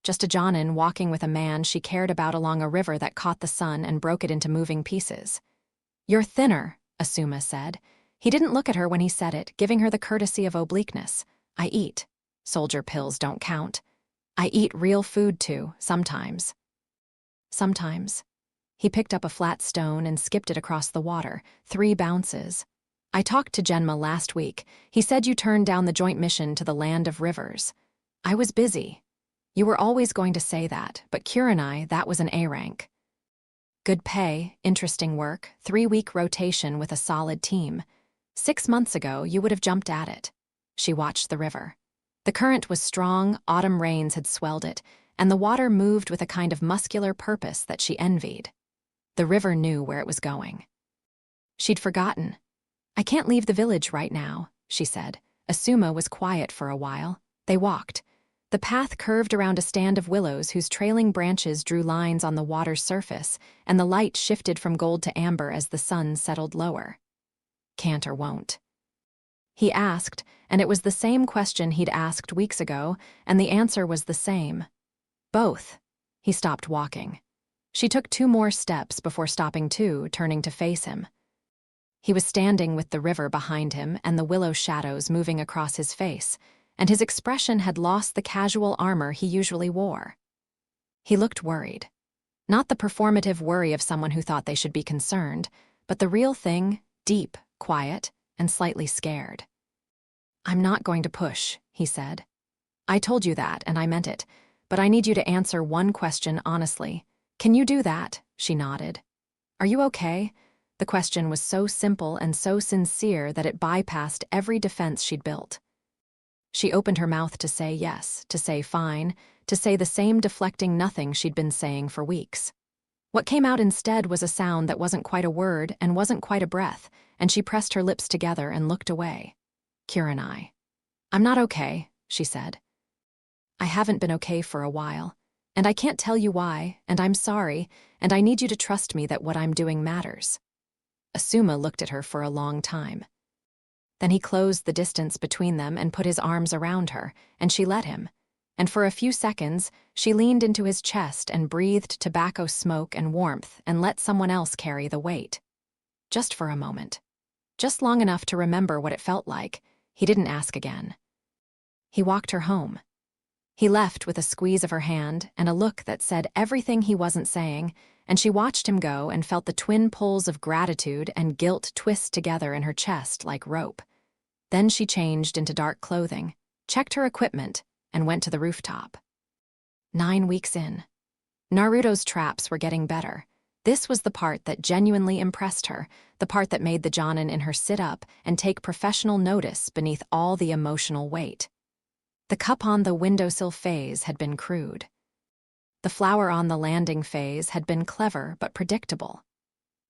Just a Jonin walking with a man she cared about along a river that caught the sun and broke it into moving pieces. You're thinner, Asuma said. He didn't look at her when he said it, giving her the courtesy of obliqueness. I eat. Soldier pills don't count. I eat real food too, sometimes. Sometimes. He picked up a flat stone and skipped it across the water, 3 bounces. I talked to Genma last week. He said you turned down the joint mission to the land of rivers. I was busy. You were always going to say that, but Kurenai, that was an A rank. Good pay, interesting work, 3-week rotation with a solid team. 6 months ago, you would have jumped at it. She watched the river. The current was strong, autumn rains had swelled it, and the water moved with a kind of muscular purpose that she envied. The river knew where it was going. She'd forgotten. I can't leave the village right now, she said. Asuma was quiet for a while. They walked. The path curved around a stand of willows whose trailing branches drew lines on the water's surface, and the light shifted from gold to amber as the sun settled lower. Can't or won't? He asked, and it was the same question he'd asked weeks ago, and the answer was the same. Both. He stopped walking. She took 2 more steps before stopping too, turning to face him. He was standing with the river behind him and the willow shadows moving across his face, and his expression had lost the casual armor he usually wore. He looked worried. Not the performative worry of someone who thought they should be concerned, but the real thing, deep, quiet, and slightly scared. I'm not going to push, he said. I told you that, and I meant it, but I need you to answer one question honestly. Can you do that? She nodded. Are you okay? The question was so simple and so sincere that it bypassed every defense she'd built. She opened her mouth to say yes, to say fine, to say the same deflecting nothing she'd been saying for weeks. What came out instead was a sound that wasn't quite a word and wasn't quite a breath, and she pressed her lips together and looked away. Kurenai. I'm not okay, she said. I haven't been okay for a while, and I can't tell you why, and I'm sorry, and I need you to trust me that what I'm doing matters. Asuma looked at her for a long time. Then he closed the distance between them and put his arms around her, and she let him. And for a few seconds, she leaned into his chest and breathed tobacco smoke and warmth and let someone else carry the weight. Just for a moment. Just long enough to remember what it felt like. He didn't ask again. He walked her home. He left with a squeeze of her hand and a look that said everything he wasn't saying, and she watched him go and felt the twin pulls of gratitude and guilt twist together in her chest like rope. Then she changed into dark clothing, checked her equipment, and went to the rooftop. 9 weeks in. Naruto's traps were getting better. This was the part that genuinely impressed her, the part that made the Jonin in her sit up and take professional notice beneath all the emotional weight. The cup on the windowsill phase had been crude. The flower on the landing phase had been clever but predictable.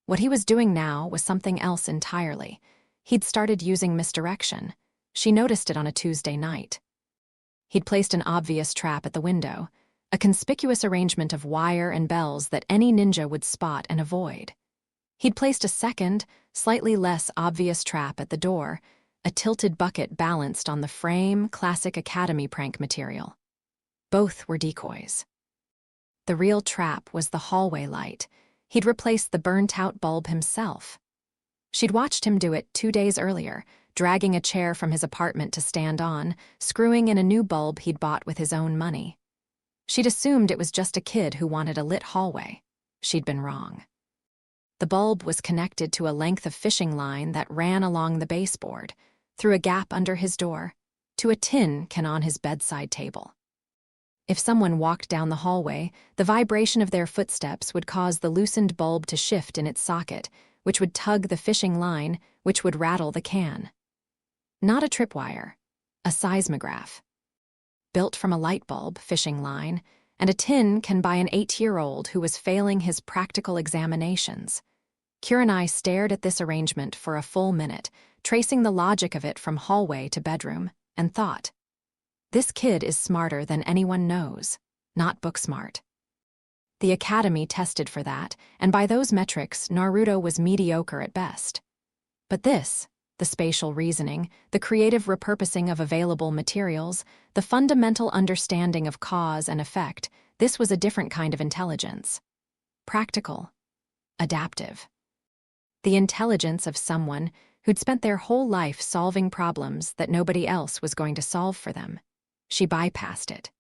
What he was doing now was something else entirely. He'd started using misdirection. She noticed it on a Tuesday night. He'd placed an obvious trap at the window, a conspicuous arrangement of wire and bells that any ninja would spot and avoid. He'd placed a second, slightly less obvious trap at the door, a tilted bucket balanced on the frame, classic academy prank material. Both were decoys. The real trap was the hallway light. He'd replaced the burnt-out bulb himself. She'd watched him do it 2 days earlier, dragging a chair from his apartment to stand on, screwing in a new bulb he'd bought with his own money. She'd assumed it was just a kid who wanted a lit hallway. She'd been wrong. The bulb was connected to a length of fishing line that ran along the baseboard, through a gap under his door, to a tin can on his bedside table. If someone walked down the hallway, the vibration of their footsteps would cause the loosened bulb to shift in its socket, which would tug the fishing line, which would rattle the can. Not a tripwire, a seismograph. Built from a light bulb, fishing line, and a tin can by an 8-year-old who was failing his practical examinations. Kurenai stared at this arrangement for a full minute, tracing the logic of it from hallway to bedroom, and thought, this kid is smarter than anyone knows, not book smart. The academy tested for that, and by those metrics, Naruto was mediocre at best. But this, the spatial reasoning, the creative repurposing of available materials, the fundamental understanding of cause and effect, this was a different kind of intelligence. Practical. Adaptive. The intelligence of someone who'd spent their whole life solving problems that nobody else was going to solve for them. She bypassed it.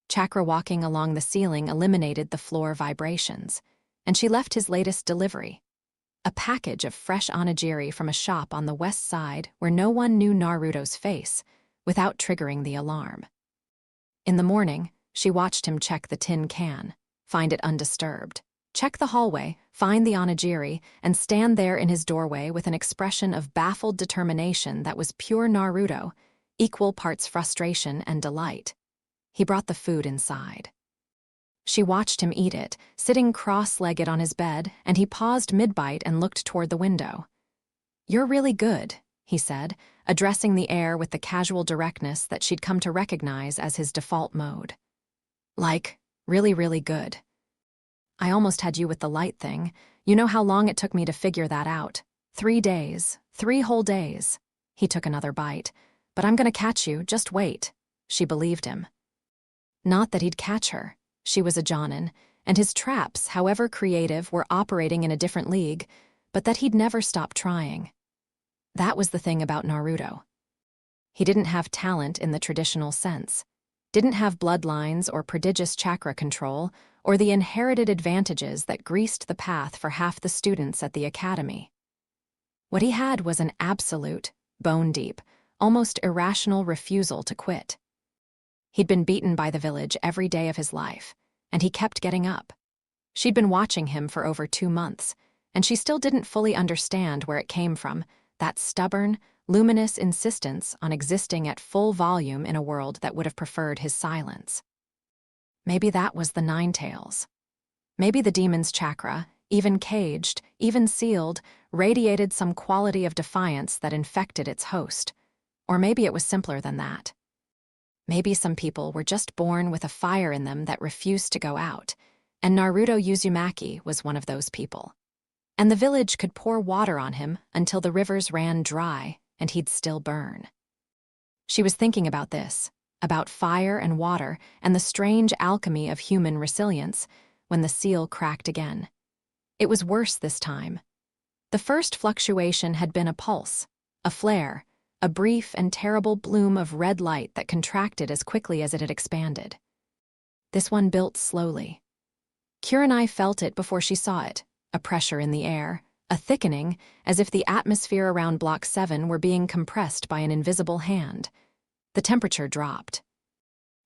Chakra walking along the ceiling eliminated the floor vibrations, and she left his latest delivery. A package of fresh onigiri from a shop on the west side where no one knew Naruto's face, without triggering the alarm. In the morning, she watched him check the tin can, find it undisturbed, check the hallway, find the onigiri, and stand there in his doorway with an expression of baffled determination that was pure Naruto, equal parts frustration and delight. He brought the food inside. She watched him eat it, sitting cross-legged on his bed, and he paused mid-bite and looked toward the window. "You're really good," he said, addressing the air with the casual directness that she'd come to recognize as his default mode. Like, really, really good. I almost had you with the light thing. You know how long it took me to figure that out. 3 days, 3 whole days. He took another bite. But I'm gonna catch you, just wait. She believed him. Not that he'd catch her. She was a Jonin, and his traps, however creative, were operating in a different league, but that he'd never stop trying. That was the thing about Naruto. He didn't have talent in the traditional sense, didn't have bloodlines or prodigious chakra control, or the inherited advantages that greased the path for half the students at the academy. What he had was an absolute, bone-deep, almost irrational refusal to quit. He'd been beaten by the village every day of his life, and he kept getting up. She'd been watching him for over 2 months, and she still didn't fully understand where it came from, that stubborn, luminous insistence on existing at full volume in a world that would have preferred his silence. Maybe that was the Nine Tails. Maybe the demon's chakra, even caged, even sealed, radiated some quality of defiance that infected its host. Or maybe it was simpler than that. Maybe some people were just born with a fire in them that refused to go out, and Naruto Uzumaki was one of those people. And the village could pour water on him until the rivers ran dry and he'd still burn. She was thinking about this, about fire and water and the strange alchemy of human resilience, when the seal cracked again. It was worse this time. The first fluctuation had been a pulse, a flare, a brief and terrible bloom of red light that contracted as quickly as it had expanded. This one built slowly. Kurenai felt it before she saw it, a pressure in the air, a thickening, as if the atmosphere around Block 7 were being compressed by an invisible hand. The temperature dropped.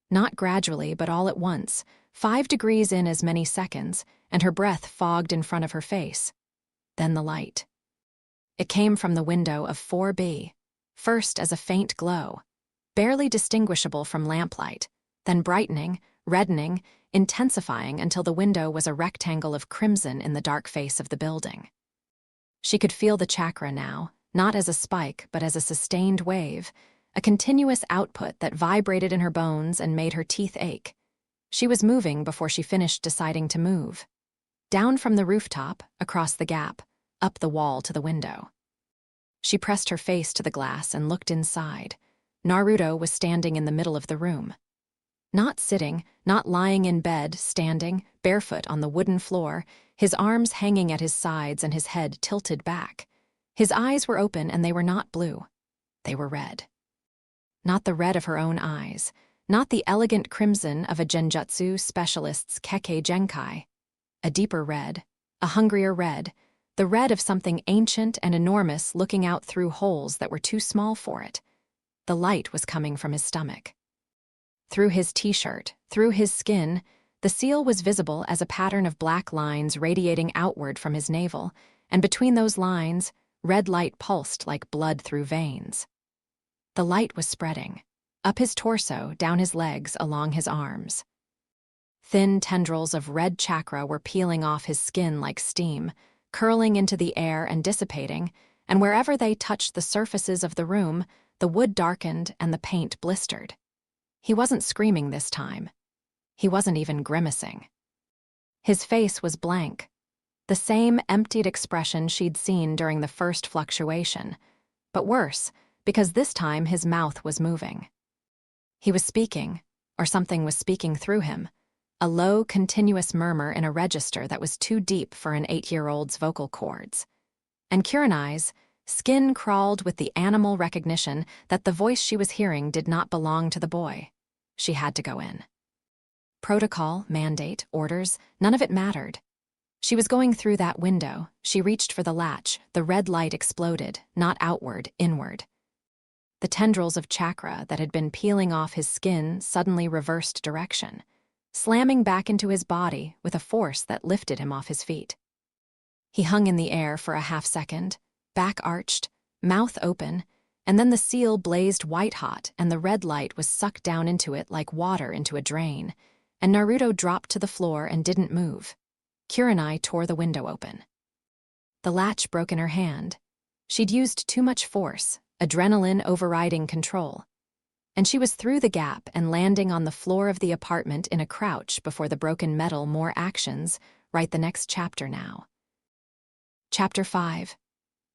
Not gradually, but all at once, 5 degrees in as many seconds, and her breath fogged in front of her face. Then the light. It came from the window of 4B, first as a faint glow, barely distinguishable from lamplight, then brightening, reddening, intensifying until the window was a rectangle of crimson in the dark face of the building. She could feel the chakra now, not as a spike but as a sustained wave, a continuous output that vibrated in her bones and made her teeth ache. She was moving before she finished deciding to move. Down from the rooftop, across the gap, up the wall to the window. She pressed her face to the glass and looked inside. Naruto was standing in the middle of the room. Not sitting, not lying in bed, standing, barefoot on the wooden floor, his arms hanging at his sides and his head tilted back. His eyes were open and they were not blue. They were red. Not the red of her own eyes, not the elegant crimson of a genjutsu specialist's Kekkei Genkai. A deeper red, a hungrier red, the red of something ancient and enormous looking out through holes that were too small for it. The light was coming from his stomach. Through his t-shirt, through his skin, the seal was visible as a pattern of black lines radiating outward from his navel, and between those lines, red light pulsed like blood through veins. The light was spreading, up his torso, down his legs, along his arms. Thin tendrils of red chakra were peeling off his skin like steam, curling into the air and dissipating, and wherever they touched the surfaces of the room, the wood darkened and the paint blistered. He wasn't screaming this time. He wasn't even grimacing. His face was blank, the same emptied expression she'd seen during the first fluctuation, but worse, because this time his mouth was moving. He was speaking, or something was speaking through him, a low, continuous murmur in a register that was too deep for an 8-year-old's vocal cords. And Kurenai's skin crawled with the animal recognition that the voice she was hearing did not belong to the boy. She had to go in. Protocol, mandate, orders, none of it mattered. She was going through that window. She reached for the latch. The red light exploded, not outward, inward. The tendrils of chakra that had been peeling off his skin suddenly reversed direction, slamming back into his body with a force that lifted him off his feet. He hung in the air for a half-second, back arched, mouth open, and then the seal blazed white-hot and the red light was sucked down into it like water into a drain, and Naruto dropped to the floor and didn't move. Kurenai tore the window open. The latch broke in her hand. She'd used too much force, adrenaline overriding control. And she was through the gap and landing on the floor of the apartment in a crouch before the broken metal. More actions, write the next chapter now. Chapter 5.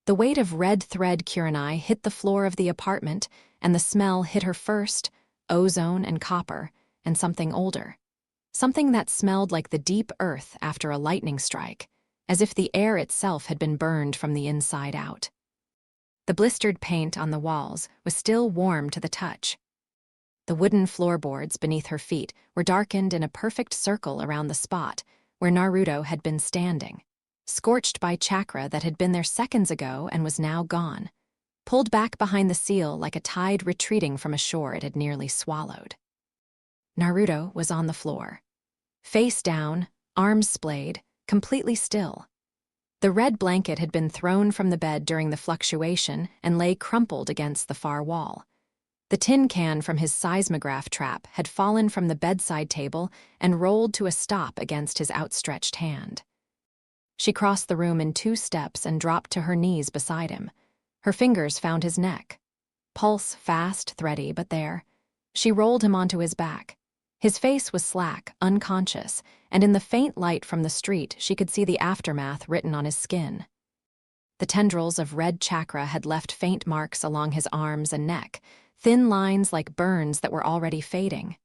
The weight of red thread Kurenai hit the floor of the apartment, and the smell hit her first, ozone and copper, and something older. Something that smelled like the deep earth after a lightning strike, as if the air itself had been burned from the inside out. The blistered paint on the walls was still warm to the touch. The wooden floorboards beneath her feet were darkened in a perfect circle around the spot where Naruto had been standing, scorched by chakra that had been there seconds ago and was now gone, pulled back behind the seal like a tide retreating from a shore it had nearly swallowed. Naruto was on the floor. Face down, arms splayed, completely still. The red blanket had been thrown from the bed during the fluctuation and lay crumpled against the far wall. The tin can from his seismograph trap had fallen from the bedside table and rolled to a stop against his outstretched hand. She crossed the room in 2 steps and dropped to her knees beside him. Her fingers found his neck. Pulse fast, thready, but there. She rolled him onto his back. His face was slack, unconscious, and in the faint light from the street she could see the aftermath written on his skin. The tendrils of red chakra had left faint marks along his arms and neck, thin lines like burns that were already fading.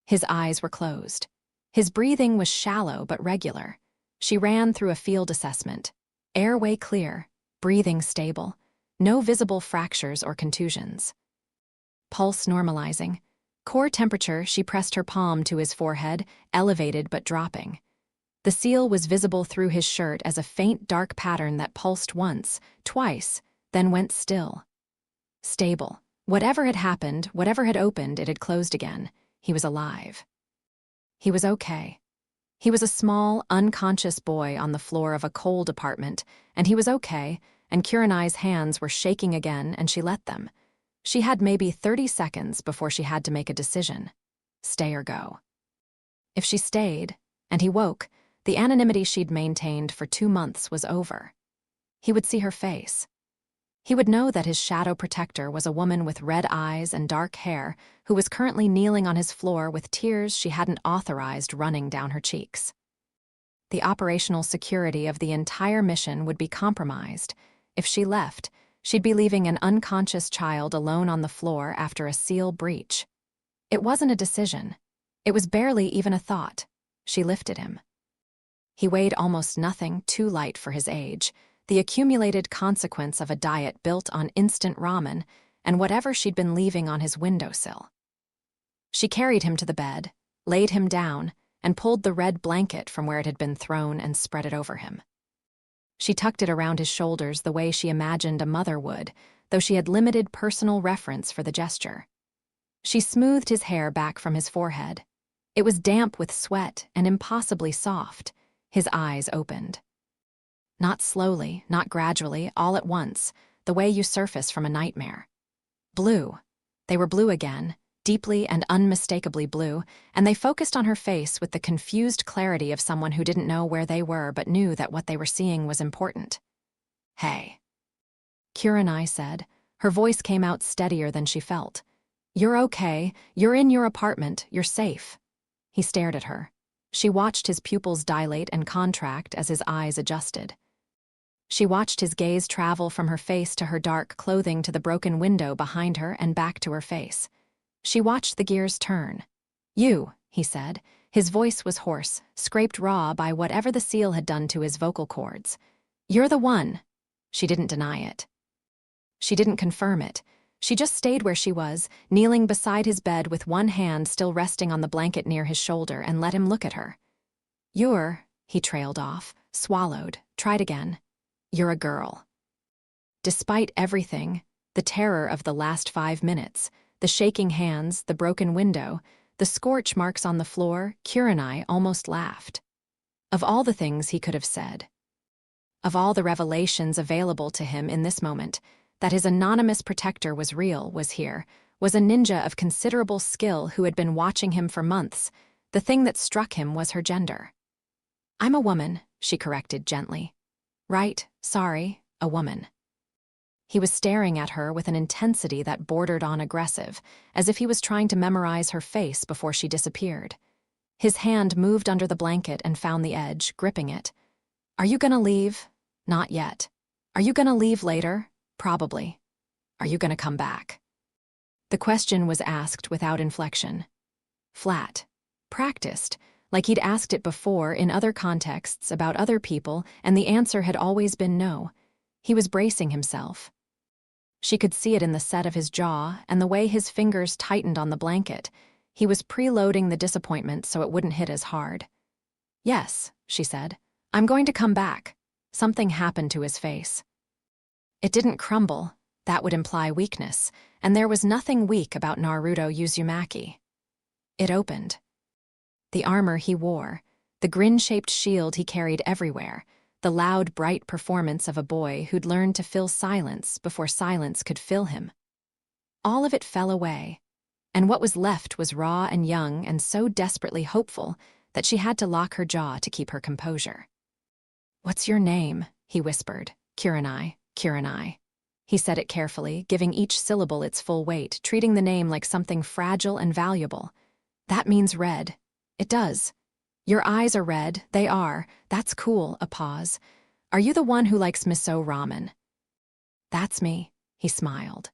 His eyes were closed. His breathing was shallow but regular. She ran through a field assessment. Airway clear, breathing stable, no visible fractures or contusions. Pulse normalizing. Core temperature, she pressed her palm to his forehead, elevated but dropping. The seal was visible through his shirt as a faint dark pattern that pulsed once, twice, then went still. Stable. Whatever had happened, whatever had opened, it had closed again. He was alive. He was okay. He was a small, unconscious boy on the floor of a cold apartment, and he was okay, and Kurenai's hands were shaking again, and she let them. She had maybe 30 seconds before she had to make a decision. Stay or go. If she stayed, and he woke, the anonymity she'd maintained for 2 months was over. He would see her face. He would know that his shadow protector was a woman with red eyes and dark hair who was currently kneeling on his floor with tears she hadn't authorized running down her cheeks. The operational security of the entire mission would be compromised. If she left, she'd be leaving an unconscious child alone on the floor after a seal breach. It wasn't a decision. It was barely even a thought. She lifted him. He weighed almost nothing, too light for his age, the accumulated consequence of a diet built on instant ramen and whatever she'd been leaving on his windowsill. She carried him to the bed, laid him down, and pulled the red blanket from where it had been thrown and spread it over him. She tucked it around his shoulders the way she imagined a mother would, though she had limited personal reference for the gesture. She smoothed his hair back from his forehead. It was damp with sweat and impossibly soft. His eyes opened. Not slowly, not gradually, all at once, the way you surface from a nightmare. Blue. They were blue again, deeply and unmistakably blue, and they focused on her face with the confused clarity of someone who didn't know where they were but knew that what they were seeing was important. Hey. Kurenai said. Her voice came out steadier than she felt. You're okay. You're in your apartment. You're safe. He stared at her. She watched his pupils dilate and contract as his eyes adjusted. She watched his gaze travel from her face to her dark clothing to the broken window behind her and back to her face. She watched the gears turn. You, he said. His voice was hoarse, scraped raw by whatever the seal had done to his vocal cords. You're the one. She didn't deny it. She didn't confirm it. She just stayed where she was, kneeling beside his bed with one hand still resting on the blanket near his shoulder, and let him look at her. He trailed off, swallowed, tried again. You're a girl. Despite everything, the terror of the last 5 minutes, the shaking hands, the broken window, the scorch marks on the floor, Kurenai almost laughed. Of all the things he could have said, of all the revelations available to him in this moment, that his anonymous protector was real, was a ninja of considerable skill who had been watching him for months. The thing that struck him was her gender. I'm a woman, she corrected gently. Right, sorry, a woman. He was staring at her with an intensity that bordered on aggressive, as if he was trying to memorize her face before she disappeared. His hand moved under the blanket and found the edge, gripping it. Are you gonna leave? Not yet. Are you gonna leave later? Probably. Are you gonna come back? The question was asked without inflection. Flat. Practiced, like he'd asked it before in other contexts about other people, and the answer had always been no. He was bracing himself. She could see it in the set of his jaw and the way his fingers tightened on the blanket. He was preloading the disappointment so it wouldn't hit as hard. Yes, she said. I'm going to come back. Something happened to his face. It didn't crumble. That would imply weakness, and there was nothing weak about Naruto Uzumaki. It opened. The armor he wore, the the grin-shaped shield he carried everywhere, the loud, bright performance of a boy who'd learned to fill silence before silence could fill him. All of it fell away, and what was left was raw and young and so desperately hopeful that she had to lock her jaw to keep her composure. "What's your name?" he whispered. "Kurenai, Kurenai." He said it carefully, giving each syllable its full weight, treating the name like something fragile and valuable. "That means red. It does. Your eyes are red, they are. That's cool." A pause. "Are you the one who likes miso ramen?" "That's me," he smiled.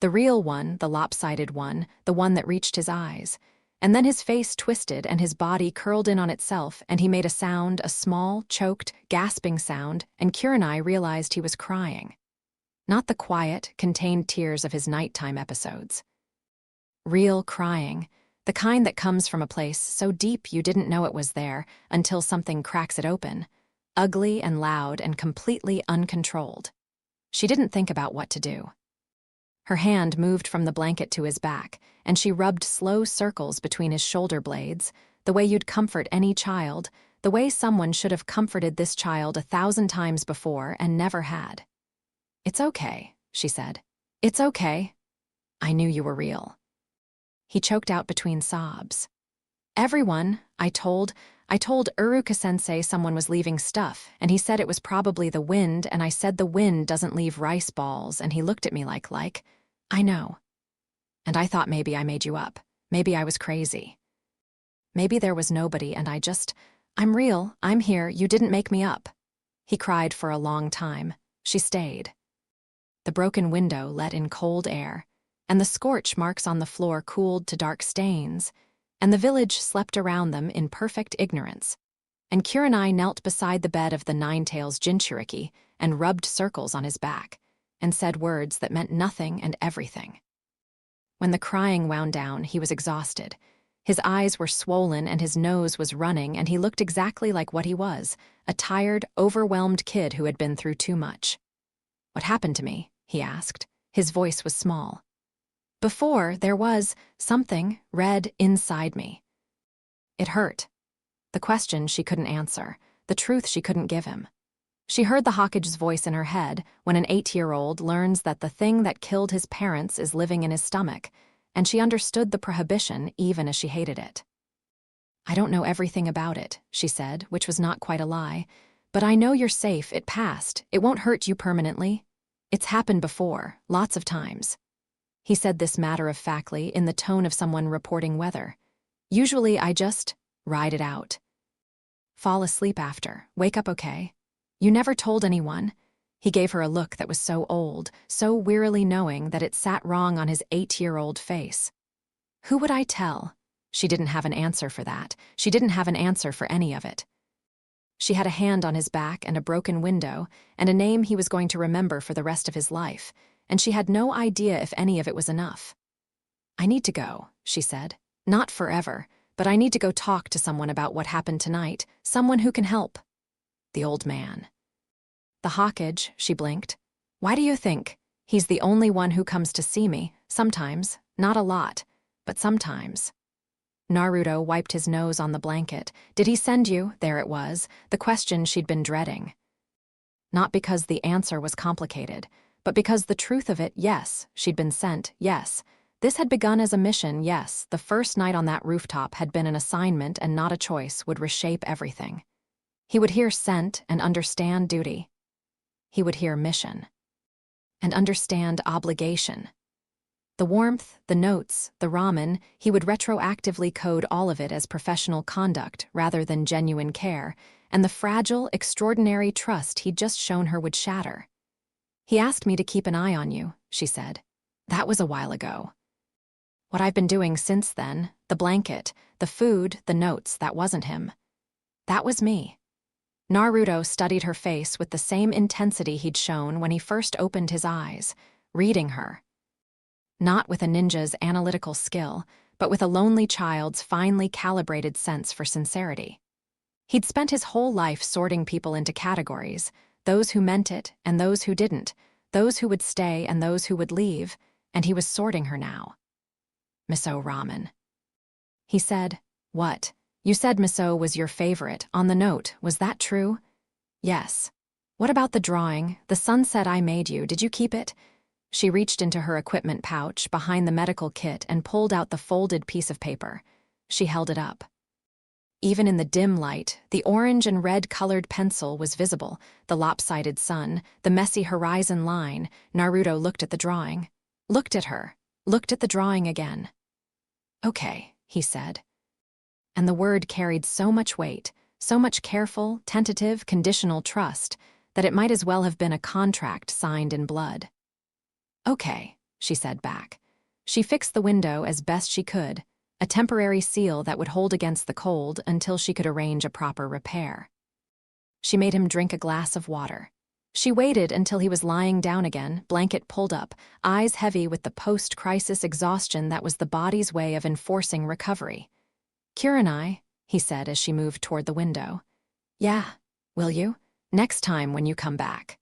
The real one, the lopsided one, the one that reached his eyes. And then his face twisted and his body curled in on itself, and he made a sound, a small, choked, gasping sound, and Kurenai realized he was crying. Not the quiet, contained tears of his nighttime episodes. Real crying, the kind that comes from a place so deep you didn't know it was there until something cracks it open, ugly and loud and completely uncontrolled. She didn't think about what to do. Her hand moved from the blanket to his back, and she rubbed slow circles between his shoulder blades, the way you'd comfort any child, the way someone should have comforted this child 1,000 times before and never had. "It's okay," she said. "It's okay. I knew you were real." He choked out between sobs. "Everyone, I told Uruka-sensei someone was leaving stuff, and he said it was probably the wind, and I said the wind doesn't leave rice balls, and he looked at me like, I know. And I thought maybe I made you up. Maybe I was crazy. Maybe there was nobody, and I'm real, I'm here, you didn't make me up." He cried for a long time. She stayed. The broken window let in cold air, and the scorch marks on the floor cooled to dark stains, and the village slept around them in perfect ignorance. And Kurenai knelt beside the bed of the Nine-Tails Jinchuriki and rubbed circles on his back, and said words that meant nothing and everything. When the crying wound down, he was exhausted. His eyes were swollen and his nose was running, and he looked exactly like what he was, a tired, overwhelmed kid who had been through too much. "What happened to me?" he asked. His voice was small. "Before, there was something red inside me. It hurt." The question she couldn't answer, the truth she couldn't give him. She heard the Hokkage's voice in her head when an 8-year-old learns that the thing that killed his parents is living in his stomach, and she understood the prohibition even as she hated it. "I don't know everything about it," she said, which was not quite a lie, "but I know you're safe, it passed, it won't hurt you permanently. It's happened before, lots of times." He said this matter-of-factly in the tone of someone reporting weather. "Usually I just ride it out. Fall asleep after, wake up okay. You never told anyone." He gave her a look that was so old, so wearily knowing that it sat wrong on his 8-year-old face. "Who would I tell?" She didn't have an answer for that. She didn't have an answer for any of it. She had a hand on his back and a broken window and a name he was going to remember for the rest of his life, and she had no idea if any of it was enough. "I need to go," she said. "Not forever, but I need to go talk to someone about what happened tonight, someone who can help." The old man. "The Hokage," she blinked. "Why do you think? He's the only one who comes to see me, sometimes, not a lot, but sometimes." Naruto wiped his nose on the blanket. "Did he send you?" There it was, the question she'd been dreading. Not because the answer was complicated, but because the truth of it, yes, she'd been sent, yes. This had begun as a mission, yes. The first night on that rooftop had been an assignment and not a choice, would reshape everything. He would hear sent and understand duty. He would hear mission and understand obligation. The warmth, the notes, the ramen, he would retroactively code all of it as professional conduct rather than genuine care, and the fragile, extraordinary trust he'd just shown her would shatter. "He asked me to keep an eye on you," she said. "That was a while ago. What I've been doing since then, the blanket, the food, the notes, that wasn't him. That was me." Naruto studied her face with the same intensity he'd shown when he first opened his eyes, reading her. Not with a ninja's analytical skill, but with a lonely child's finely calibrated sense for sincerity. He'd spent his whole life sorting people into categories, those who meant it and those who didn't, those who would stay and those who would leave, and he was sorting her now. "Miso ramen." He said, "What? You said miso was your favorite on the note, was that true? Yes. What about the drawing, the sunset I made you, did you keep it? She reached into her equipment pouch behind the medical kit and pulled out the folded piece of paper. She held it up. Even in the dim light, the orange and red-colored pencil was visible, the lopsided sun, the messy horizon line. Naruto looked at the drawing. Looked at her. Looked at the drawing again. Okay, he said. And the word carried so much weight, so much careful, tentative, conditional trust, that it might as well have been a contract signed in blood. Okay, she said back. She fixed the window as best she could, a temporary seal that would hold against the cold until she could arrange a proper repair. She made him drink a glass of water. She waited until he was lying down again, blanket pulled up, eyes heavy with the post-crisis exhaustion that was the body's way of enforcing recovery. Kurenai, he said as she moved toward the window. Yeah, will you? Next time when you come back.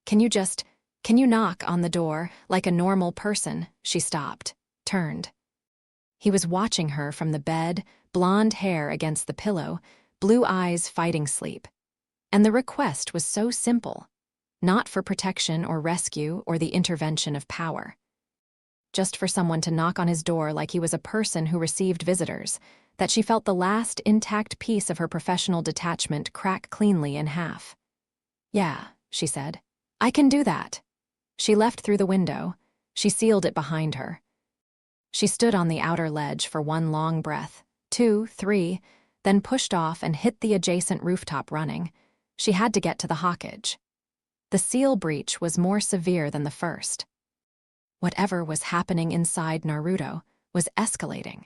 Can you knock on the door like a normal person? She stopped, turned. He was watching her from the bed, blonde hair against the pillow, blue eyes fighting sleep. And the request was so simple, not for protection or rescue or the intervention of power. Just for someone to knock on his door like he was a person who received visitors, that she felt the last intact piece of her professional detachment crack cleanly in half. Yeah, she said. I can do that. She left through the window. She sealed it behind her. She stood on the outer ledge for one long breath, 2, 3, then pushed off and hit the adjacent rooftop running. She had to get to the hawkage. The seal breach was more severe than the first. Whatever was happening inside Naruto was escalating,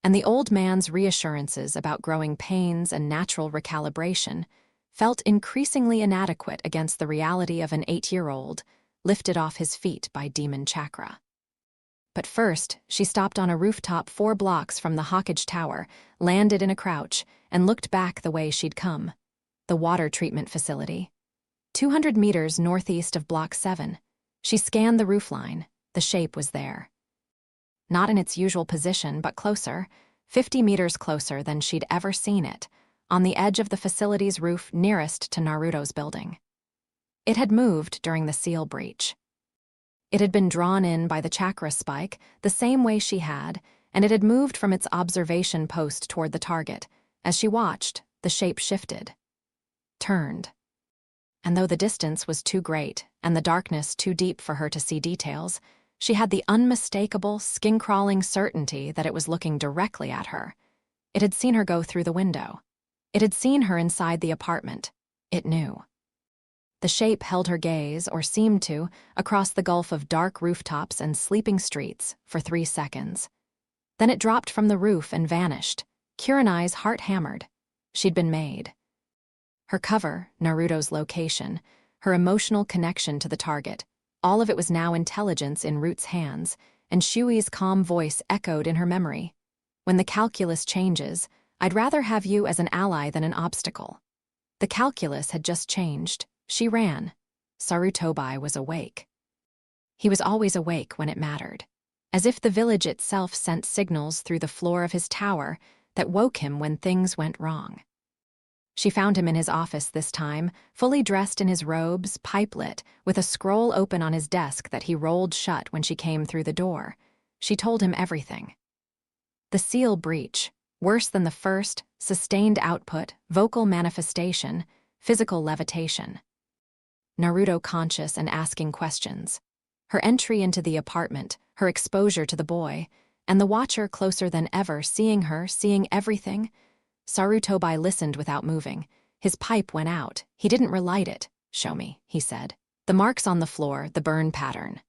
and the old man's reassurances about growing pains and natural recalibration felt increasingly inadequate against the reality of an 8-year-old lifted off his feet by demon chakra. But first, she stopped on a rooftop 4 blocks from the hawkage tower, landed in a crouch, and looked back the way she'd come. The water treatment facility. 200 meters northeast of Block 7. She scanned the roofline. The shape was there. Not in its usual position, but closer, 50 meters closer than she'd ever seen it, on the edge of the facility's roof nearest to Naruto's building. It had moved during the seal breach. It had been drawn in by the chakra spike the same way she had, and it had moved from its observation post toward the target. As she watched, the shape shifted. Turned. And though the distance was too great and the darkness too deep for her to see details, she had the unmistakable, skin-crawling certainty that it was looking directly at her. It had seen her go through the window. It had seen her inside the apartment. It knew. The shape held her gaze, or seemed to, across the gulf of dark rooftops and sleeping streets for 3 seconds. Then it dropped from the roof and vanished. Kurenai's heart hammered. She'd been made. Her cover, Naruto's location, her emotional connection to the target, all of it was now intelligence in Root's hands, and Shui's calm voice echoed in her memory. When the calculus changes, I'd rather have you as an ally than an obstacle. The calculus had just changed. She ran. Sarutobi was awake. He was always awake when it mattered, as if the village itself sent signals through the floor of his tower that woke him when things went wrong. She found him in his office this time, fully dressed in his robes, pipe-lit, with a scroll open on his desk that he rolled shut when she came through the door. She told him everything. The seal breach, worse than the first, sustained output, vocal manifestation, physical levitation. Naruto conscious and asking questions. Her entry into the apartment, her exposure to the boy, and the watcher closer than ever, seeing her, seeing everything. Sarutobi listened without moving. His pipe went out. He didn't relight it. Show me, he said. The marks on the floor, the burn pattern.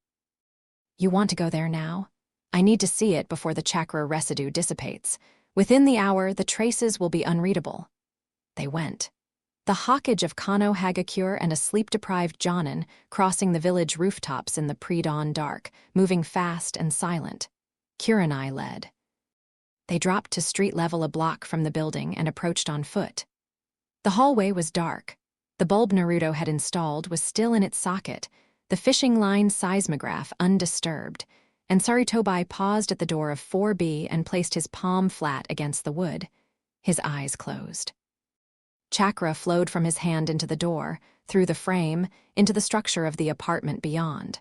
You want to go there now? I need to see it before the chakra residue dissipates. Within the hour, the traces will be unreadable. They went. The hawkage of Kano Hagakure and a sleep-deprived Jonin crossing the village rooftops in the pre-dawn dark, moving fast and silent. Kurenai led. They dropped to street level a block from the building and approached on foot. The hallway was dark. The bulb Naruto had installed was still in its socket, the fishing line seismograph undisturbed, and Sarutobi paused at the door of 4B and placed his palm flat against the wood. His eyes closed. Chakra flowed from his hand into the door, through the frame, into the structure of the apartment beyond.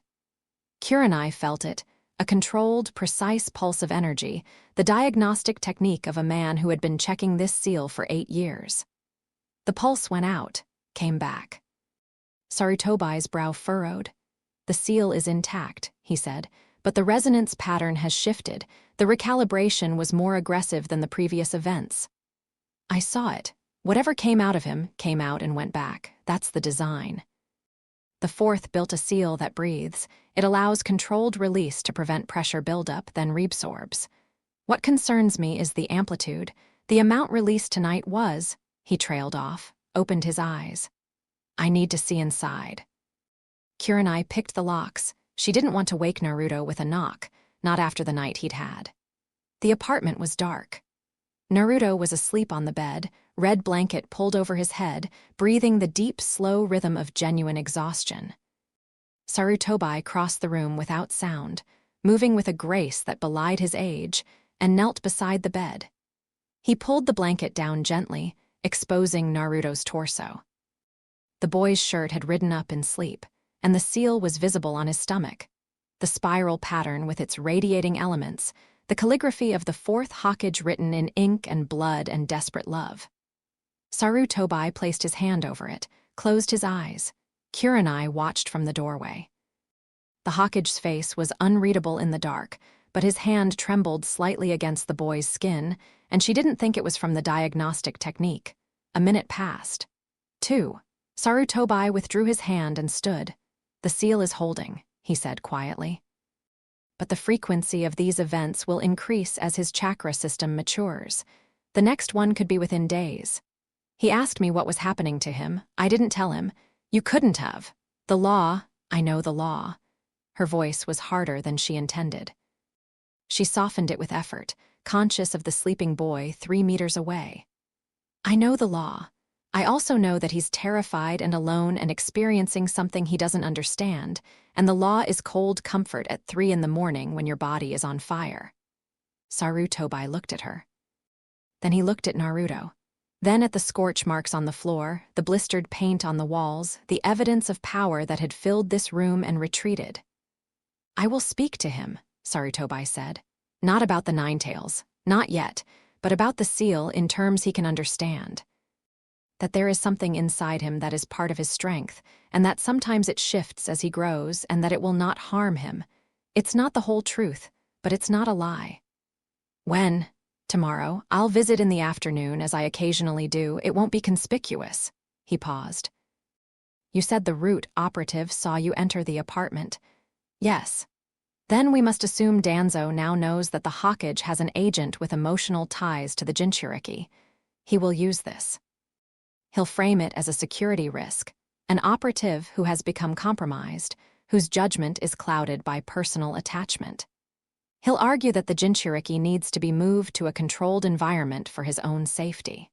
Kurenai felt it, a controlled, precise pulse of energy, the diagnostic technique of a man who had been checking this seal for 8 years. The pulse went out, came back. Sarutobai's brow furrowed. "The seal is intact," he said, "but the resonance pattern has shifted. The recalibration was more aggressive than the previous events." "I saw it. Whatever came out of him came out and went back. That's the design." The fourth built a seal that breathes. It allows controlled release to prevent pressure buildup, then reabsorbs. "What concerns me is the amplitude. The amount released tonight was..." He trailed off, opened his eyes. "I need to see inside." Kurenai picked the locks. She didn't want to wake Naruto with a knock, not after the night he'd had. The apartment was dark. Naruto was asleep on the bed, red blanket pulled over his head, breathing the deep, slow rhythm of genuine exhaustion. Sarutobai crossed the room without sound, moving with a grace that belied his age, and knelt beside the bed. He pulled the blanket down gently, exposing Naruto's torso. The boy's shirt had ridden up in sleep, and the seal was visible on his stomach. The spiral pattern with its radiating elements, the calligraphy of the fourth Hokage written in ink and blood and desperate love. Sarutobai placed his hand over it, closed his eyes. Kurenai watched from the doorway. The Hokage's face was unreadable in the dark, but his hand trembled slightly against the boy's skin, and she didn't think it was from the diagnostic technique. A minute passed. 2. Sarutobai withdrew his hand and stood. "The seal is holding," he said quietly. "But the frequency of these events will increase as his chakra system matures. The next one could be within days. He asked me what was happening to him. I didn't tell him. You couldn't have. The law, I know the law." Her voice was harder than she intended. She softened it with effort, conscious of the sleeping boy 3 meters away. "I know the law. I also know that he's terrified and alone and experiencing something he doesn't understand, and the law is cold comfort at 3 in the morning when your body is on fire." Sarutobai looked at her. Then he looked at Naruto. Then at the scorch marks on the floor, the blistered paint on the walls, the evidence of power that had filled this room and retreated. "I will speak to him," Sarutobai said. "Not about the Ninetales, not yet, but about the seal in terms he can understand. That there is something inside him that is part of his strength, and that sometimes it shifts as he grows, and that it will not harm him. It's not the whole truth, but it's not a lie. When, tomorrow, I'll visit in the afternoon, as I occasionally do, it won't be conspicuous." He paused. "You said the root operative saw you enter the apartment." "Yes. Then we must assume Danzo now knows that the Hokage has an agent with emotional ties to the Jinchuriki. He will use this. He'll frame it as a security risk, an operative who has become compromised, whose judgment is clouded by personal attachment. He'll argue that the Jinchuriki needs to be moved to a controlled environment for his own safety."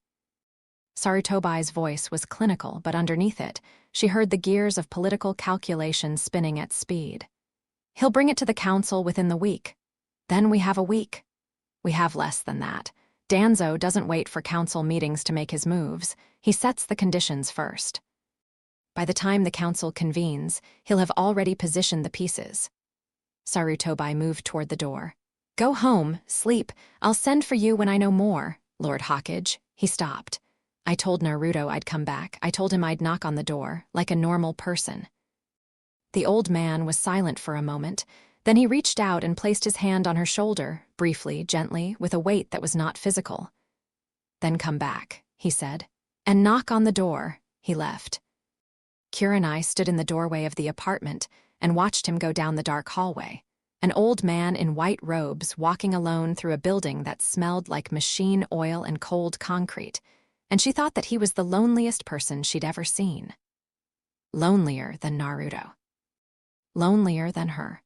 Sarutobai's voice was clinical, but underneath it, she heard the gears of political calculation spinning at speed. "He'll bring it to the council within the week. Then we have a week. We have less than that. Danzo doesn't wait for council meetings to make his moves. He sets the conditions first. By the time the council convenes, he'll have already positioned the pieces." Sarutobai moved toward the door. "Go home, sleep. I'll send for you when I know more, Lord Hokage." He stopped. "I told Naruto I'd come back. I told him I'd knock on the door, like a normal person." The old man was silent for a moment. Then he reached out and placed his hand on her shoulder, briefly, gently, with a weight that was not physical. "Then come back," he said. "And knock on the door." He left. Kurenai stood in the doorway of the apartment and watched him go down the dark hallway, an old man in white robes walking alone through a building that smelled like machine oil and cold concrete, and she thought that he was the loneliest person she'd ever seen. Lonelier than Naruto. Lonelier than her.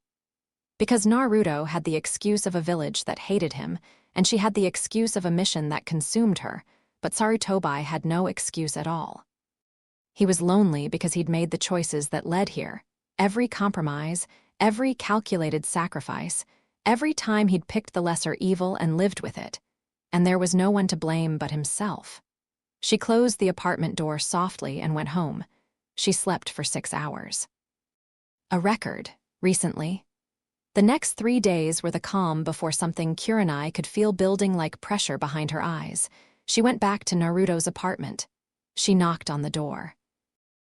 Because Naruto had the excuse of a village that hated him, and she had the excuse of a mission that consumed her, but Sarutobai had no excuse at all. He was lonely because he'd made the choices that led here. Every compromise, every calculated sacrifice, every time he'd picked the lesser evil and lived with it. and there was no one to blame but himself. She closed the apartment door softly and went home. She slept for 6 hours. A record, recently. The next 3 days were the calm before something Kurenai could feel building like pressure behind her eyes. She went back to Naruto's apartment. She knocked on the door.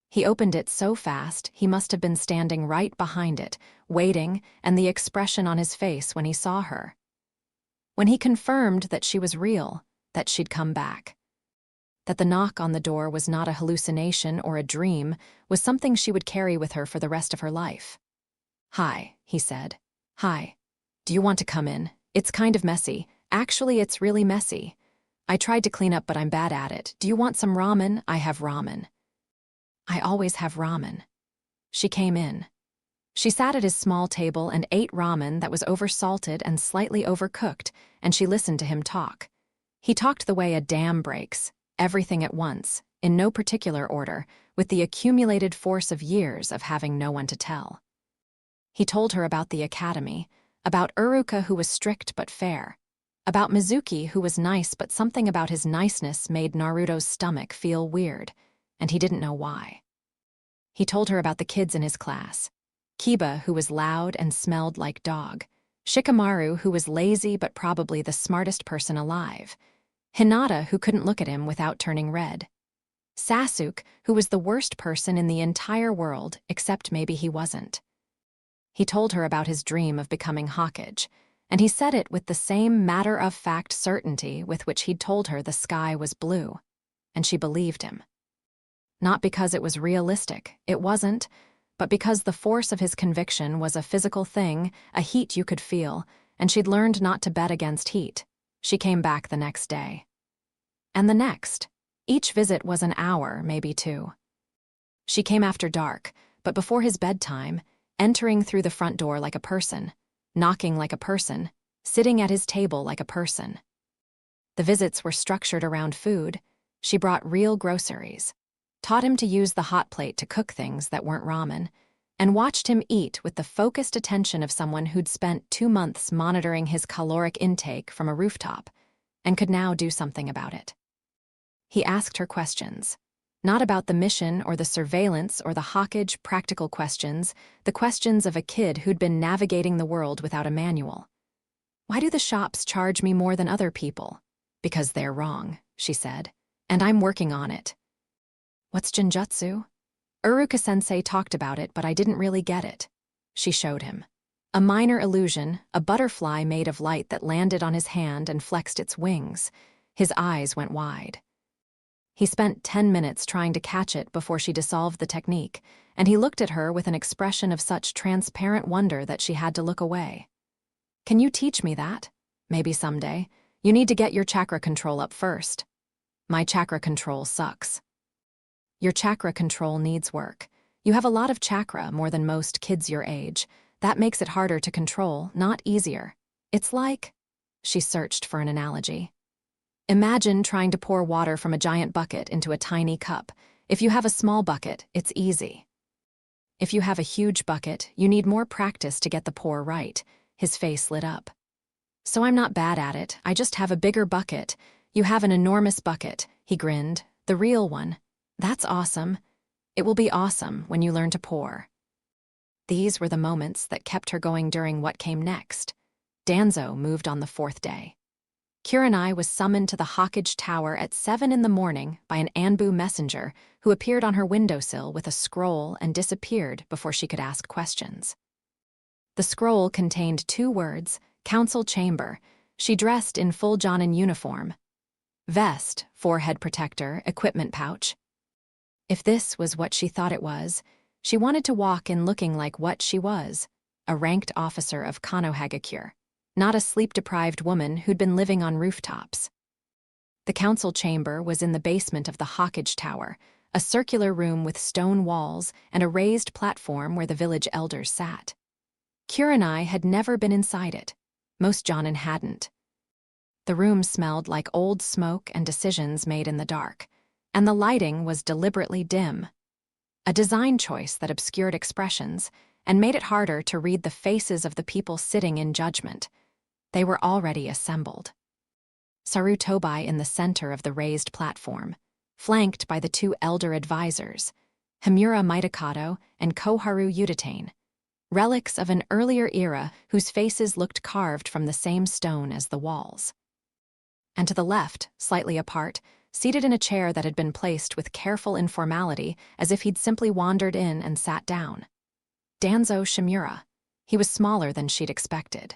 He opened it so fast he must have been standing right behind it, waiting, and the expression on his face when he saw her. When he confirmed that she was real, that she'd come back. That the knock on the door was not a hallucination or a dream, was something she would carry with her for the rest of her life. "Hi," he said. "Hi. Do you want to come in? It's kind of messy. Actually, it's really messy. I tried to clean up, but I'm bad at it. Do you want some ramen? I have ramen." "I always have ramen." She came in. She sat at his small table and ate ramen that was oversalted and slightly overcooked, and she listened to him talk. He talked the way a dam breaks, everything at once, in no particular order, with the accumulated force of years of having no one to tell. He told her about the academy, about Uruka who was strict but fair, about Mizuki who was nice but something about his niceness made Naruto's stomach feel weird, and he didn't know why. He told her about the kids in his class. Kiba, who was loud and smelled like dog. Shikamaru, who was lazy but probably the smartest person alive. Hinata, who couldn't look at him without turning red. Sasuke, who was the worst person in the entire world, except maybe he wasn't. He told her about his dream of becoming Hokage, and he said it with the same matter-of-fact certainty with which he'd told her the sky was blue, and she believed him. Not because it was realistic, it wasn't, but because the force of his conviction was a physical thing, a heat you could feel, and she'd learned not to bet against heat. She came back the next day. And the next. Each visit was an hour, maybe 2. She came after dark, but before his bedtime, entering through the front door like a person, knocking like a person, sitting at his table like a person. The visits were structured around food. She brought real groceries, taught him to use the hot plate to cook things that weren't ramen, and watched him eat with the focused attention of someone who'd spent 2 months monitoring his caloric intake from a rooftop and could now do something about it. He asked her questions, not about the mission or the surveillance or the Hokage practical questions, the questions of a kid who'd been navigating the world without a manual. "Why do the shops charge me more than other people?" "Because they're wrong," she said, "and I'm working on it." "What's Genjutsu?" "Uruka-sensei talked about it, but I didn't really get it." She showed him. A minor illusion, a butterfly made of light that landed on his hand and flexed its wings. His eyes went wide. He spent 10 minutes trying to catch it before she dissolved the technique, and he looked at her with an expression of such transparent wonder that she had to look away. "Can you teach me that?" "Maybe someday. You need to get your chakra control up first." "My chakra control sucks." "Your chakra control needs work. You have a lot of chakra, more than most kids your age. That makes it harder to control, not easier. It's like..." She searched for an analogy. "Imagine trying to pour water from a giant bucket into a tiny cup. If you have a small bucket, it's easy. If you have a huge bucket, you need more practice to get the pour right." His face lit up. "So I'm not bad at it, I just have a bigger bucket. You have an enormous bucket," he grinned. "The real one. That's awesome. It will be awesome when you learn to pour." These were the moments that kept her going during what came next. Danzo moved on the 4th day. Kurenai was summoned to the Hokage Tower at 7 in the morning by an Anbu messenger who appeared on her windowsill with a scroll and disappeared before she could ask questions. The scroll contained 2 words, Council Chamber. She dressed in full Jonin uniform. Vest, forehead protector, equipment pouch. If this was what she thought it was, she wanted to walk in looking like what she was, a ranked officer of Konohagakure, not a sleep-deprived woman who'd been living on rooftops. The council chamber was in the basement of the Hokage Tower, a circular room with stone walls and a raised platform where the village elders sat. Kurenai had never been inside it. Most Jonin hadn't. The room smelled like old smoke and decisions made in the dark, and the lighting was deliberately dim. A design choice that obscured expressions and made it harder to read the faces of the people sitting in judgment. They were already assembled. Sarutobi in the center of the raised platform, flanked by the two elder advisors, Himura Mitokado and Koharu Udatane, relics of an earlier era whose faces looked carved from the same stone as the walls. And to the left, slightly apart, seated in a chair that had been placed with careful informality as if he'd simply wandered in and sat down, Danzo Shimura. He was smaller than she'd expected.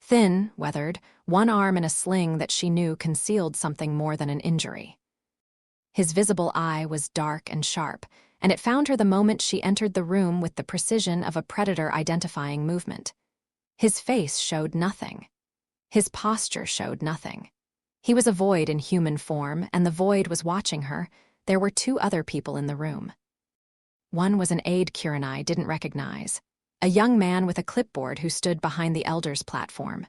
Thin, weathered, one arm in a sling that she knew concealed something more than an injury. His visible eye was dark and sharp, and it found her the moment she entered the room with the precision of a predator-identifying movement. His face showed nothing. His posture showed nothing. He was a void in human form, and the void was watching her. There were two other people in the room. One was an aide Kurenai didn't recognize, a young man with a clipboard who stood behind the elders' platform.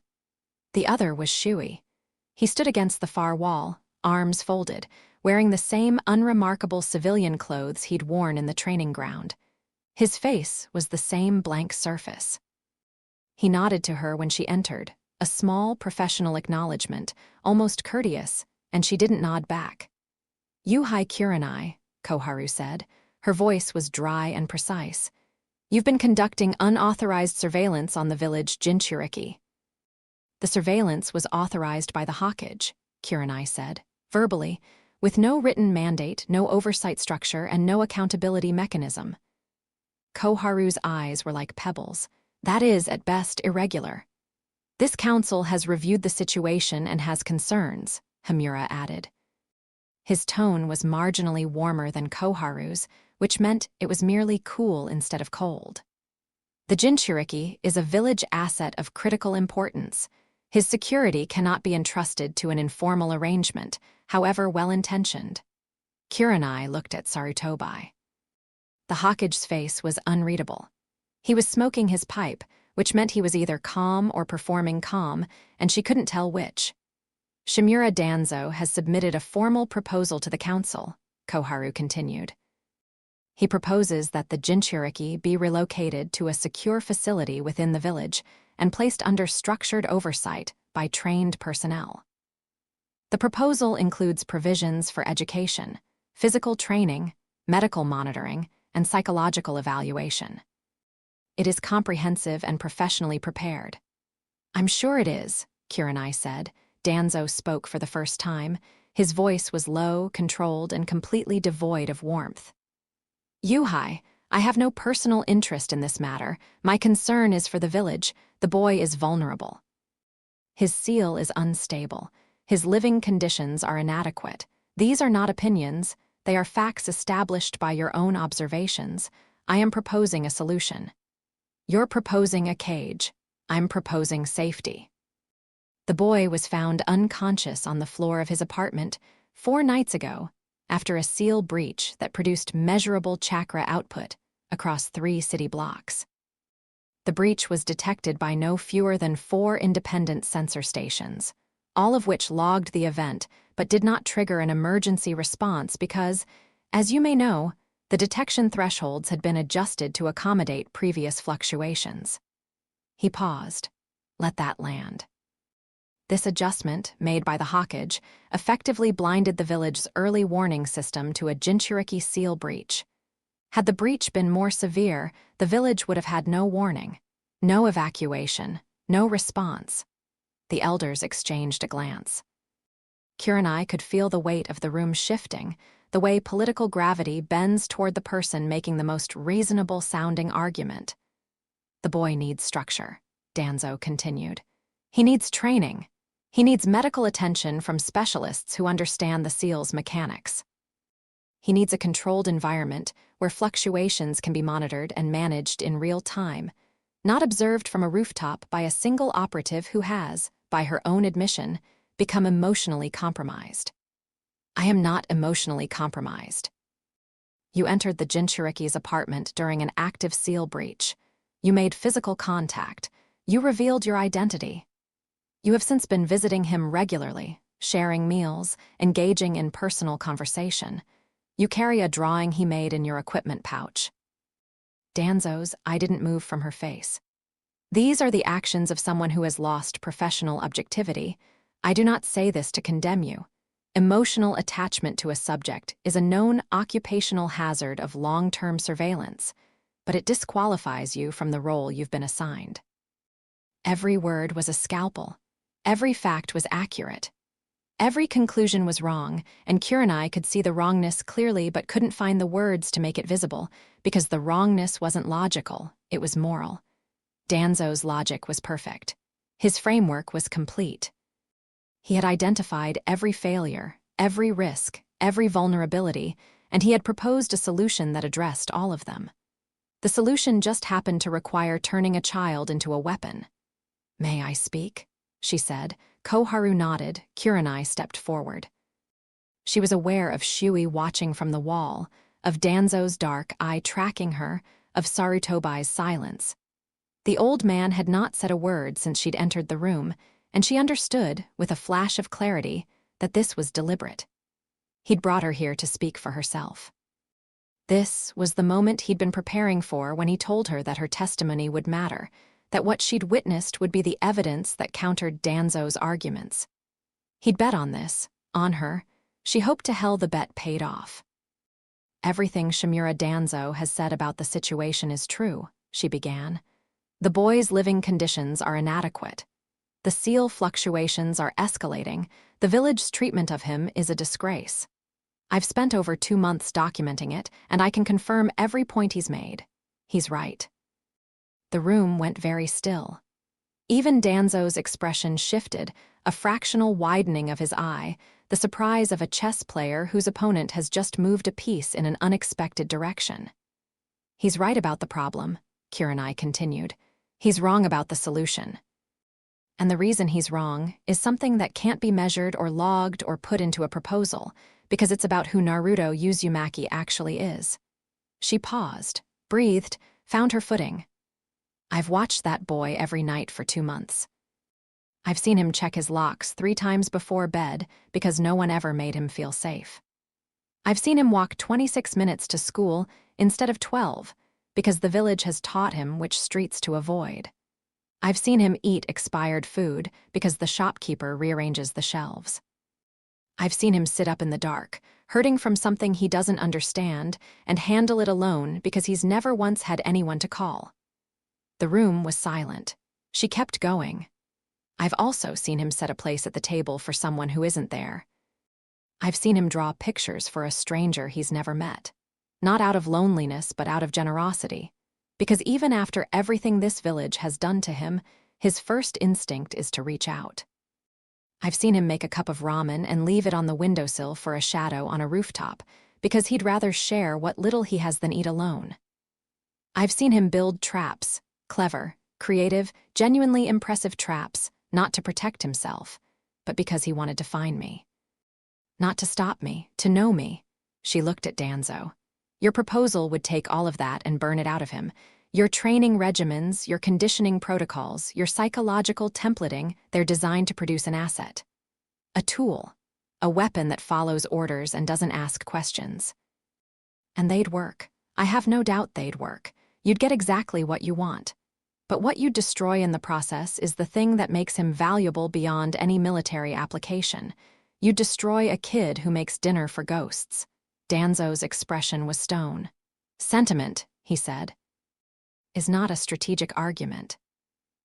The other was Shui. He stood against the far wall, arms folded, wearing the same unremarkable civilian clothes he'd worn in the training ground. His face was the same blank surface. He nodded to her when she entered, a small professional acknowledgement, almost courteous, and she didn't nod back. "Yuhai Kurenai," Koharu said. Her voice was dry and precise. "You've been conducting unauthorized surveillance on the village Jinchuriki." "The surveillance was authorized by the Hawkage," Kurenai said, verbally, with no written mandate, no oversight structure, and no accountability mechanism. Koharu's eyes were like pebbles. "That is, at best, irregular." "This council has reviewed the situation and has concerns," Himura added. His tone was marginally warmer than Koharu's, which meant it was merely cool instead of cold. "The Jinchuriki is a village asset of critical importance. His security cannot be entrusted to an informal arrangement, however well-intentioned." Kurenai looked at Sarutobi. The Hawkage's face was unreadable. He was smoking his pipe, which meant he was either calm or performing calm, and she couldn't tell which. "Shimura Danzo has submitted a formal proposal to the council," Koharu continued. "He proposes that the Jinchuriki be relocated to a secure facility within the village and placed under structured oversight by trained personnel. The proposal includes provisions for education, physical training, medical monitoring, and psychological evaluation. It is comprehensive and professionally prepared." "I'm sure it is," Kurenai said. Danzo spoke for the first time. His voice was low, controlled, and completely devoid of warmth. "Yuhai, I have no personal interest in this matter. My concern is for the village. The boy is vulnerable. His seal is unstable. His living conditions are inadequate. These are not opinions. They are facts established by your own observations. I am proposing a solution. You're proposing a cage. I'm proposing safety." The boy was found unconscious on the floor of his apartment 4 nights ago after a seal breach that produced measurable chakra output across 3 city blocks. The breach was detected by no fewer than 4 independent sensor stations, all of which logged the event but did not trigger an emergency response because, as you may know, the detection thresholds had been adjusted to accommodate previous fluctuations. He paused. Let that land. This adjustment, made by the Hawkage, effectively blinded the village's early warning system to a Jinchuriki seal breach. Had the breach been more severe, the village would have had no warning, no evacuation, no response. The elders exchanged a glance. Kurenai could feel the weight of the room shifting, the way political gravity bends toward the person making the most reasonable-sounding argument. "The boy needs structure," Danzo continued. "He needs training. He needs medical attention from specialists who understand the seal's mechanics. He needs a controlled environment where fluctuations can be monitored and managed in real time, not observed from a rooftop by a single operative who has, by her own admission, become emotionally compromised." "I am not emotionally compromised." "You entered the Jinchuriki's apartment during an active seal breach. You made physical contact. You revealed your identity. You have since been visiting him regularly, sharing meals, engaging in personal conversation. You carry a drawing he made in your equipment pouch." Danzo's eye didn't move from her face. "These are the actions of someone who has lost professional objectivity. I do not say this to condemn you. Emotional attachment to a subject is a known occupational hazard of long-term surveillance, but it disqualifies you from the role you've been assigned. Every word was a scalpel. Every fact was accurate. Every conclusion was wrong, and Kurenai could see the wrongness clearly but couldn't find the words to make it visible, because the wrongness wasn't logical, it was moral. Danzo's logic was perfect. His framework was complete. He had identified every failure, every risk, every vulnerability, and he had proposed a solution that addressed all of them. The solution just happened to require turning a child into a weapon. "May I speak?" she said. Koharu nodded. Kurenai stepped forward. She was aware of Shui watching from the wall, of Danzo's dark eye tracking her, of Sarutobai's silence. The old man had not said a word since she'd entered the room, and she understood, with a flash of clarity, that this was deliberate. He'd brought her here to speak for herself. This was the moment he'd been preparing for when he told her that her testimony would matter, that what she'd witnessed would be the evidence that countered Danzo's arguments. He'd bet on this, on her. She hoped to hell the bet paid off. "Everything Shimura Danzo has said about the situation is true," she began. "The boy's living conditions are inadequate. The seal fluctuations are escalating. The village's treatment of him is a disgrace. I've spent over 2 months documenting it, and I can confirm every point he's made. He's right." The room went very still. Even Danzo's expression shifted, a fractional widening of his eye, the surprise of a chess player whose opponent has just moved a piece in an unexpected direction. "He's right about the problem," Kurenai continued. "He's wrong about the solution. And the reason he's wrong is something that can't be measured or logged or put into a proposal, because it's about who Naruto Uzumaki actually is." She paused, breathed, found her footing. "I've watched that boy every night for 2 months. I've seen him check his locks 3 times before bed because no one ever made him feel safe. I've seen him walk 26 minutes to school instead of 12 because the village has taught him which streets to avoid. I've seen him eat expired food because the shopkeeper rearranges the shelves. I've seen him sit up in the dark, hurting from something he doesn't understand, and handle it alone because he's never once had anyone to call." The room was silent. She kept going. "I've also seen him set a place at the table for someone who isn't there. I've seen him draw pictures for a stranger he's never met. Not out of loneliness, but out of generosity. Because even after everything this village has done to him, his first instinct is to reach out. I've seen him make a cup of ramen and leave it on the windowsill for a shadow on a rooftop, because he'd rather share what little he has than eat alone. I've seen him build traps, clever, creative, genuinely impressive traps, not to protect himself, but because he wanted to find me. Not to stop me, to know me." She looked at Danzo. "Your proposal would take all of that and burn it out of him. Your training regimens, your conditioning protocols, your psychological templating, they're designed to produce an asset. A tool. A weapon that follows orders and doesn't ask questions. And they'd work. I have no doubt they'd work. You'd get exactly what you want. But what you'd destroy in the process is the thing that makes him valuable beyond any military application. You'd destroy a kid who makes dinner for ghosts." Danzo's expression was stone. "Sentiment," he said, "is not a strategic argument.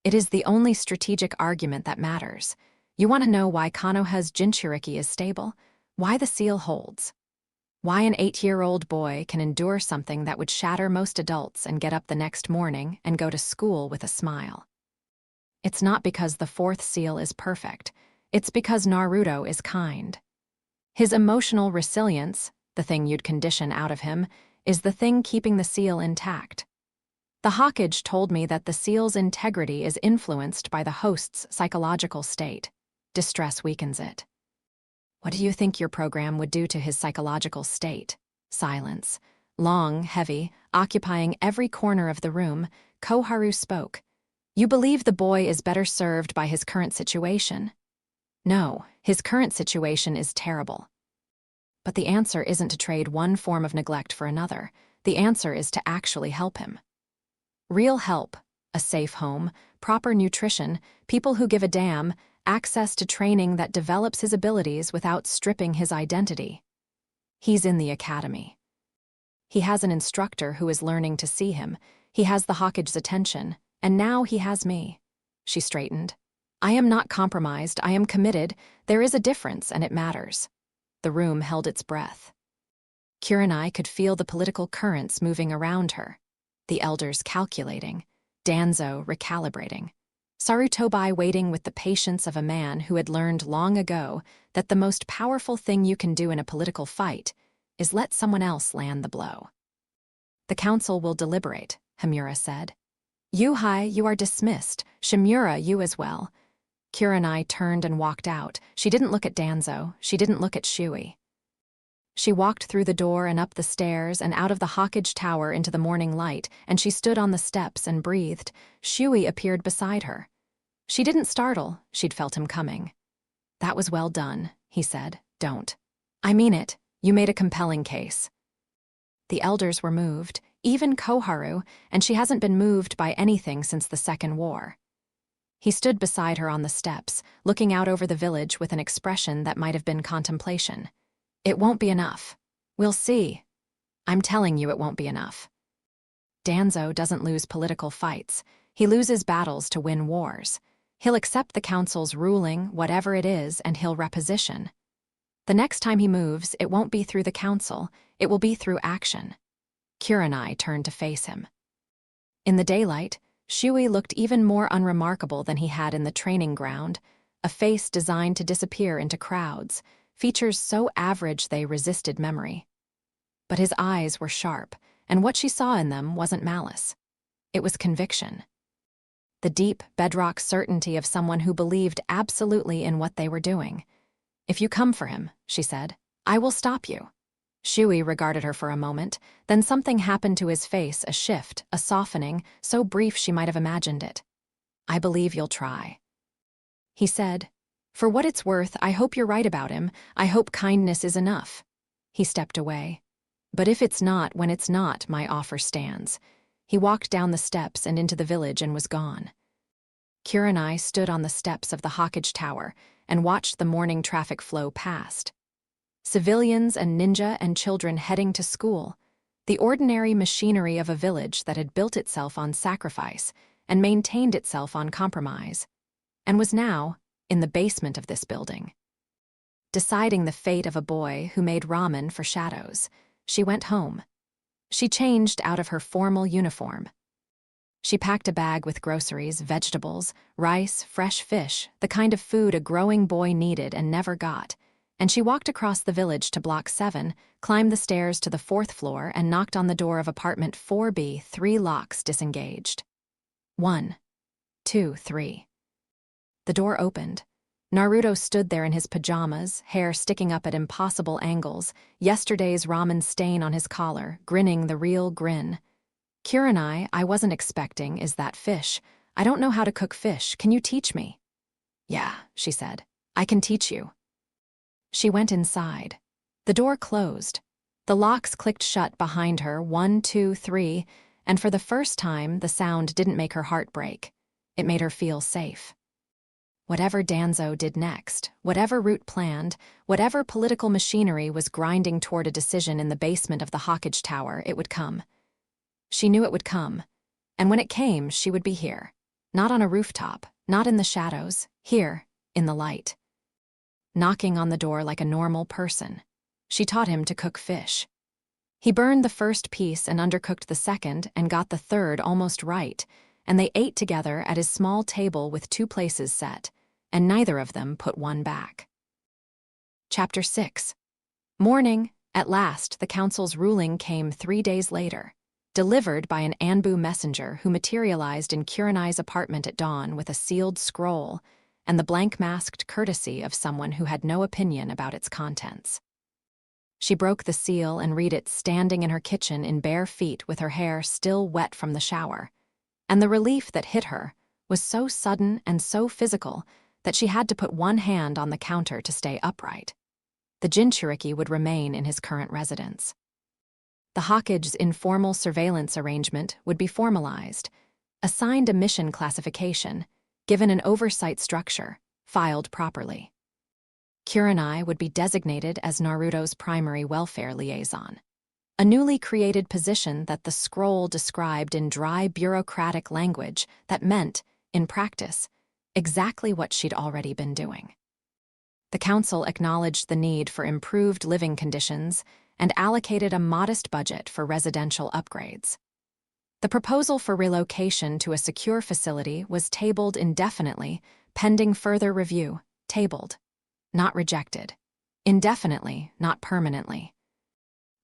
It is the only strategic argument that matters. You want to know why Konoha's Jinchuriki is stable? Why the seal holds? Why an 8-year-old boy can endure something that would shatter most adults and get up the next morning and go to school with a smile? It's not because the 4th seal is perfect. It's because Naruto is kind. His emotional resilience, the thing you'd condition out of him, is the thing keeping the seal intact. The Hokage told me that the seal's integrity is influenced by the host's psychological state. Distress weakens it. What do you think your program would do to his psychological state?" Silence. Long, heavy, occupying every corner of the room, Koharu spoke. "You believe the boy is better served by his current situation?" "No, his current situation is terrible. But the answer isn't to trade one form of neglect for another. The answer is to actually help him. Real help, a safe home, proper nutrition, people who give a damn, access to training that develops his abilities without stripping his identity. He's in the academy. He has an instructor who is learning to see him. He has the Hokage's attention, and now he has me. She straightened. I am not compromised, I am committed. There is a difference, and it matters. The room held its breath. Kurenai could feel the political currents moving around her. The elders calculating, Danzo recalibrating, Sarutobi waiting with the patience of a man who had learned long ago that the most powerful thing you can do in a political fight is let someone else land the blow. The council will deliberate, Hamura said. Yuhai, you are dismissed. Shimura, you as well. Kurenai turned and walked out. She didn't look at Danzo. She didn't look at Shui. She walked through the door and up the stairs and out of the Hokage Tower into the morning light, and she stood on the steps and breathed. Shui appeared beside her. She didn't startle. She'd felt him coming. That was well done, he said. Don't. I mean it. You made a compelling case. The elders were moved, even Koharu, and she hasn't been moved by anything since the Second War. He stood beside her on the steps, looking out over the village with an expression that might have been contemplation. It won't be enough. We'll see. I'm telling you it won't be enough. Danzo doesn't lose political fights. He loses battles to win wars. He'll accept the council's ruling, whatever it is, and he'll reposition. The next time he moves, it won't be through the council. It will be through action. Kurenai turned to face him. In the daylight, Shui looked even more unremarkable than he had in the training ground, a face designed to disappear into crowds, features so average they resisted memory. But his eyes were sharp, and what she saw in them wasn't malice. It was conviction. The deep, bedrock certainty of someone who believed absolutely in what they were doing. If you come for him, she said, I will stop you. Shui regarded her for a moment, then something happened to his face, a shift, a softening, so brief she might have imagined it. I believe you'll try. He said, for what it's worth, I hope you're right about him. I hope kindness is enough. He stepped away. But if it's not, when it's not, my offer stands. He walked down the steps and into the village and was gone. Kurenai stood on the steps of the Hokage Tower and watched the morning traffic flow past. Civilians and ninja and children heading to school, the ordinary machinery of a village that had built itself on sacrifice and maintained itself on compromise, and was now in the basement of this building. Deciding the fate of a boy who made ramen for shadows, she went home. She changed out of her formal uniform. She packed a bag with groceries, vegetables, rice, fresh fish, the kind of food a growing boy needed and never got, and she walked across the village to Block 7, climbed the stairs to the 4th floor, and knocked on the door of apartment 4B, 3 locks disengaged. 1, 2, 3. The door opened. Naruto stood there in his pajamas, hair sticking up at impossible angles, yesterday's ramen stain on his collar, grinning the real grin. Kurenai, I wasn't expecting, is that fish. I don't know how to cook fish. Can you teach me? Yeah, she said. I can teach you. She went inside. The door closed. The locks clicked shut behind her, 1, 2, 3, and for the first time, the sound didn't make her heart break. It made her feel safe. Whatever Danzo did next, whatever route planned, whatever political machinery was grinding toward a decision in the basement of the Hokage Tower, it would come. She knew it would come, and when it came, she would be here. Not on a rooftop, not in the shadows, here, in the light. Knocking on the door like a normal person. She taught him to cook fish. He burned the first piece and undercooked the second and got the third almost right, and they ate together at his small table with 2 places set, and neither of them put one back. Chapter 6. Morning. At last, the council's ruling came 3 days later, delivered by an Anbu messenger who materialized in Kurenai's apartment at dawn with a sealed scroll and the blank-masked courtesy of someone who had no opinion about its contents. She broke the seal and read it standing in her kitchen in bare feet with her hair still wet from the shower, and the relief that hit her was so sudden and so physical that she had to put one hand on the counter to stay upright. The Jinchuriki would remain in his current residence. The Hokage's informal surveillance arrangement would be formalized, assigned a mission classification, given an oversight structure, filed properly. Kurenai would be designated as Naruto's primary welfare liaison, a newly created position that the scroll described in dry bureaucratic language that meant, in practice, exactly what she'd already been doing. The council acknowledged the need for improved living conditions and allocated a modest budget for residential upgrades. The proposal for relocation to a secure facility was tabled indefinitely, pending further review. Tabled, not rejected. Indefinitely, not permanently.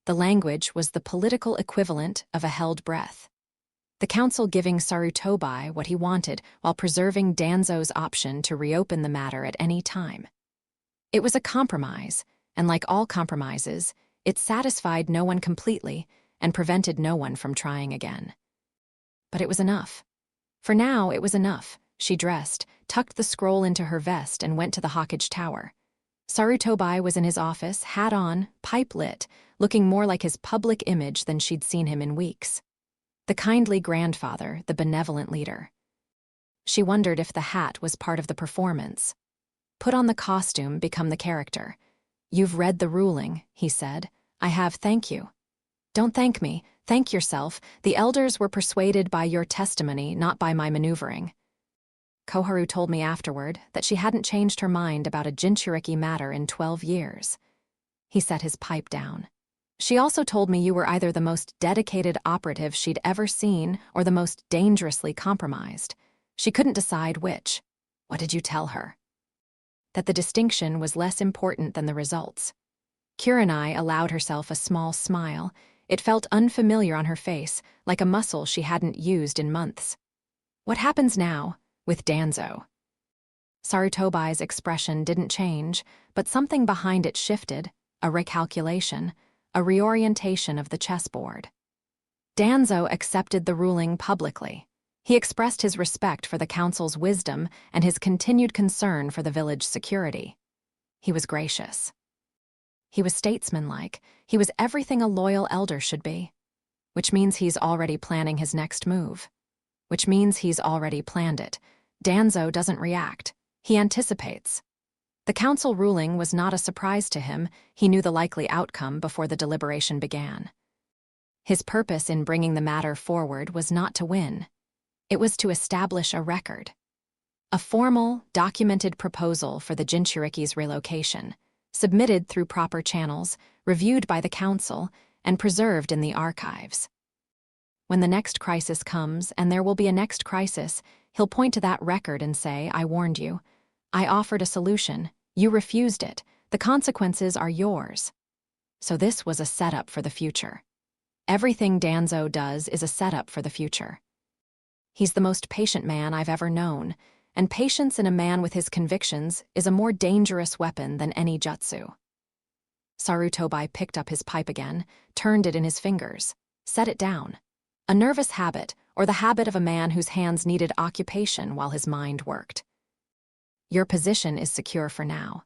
The language was the political equivalent of a held breath. The council giving Sarutobi what he wanted while preserving Danzo's option to reopen the matter at any time. It was a compromise, and like all compromises, it satisfied no one completely and prevented no one from trying again. But it was enough. For now, it was enough. She dressed, tucked the scroll into her vest, and went to the Hawkage Tower. Sarutobi was in his office, hat on, pipe lit, looking more like his public image than she'd seen him in weeks. The kindly grandfather, the benevolent leader. She wondered if the hat was part of the performance. Put on the costume, become the character. "You've read the ruling," he said. "I have, thank you." "Don't thank me, thank yourself. The elders were persuaded by your testimony, not by my maneuvering." Koharu told me afterward that she hadn't changed her mind about a Jinchuriki matter in 12 years. He set his pipe down. "She also told me you were either the most dedicated operative she'd ever seen or the most dangerously compromised. She couldn't decide which." "What did you tell her?" "That the distinction was less important than the results." Kurenai allowed herself a small smile. It felt unfamiliar on her face, like a muscle she hadn't used in months. "What happens now, with Danzo?" Sarutobi's expression didn't change, but something behind it shifted, a recalculation, a reorientation of the chessboard. Danzo accepted the ruling publicly. He expressed his respect for the council's wisdom and his continued concern for the village's security. He was gracious. He was statesmanlike. He was everything a loyal elder should be. Which means he's already planning his next move. Which means he's already planned it. Danzo doesn't react. He anticipates. The council ruling was not a surprise to him. He knew the likely outcome before the deliberation began. His purpose in bringing the matter forward was not to win. It was to establish a record. A formal, documented proposal for the Jinchuriki's relocation, submitted through proper channels, reviewed by the council, and preserved in the archives. When the next crisis comes, and there will be a next crisis, he'll point to that record and say, "I warned you. I offered a solution. You refused it. The consequences are yours." So this was a setup for the future. Everything Danzo does is a setup for the future. He's the most patient man I've ever known, and patience in a man with his convictions is a more dangerous weapon than any jutsu. Sarutobi picked up his pipe again, turned it in his fingers, set it down. A nervous habit, or the habit of a man whose hands needed occupation while his mind worked. Your position is secure for now.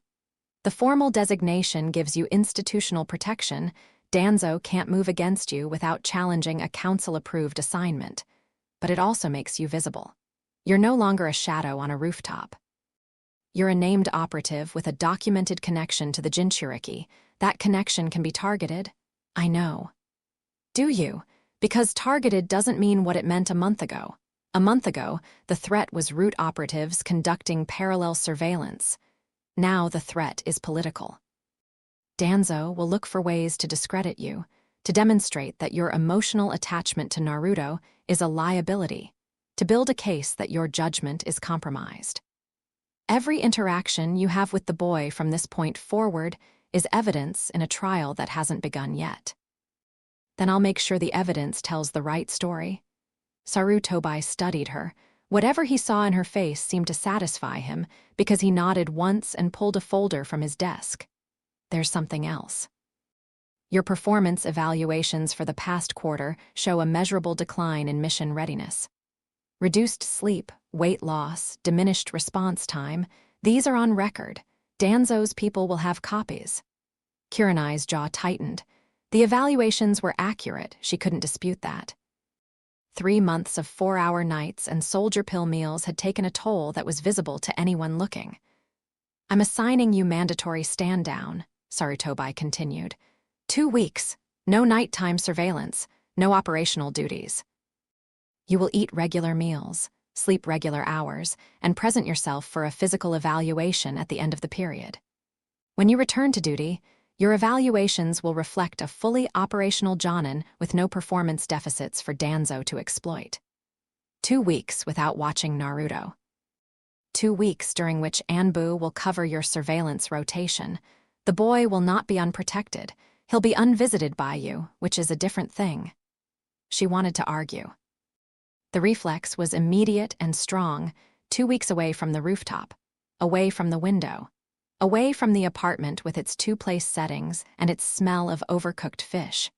The formal designation gives you institutional protection. Danzo can't move against you without challenging a council-approved assignment, but it also makes you visible. You're no longer a shadow on a rooftop. You're a named operative with a documented connection to the Jinchuriki. That connection can be targeted. I know. Do you? Because targeted doesn't mean what it meant a month ago. A month ago, the threat was root operatives conducting parallel surveillance. Now the threat is political. Danzo will look for ways to discredit you, to demonstrate that your emotional attachment to Naruto is a liability, to build a case that your judgment is compromised. Every interaction you have with the boy from this point forward is evidence in a trial that hasn't begun yet. Then I'll make sure the evidence tells the right story. Sarutobi studied her. Whatever he saw in her face seemed to satisfy him because he nodded once and pulled a folder from his desk. There's something else. Your performance evaluations for the past quarter show a measurable decline in mission readiness. Reduced sleep, weight loss, diminished response time, these are on record. Danzo's people will have copies. Kurenai's jaw tightened. The evaluations were accurate, she couldn't dispute that. 3 months of 4-hour nights and soldier pill meals had taken a toll that was visible to anyone looking. I'm assigning you mandatory stand-down, Sarutobi continued. 2 weeks, no nighttime surveillance, no operational duties. You will eat regular meals, sleep regular hours, and present yourself for a physical evaluation at the end of the period. When you return to duty, your evaluations will reflect a fully operational Jonin with no performance deficits for Danzo to exploit. 2 weeks without watching Naruto. 2 weeks during which Anbu will cover your surveillance rotation. The boy will not be unprotected. He'll be unvisited by you, which is a different thing. She wanted to argue. The reflex was immediate and strong, 2 weeks away from the rooftop, away from the window, away from the apartment with its two-place settings and its smell of overcooked fish.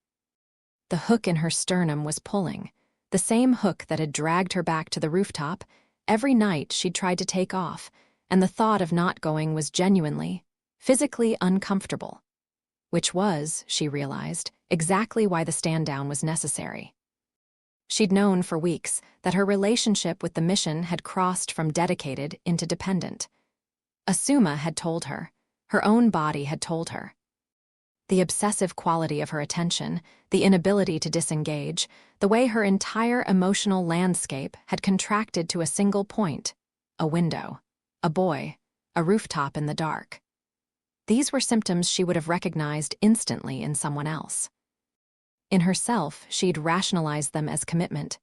The hook in her sternum was pulling, the same hook that had dragged her back to the rooftop. Every night she'd tried to take off, and the thought of not going was genuinely, physically uncomfortable. Which was, she realized, exactly why the stand-down was necessary. She'd known for weeks that her relationship with the mission had crossed from dedicated into dependent. Asuma had told her, her own body had told her. The obsessive quality of her attention, the inability to disengage, the way her entire emotional landscape had contracted to a single point, a window, a boy, a rooftop in the dark. These were symptoms she would have recognized instantly in someone else. In herself, she'd rationalized them as commitment.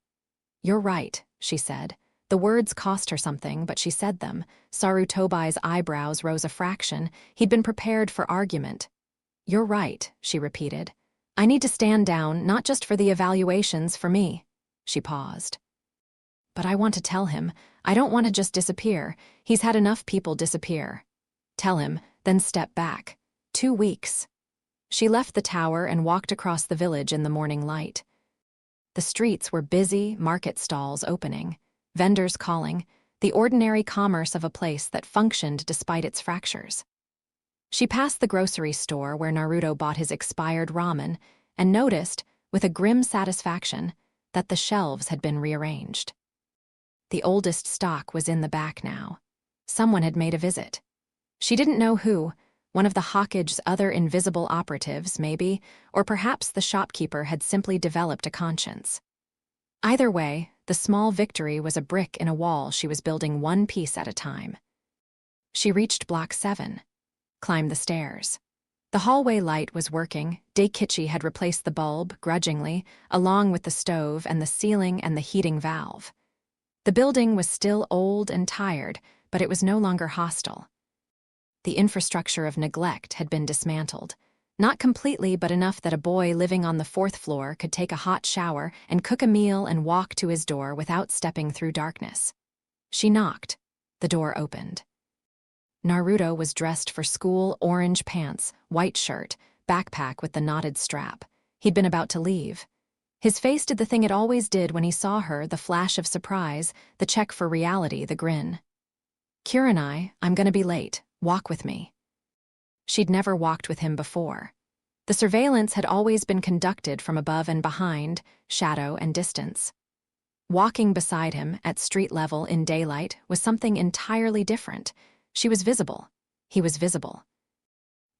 You're right, she said. The words cost her something, but she said them. Sarutobai's eyebrows rose a fraction. He'd been prepared for argument. You're right, she repeated. I need to stand down, not just for the evaluations, for me. She paused. But I want to tell him. I don't want to just disappear. He's had enough people disappear. Tell him, then step back. 2 weeks. She left the tower and walked across the village in the morning light. The streets were busy, market stalls opening, vendors calling, the ordinary commerce of a place that functioned despite its fractures. She passed the grocery store where Naruto bought his expired ramen and noticed, with a grim satisfaction, that the shelves had been rearranged. The oldest stock was in the back now. Someone had made a visit. She didn't know who, one of the Hawkage's other invisible operatives, maybe, or perhaps the shopkeeper had simply developed a conscience. Either way, the small victory was a brick in a wall she was building one piece at a time. She reached block 7, climbed the stairs. The hallway light was working. Daikichi had replaced the bulb, grudgingly, along with the stove and the ceiling and the heating valve. The building was still old and tired, but it was no longer hostile. The infrastructure of neglect had been dismantled. Not completely, but enough that a boy living on the 4th floor could take a hot shower and cook a meal and walk to his door without stepping through darkness. She knocked. The door opened. Naruto was dressed for school, orange pants, white shirt, backpack with the knotted strap. He'd been about to leave. His face did the thing it always did when he saw her, the flash of surprise, the check for reality, the grin. Kurenai, I'm gonna be late. Walk with me. She'd never walked with him before. The surveillance had always been conducted from above and behind, shadow and distance. Walking beside him, at street level in daylight, was something entirely different. She was visible. He was visible.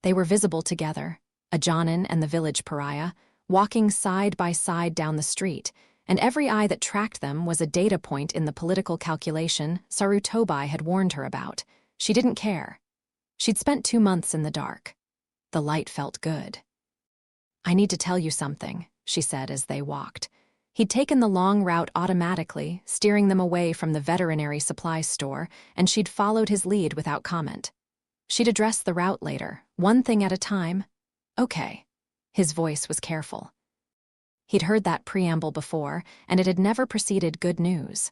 They were visible together, a Jonin and the village pariah, walking side by side down the street, and every eye that tracked them was a data point in the political calculation Sarutobi had warned her about. She didn't care. She'd spent 2 months in the dark. The light felt good. I need to tell you something, she said as they walked. He'd taken the long route automatically, steering them away from the veterinary supplies store, and she'd followed his lead without comment. She'd address the route later, one thing at a time. Okay. His voice was careful. He'd heard that preamble before, and it had never preceded good news.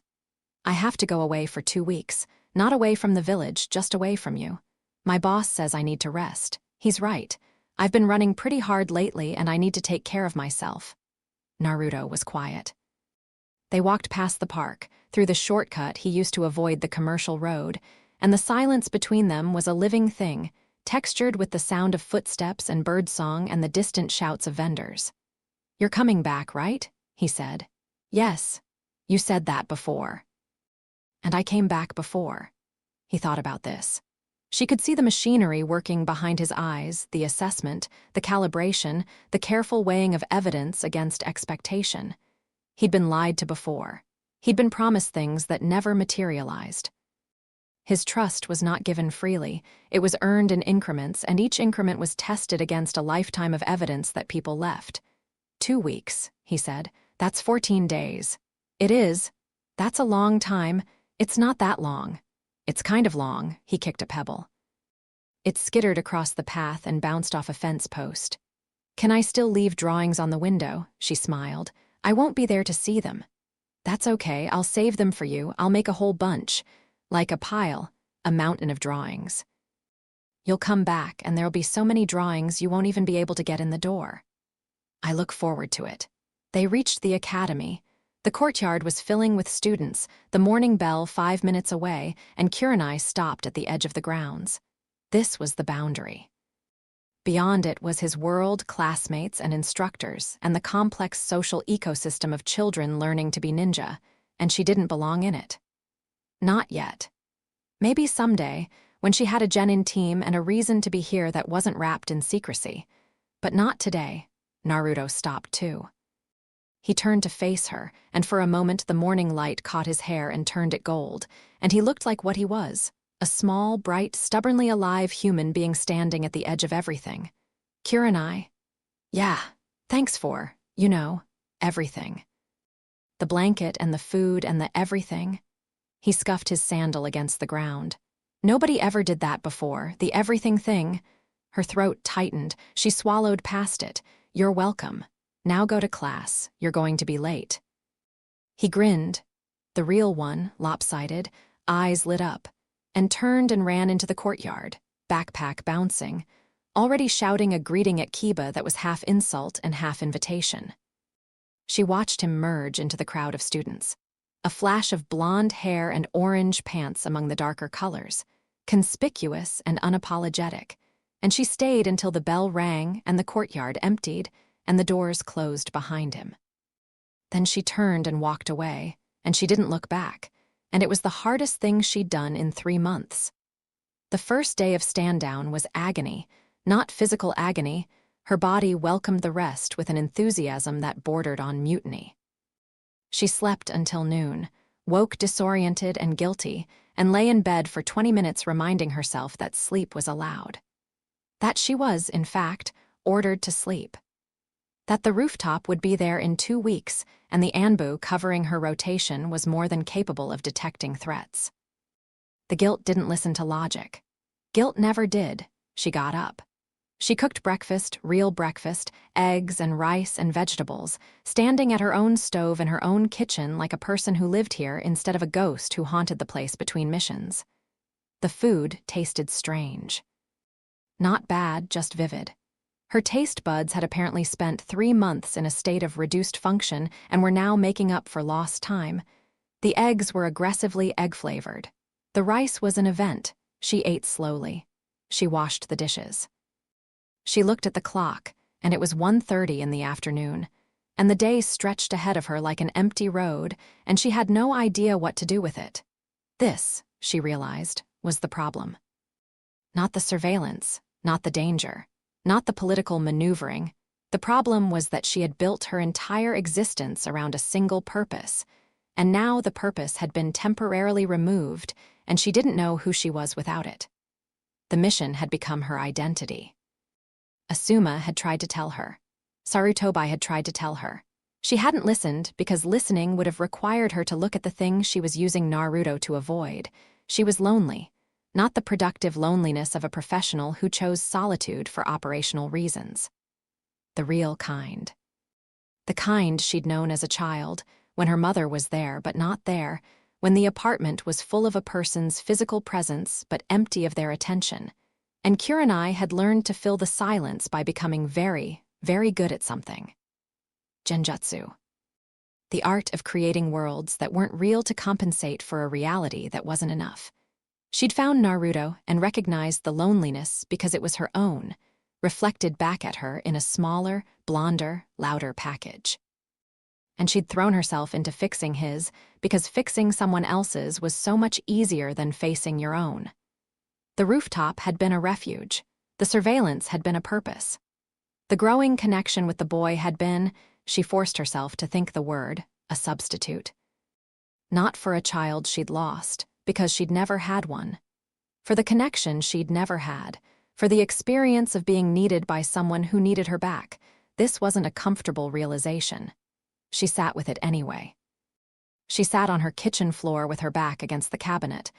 I have to go away for 2 weeks, not away from the village, just away from you. My boss says I need to rest. He's right. I've been running pretty hard lately and I need to take care of myself. Naruto was quiet. They walked past the park, through the shortcut he used to avoid the commercial road, and the silence between them was a living thing, textured with the sound of footsteps and birdsong and the distant shouts of vendors. You're coming back, right? He said. Yes. You said that before. And I came back before. He thought about this. She could see the machinery working behind his eyes, the assessment, the calibration, the careful weighing of evidence against expectation. He'd been lied to before. He'd been promised things that never materialized. His trust was not given freely. It was earned in increments, and each increment was tested against a lifetime of evidence that people left. 2 weeks, he said. That's 14 days. It is. That's a long time. It's not that long. It's kind of long. He kicked a pebble. It skittered across the path and bounced off a fence post. Can I still leave drawings on the window? She smiled. I won't be there to see them. That's okay. I'll save them for you. I'll make a whole bunch. Like a pile, a mountain of drawings. You'll come back, and there'll be so many drawings you won't even be able to get in the door. I look forward to it. They reached the academy. The courtyard was filling with students, the morning bell 5 minutes away, and Kurenai stopped at the edge of the grounds. This was the boundary. Beyond it was his world, classmates, and instructors, and the complex social ecosystem of children learning to be ninja, and she didn't belong in it. Not yet. Maybe someday, when she had a genin team and a reason to be here that wasn't wrapped in secrecy. But not today. Naruto stopped too. He turned to face her, and for a moment the morning light caught his hair and turned it gold, and he looked like what he was, a small, bright, stubbornly alive human being standing at the edge of everything. Kurenai. Yeah, thanks for, everything. The blanket and the food and the everything. He scuffed his sandal against the ground. Nobody ever did that before, the everything thing. Her throat tightened. She swallowed past it. You're welcome. Now go to class. You're going to be late. He grinned, the real one, lopsided, eyes lit up, and turned and ran into the courtyard, backpack bouncing, already shouting a greeting at Kiba that was half insult and half invitation. She watched him merge into the crowd of students. A flash of blonde hair and orange pants among the darker colors, conspicuous and unapologetic, and she stayed until the bell rang and the courtyard emptied and the doors closed behind him. Then she turned and walked away, and she didn't look back, and it was the hardest thing she'd done in 3 months. The first day of stand-down was agony, not physical agony. Her body welcomed the rest with an enthusiasm that bordered on mutiny. She slept until noon, woke disoriented and guilty, and lay in bed for 20 minutes reminding herself that sleep was allowed. That she was, in fact, ordered to sleep. That the rooftop would be there in 2 weeks, and the Anbu covering her rotation was more than capable of detecting threats. The guilt didn't listen to logic. Guilt never did. She got up. She cooked breakfast, real breakfast, eggs and rice and vegetables, standing at her own stove in her own kitchen like a person who lived here instead of a ghost who haunted the place between missions. The food tasted strange. Not bad, just vivid. Her taste buds had apparently spent 3 months in a state of reduced function and were now making up for lost time. The eggs were aggressively egg-flavored. The rice was an event. She ate slowly. She washed the dishes. She looked at the clock, and it was 1:30 in the afternoon, and the day stretched ahead of her like an empty road, and she had no idea what to do with it. This, she realized, was the problem. Not the surveillance, not the danger, not the political maneuvering. The problem was that she had built her entire existence around a single purpose, and now the purpose had been temporarily removed, and she didn't know who she was without it. The mission had become her identity. Asuma had tried to tell her. Sarutobi had tried to tell her. She hadn't listened because listening would have required her to look at the thing she was using Naruto to avoid. She was lonely, not the productive loneliness of a professional who chose solitude for operational reasons. The real kind. The kind she'd known as a child, when her mother was there but not there, when the apartment was full of a person's physical presence but empty of their attention. And Kurenai had learned to fill the silence by becoming very, very good at something. Genjutsu. The art of creating worlds that weren't real to compensate for a reality that wasn't enough. She'd found Naruto and recognized the loneliness because it was her own, reflected back at her in a smaller, blonder, louder package. And she'd thrown herself into fixing his because fixing someone else's was so much easier than facing your own. The rooftop had been a refuge. The surveillance had been a purpose. The growing connection with the boy had been, she forced herself to think the word, a substitute. Not for a child she'd lost, because she'd never had one. For the connection she'd never had. For the experience of being needed by someone who needed her back. This wasn't a comfortable realization. She sat with it anyway. She sat on her kitchen floor with her back against the cabinet,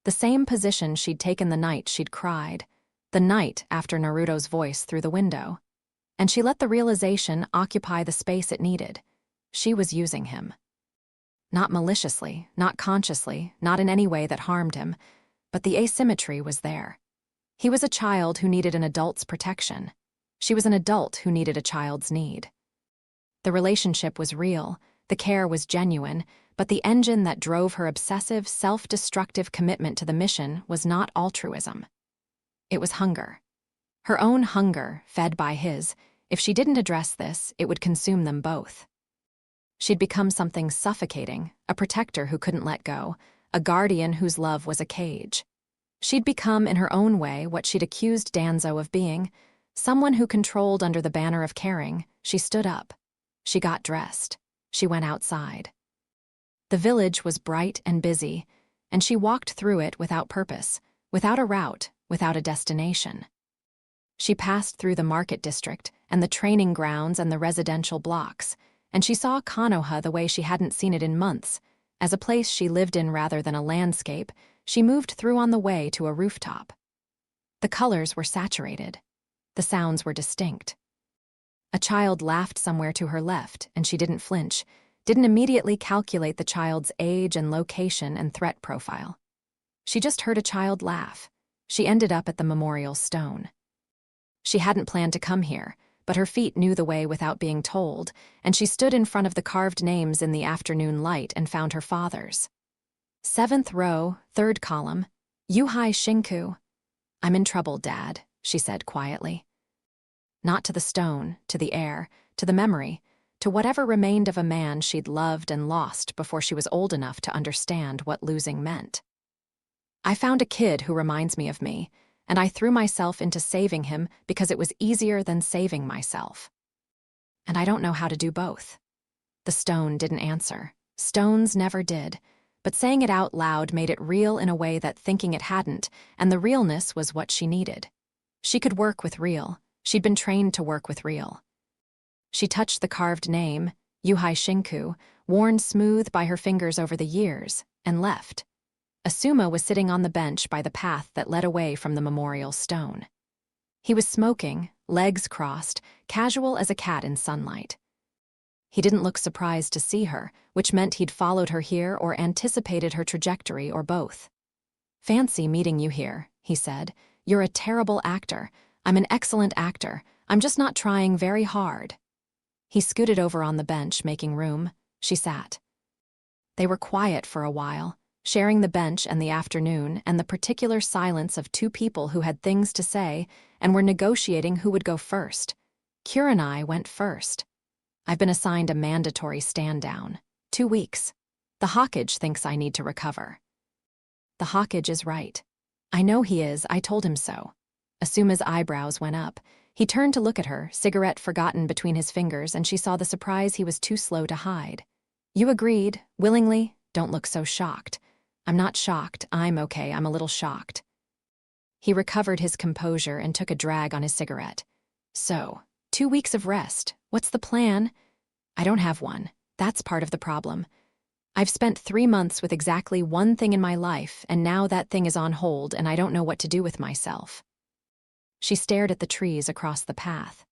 the same position she'd taken the night she'd cried, the night after Naruto's voice through the window. And she let the realization occupy the space it needed. She was using him. Not maliciously, not consciously, not in any way that harmed him, but the asymmetry was there. He was a child who needed an adult's protection. She was an adult who needed a child's need. The relationship was real, the care was genuine, but the engine that drove her obsessive, self-destructive commitment to the mission was not altruism. It was hunger. Her own hunger, fed by his. If she didn't address this, it would consume them both. She'd become something suffocating, a protector who couldn't let go, a guardian whose love was a cage. She'd become, in her own way, what she'd accused Danzo of being, someone who controlled under the banner of caring. She stood up. She got dressed. She went outside. The village was bright and busy, and she walked through it without purpose, without a route, without a destination. She passed through the market district and the training grounds and the residential blocks, and she saw Konoha the way she hadn't seen it in months. As a place she lived in rather than a landscape, she moved through on the way to a rooftop. The colors were saturated. The sounds were distinct. A child laughed somewhere to her left, and she didn't flinch, didn't immediately calculate the child's age and location and threat profile. She just heard a child laugh. She ended up at the memorial stone. She hadn't planned to come here, but her feet knew the way without being told, and she stood in front of the carved names in the afternoon light and found her father's. 7th row, 3rd column, Yuhai Shinku. "I'm in trouble, Dad," she said quietly. Not to the stone, to the air, to the memory, to whatever remained of a man she'd loved and lost before she was old enough to understand what losing meant. "I found a kid who reminds me of me, and I threw myself into saving him because it was easier than saving myself. And I don't know how to do both." The stone didn't answer. Stones never did. But saying it out loud made it real in a way that thinking it hadn't, and the realness was what she needed. She could work with real. She'd been trained to work with real. She touched the carved name, Yuhai Shinku, worn smooth by her fingers over the years, and left. Asuma was sitting on the bench by the path that led away from the memorial stone. He was smoking, legs crossed, casual as a cat in sunlight. He didn't look surprised to see her, which meant he'd followed her here or anticipated her trajectory or both. "Fancy meeting you here," he said. "You're a terrible actor. I'm an excellent actor. I'm just not trying very hard." He scooted over on the bench, making room. She sat. They were quiet for a while, sharing the bench and the afternoon and the particular silence of two people who had things to say and were negotiating who would go first. Kurenai went first. "I've been assigned a mandatory stand-down. 2 weeks. The Hawkage thinks I need to recover." "The Hawkage is right. I know he is, I told him so." Asuma's eyebrows went up. He turned to look at her, cigarette forgotten between his fingers, and she saw the surprise he was too slow to hide. "You agreed, willingly? Don't look so shocked." "I'm not shocked. I'm okay. I'm a little shocked." He recovered his composure and took a drag on his cigarette. "So, 2 weeks of rest. What's the plan?" "I don't have one. That's part of the problem. I've spent 3 months with exactly one thing in my life, and now that thing is on hold and I don't know what to do with myself." She stared at the trees across the path.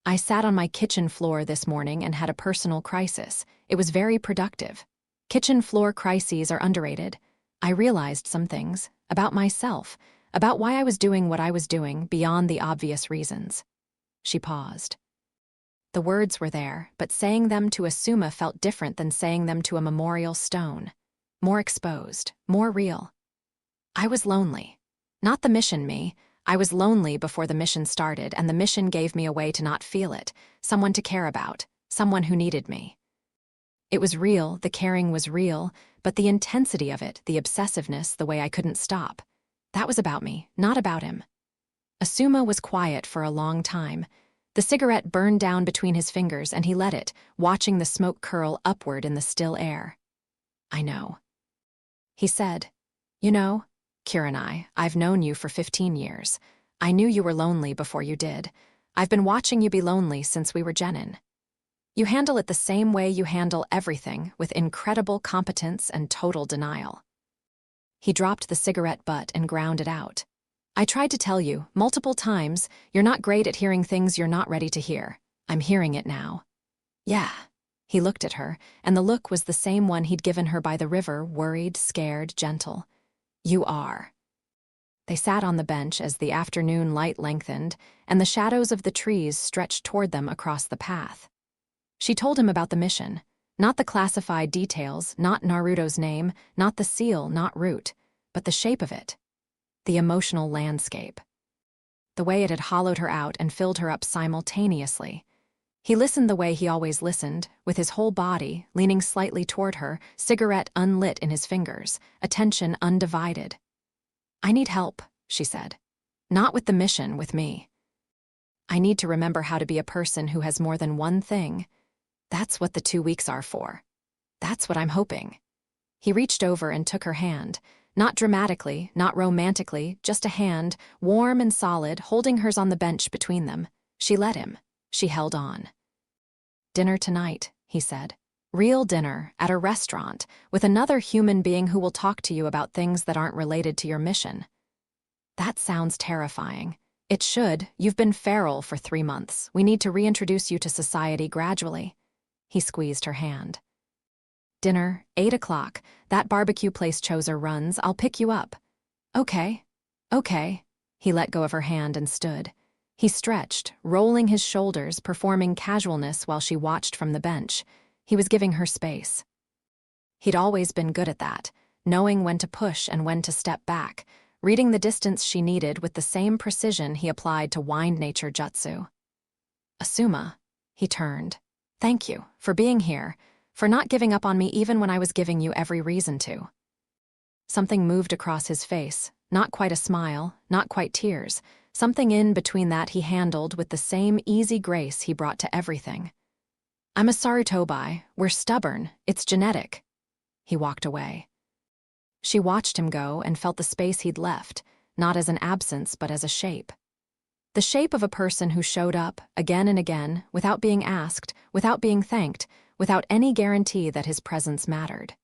"I sat on my kitchen floor this morning and had a personal crisis. It was very productive. Kitchen floor crises are underrated. I realized some things, about myself, about why I was doing what I was doing beyond the obvious reasons." She paused. The words were there, but saying them to Asuma felt different than saying them to a memorial stone. More exposed, more real. "I was lonely. Not the mission me. I was lonely before the mission started, and the mission gave me a way to not feel it, someone to care about, someone who needed me. It was real, the caring was real, but the intensity of it, the obsessiveness, the way I couldn't stop. That was about me, not about him. Asuma was quiet for a long time. The cigarette burned down between his fingers and he let it, watching the smoke curl upward in the still air. I know. He said, You know, Kurenai, I've known you for 15 years. I knew you were lonely before you did. I've been watching you be lonely since we were genin. You handle it the same way you handle everything, with incredible competence and total denial. He dropped the cigarette butt and ground it out. I tried to tell you, multiple times, you're not great at hearing things you're not ready to hear. I'm hearing it now. Yeah. He looked at her, and the look was the same one he'd given her by the river, worried, scared, gentle. You are. They sat on the bench as the afternoon light lengthened, and the shadows of the trees stretched toward them across the path. She told him about the mission. Not the classified details, not Naruto's name, not the seal, not route, but the shape of it. The emotional landscape. The way it had hollowed her out and filled her up simultaneously. He listened the way he always listened, with his whole body, leaning slightly toward her, cigarette unlit in his fingers, attention undivided. I need help, she said. Not with the mission, with me. I need to remember how to be a person who has more than one thing. That's what the 2 weeks are for. That's what I'm hoping. He reached over and took her hand. Not dramatically, not romantically, just a hand, warm and solid, holding hers on the bench between them. She let him. She held on. Dinner tonight, he said. Real dinner, at a restaurant, with another human being who will talk to you about things that aren't related to your mission. That sounds terrifying. It should. You've been feral for 3 months. We need to reintroduce you to society gradually. He squeezed her hand. Dinner, 8 o'clock. That barbecue place Choser runs. I'll pick you up. Okay. Okay. He let go of her hand and stood. He stretched, rolling his shoulders, performing casualness while she watched from the bench. He was giving her space. He'd always been good at that, knowing when to push and when to step back, reading the distance she needed with the same precision he applied to wind nature jutsu. Asuma, he turned. Thank you for being here, for not giving up on me even when I was giving you every reason to. Something moved across his face, not quite a smile, not quite tears. Something in between that he handled with the same easy grace he brought to everything. I'm a Sarutobi. We're stubborn. It's genetic. He walked away. She watched him go and felt the space he'd left, not as an absence but as a shape. The shape of a person who showed up, again and again, without being asked, without being thanked, without any guarantee that his presence mattered.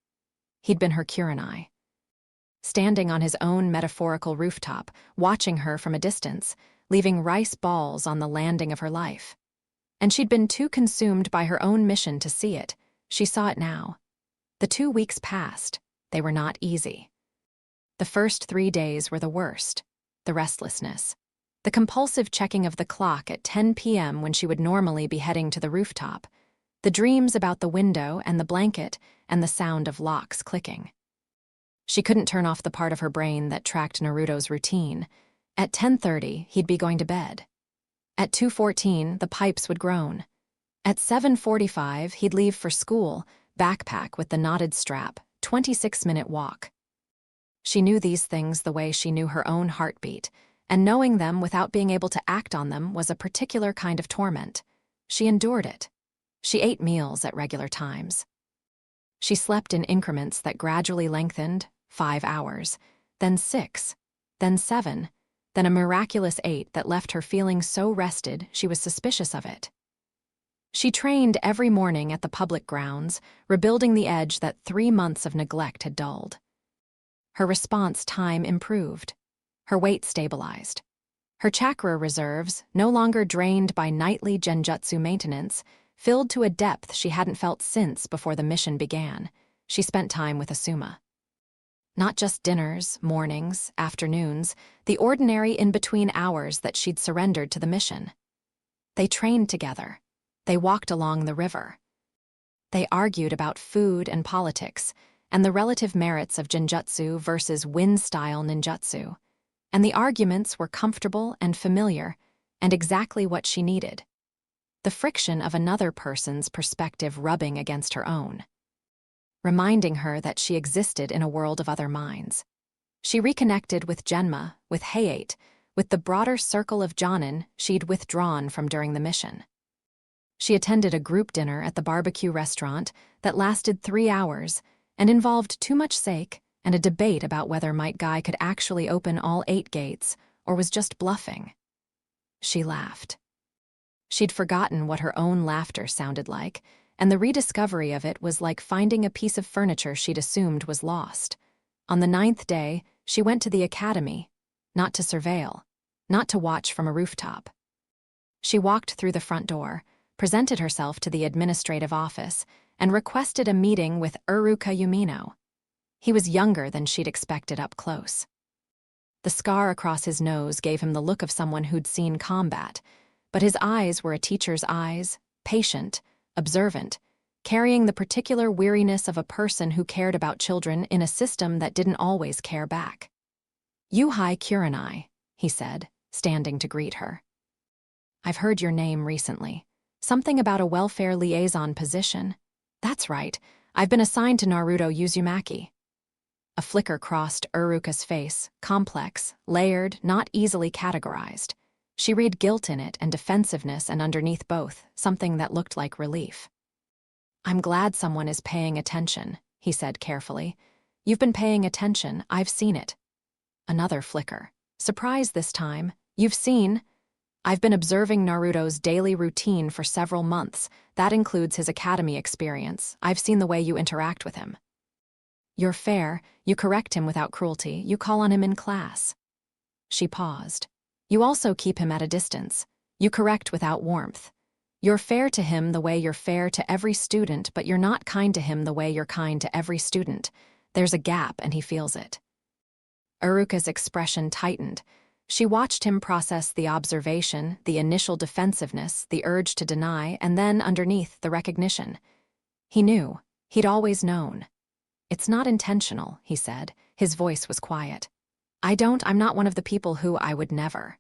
He'd been her Kurenai. Standing on his own metaphorical rooftop, watching her from a distance, leaving rice balls on the landing of her life. And she'd been too consumed by her own mission to see it. She saw it now. The 2 weeks passed. They were not easy. The first 3 days were the worst. The restlessness. The compulsive checking of the clock at 10 p.m. when she would normally be heading to the rooftop. The dreams about the window and the blanket and the sound of locks clicking. She couldn't turn off the part of her brain that tracked Naruto's routine. At 10:30, he'd be going to bed. At 2:14, the pipes would groan. At 7:45, he'd leave for school, backpack with the knotted strap, 26-minute walk. She knew these things the way she knew her own heartbeat, and knowing them without being able to act on them was a particular kind of torment. She endured it. She ate meals at regular times. She slept in increments that gradually lengthened, 5 hours, then 6, then 7, then a miraculous 8 that left her feeling so rested she was suspicious of it. She trained every morning at the public grounds, rebuilding the edge that 3 months of neglect had dulled. Her response time improved. Her weight stabilized. Her chakra reserves, no longer drained by nightly genjutsu maintenance, filled to a depth she hadn't felt since before the mission began. She spent time with Asuma. Not just dinners, mornings, afternoons, the ordinary in-between hours that she'd surrendered to the mission. They trained together. They walked along the river. They argued about food and politics, and the relative merits of genjutsu versus Win-style ninjutsu. And the arguments were comfortable and familiar, and exactly what she needed. The friction of another person's perspective rubbing against her own. Reminding her that she existed in a world of other minds. She reconnected with Genma, with Hayate, with the broader circle of Jonin she'd withdrawn from during the mission. She attended a group dinner at the barbecue restaurant that lasted 3 hours and involved too much sake and a debate about whether Might Guy could actually open all 8 gates or was just bluffing. She laughed. She'd forgotten what her own laughter sounded like, and the rediscovery of it was like finding a piece of furniture she'd assumed was lost. On the 9th day, she went to the academy, not to surveil, not to watch from a rooftop. She walked through the front door, presented herself to the administrative office, and requested a meeting with Iruka Yumino. He was younger than she'd expected up close. The scar across his nose gave him the look of someone who'd seen combat, but his eyes were a teacher's eyes, patient, observant, carrying the particular weariness of a person who cared about children in a system that didn't always care back. "Yuhai Kurenai," he said, standing to greet her. "I've heard your name recently. Something about a welfare liaison position." "That's right. I've been assigned to Naruto Uzumaki." A flicker crossed Iruka's face, complex, layered, not easily categorized. She read guilt in it and defensiveness, and underneath both, something that looked like relief. "I'm glad someone is paying attention," he said carefully. "You've been paying attention, I've seen it." Another flicker. Surprise this time. "You've seen?" "I've been observing Naruto's daily routine for several months. That includes his academy experience. I've seen the way you interact with him. You're fair, you correct him without cruelty, you call on him in class." She paused. "You also keep him at a distance. You correct without warmth. You're fair to him the way you're fair to every student, but you're not kind to him the way you're kind to every student. There's a gap, and he feels it." Iruka's expression tightened. She watched him process the observation, the initial defensiveness, the urge to deny, and then, underneath, the recognition. He knew. He'd always known. "It's not intentional," he said. His voice was quiet. I'm not one of the people who I would never."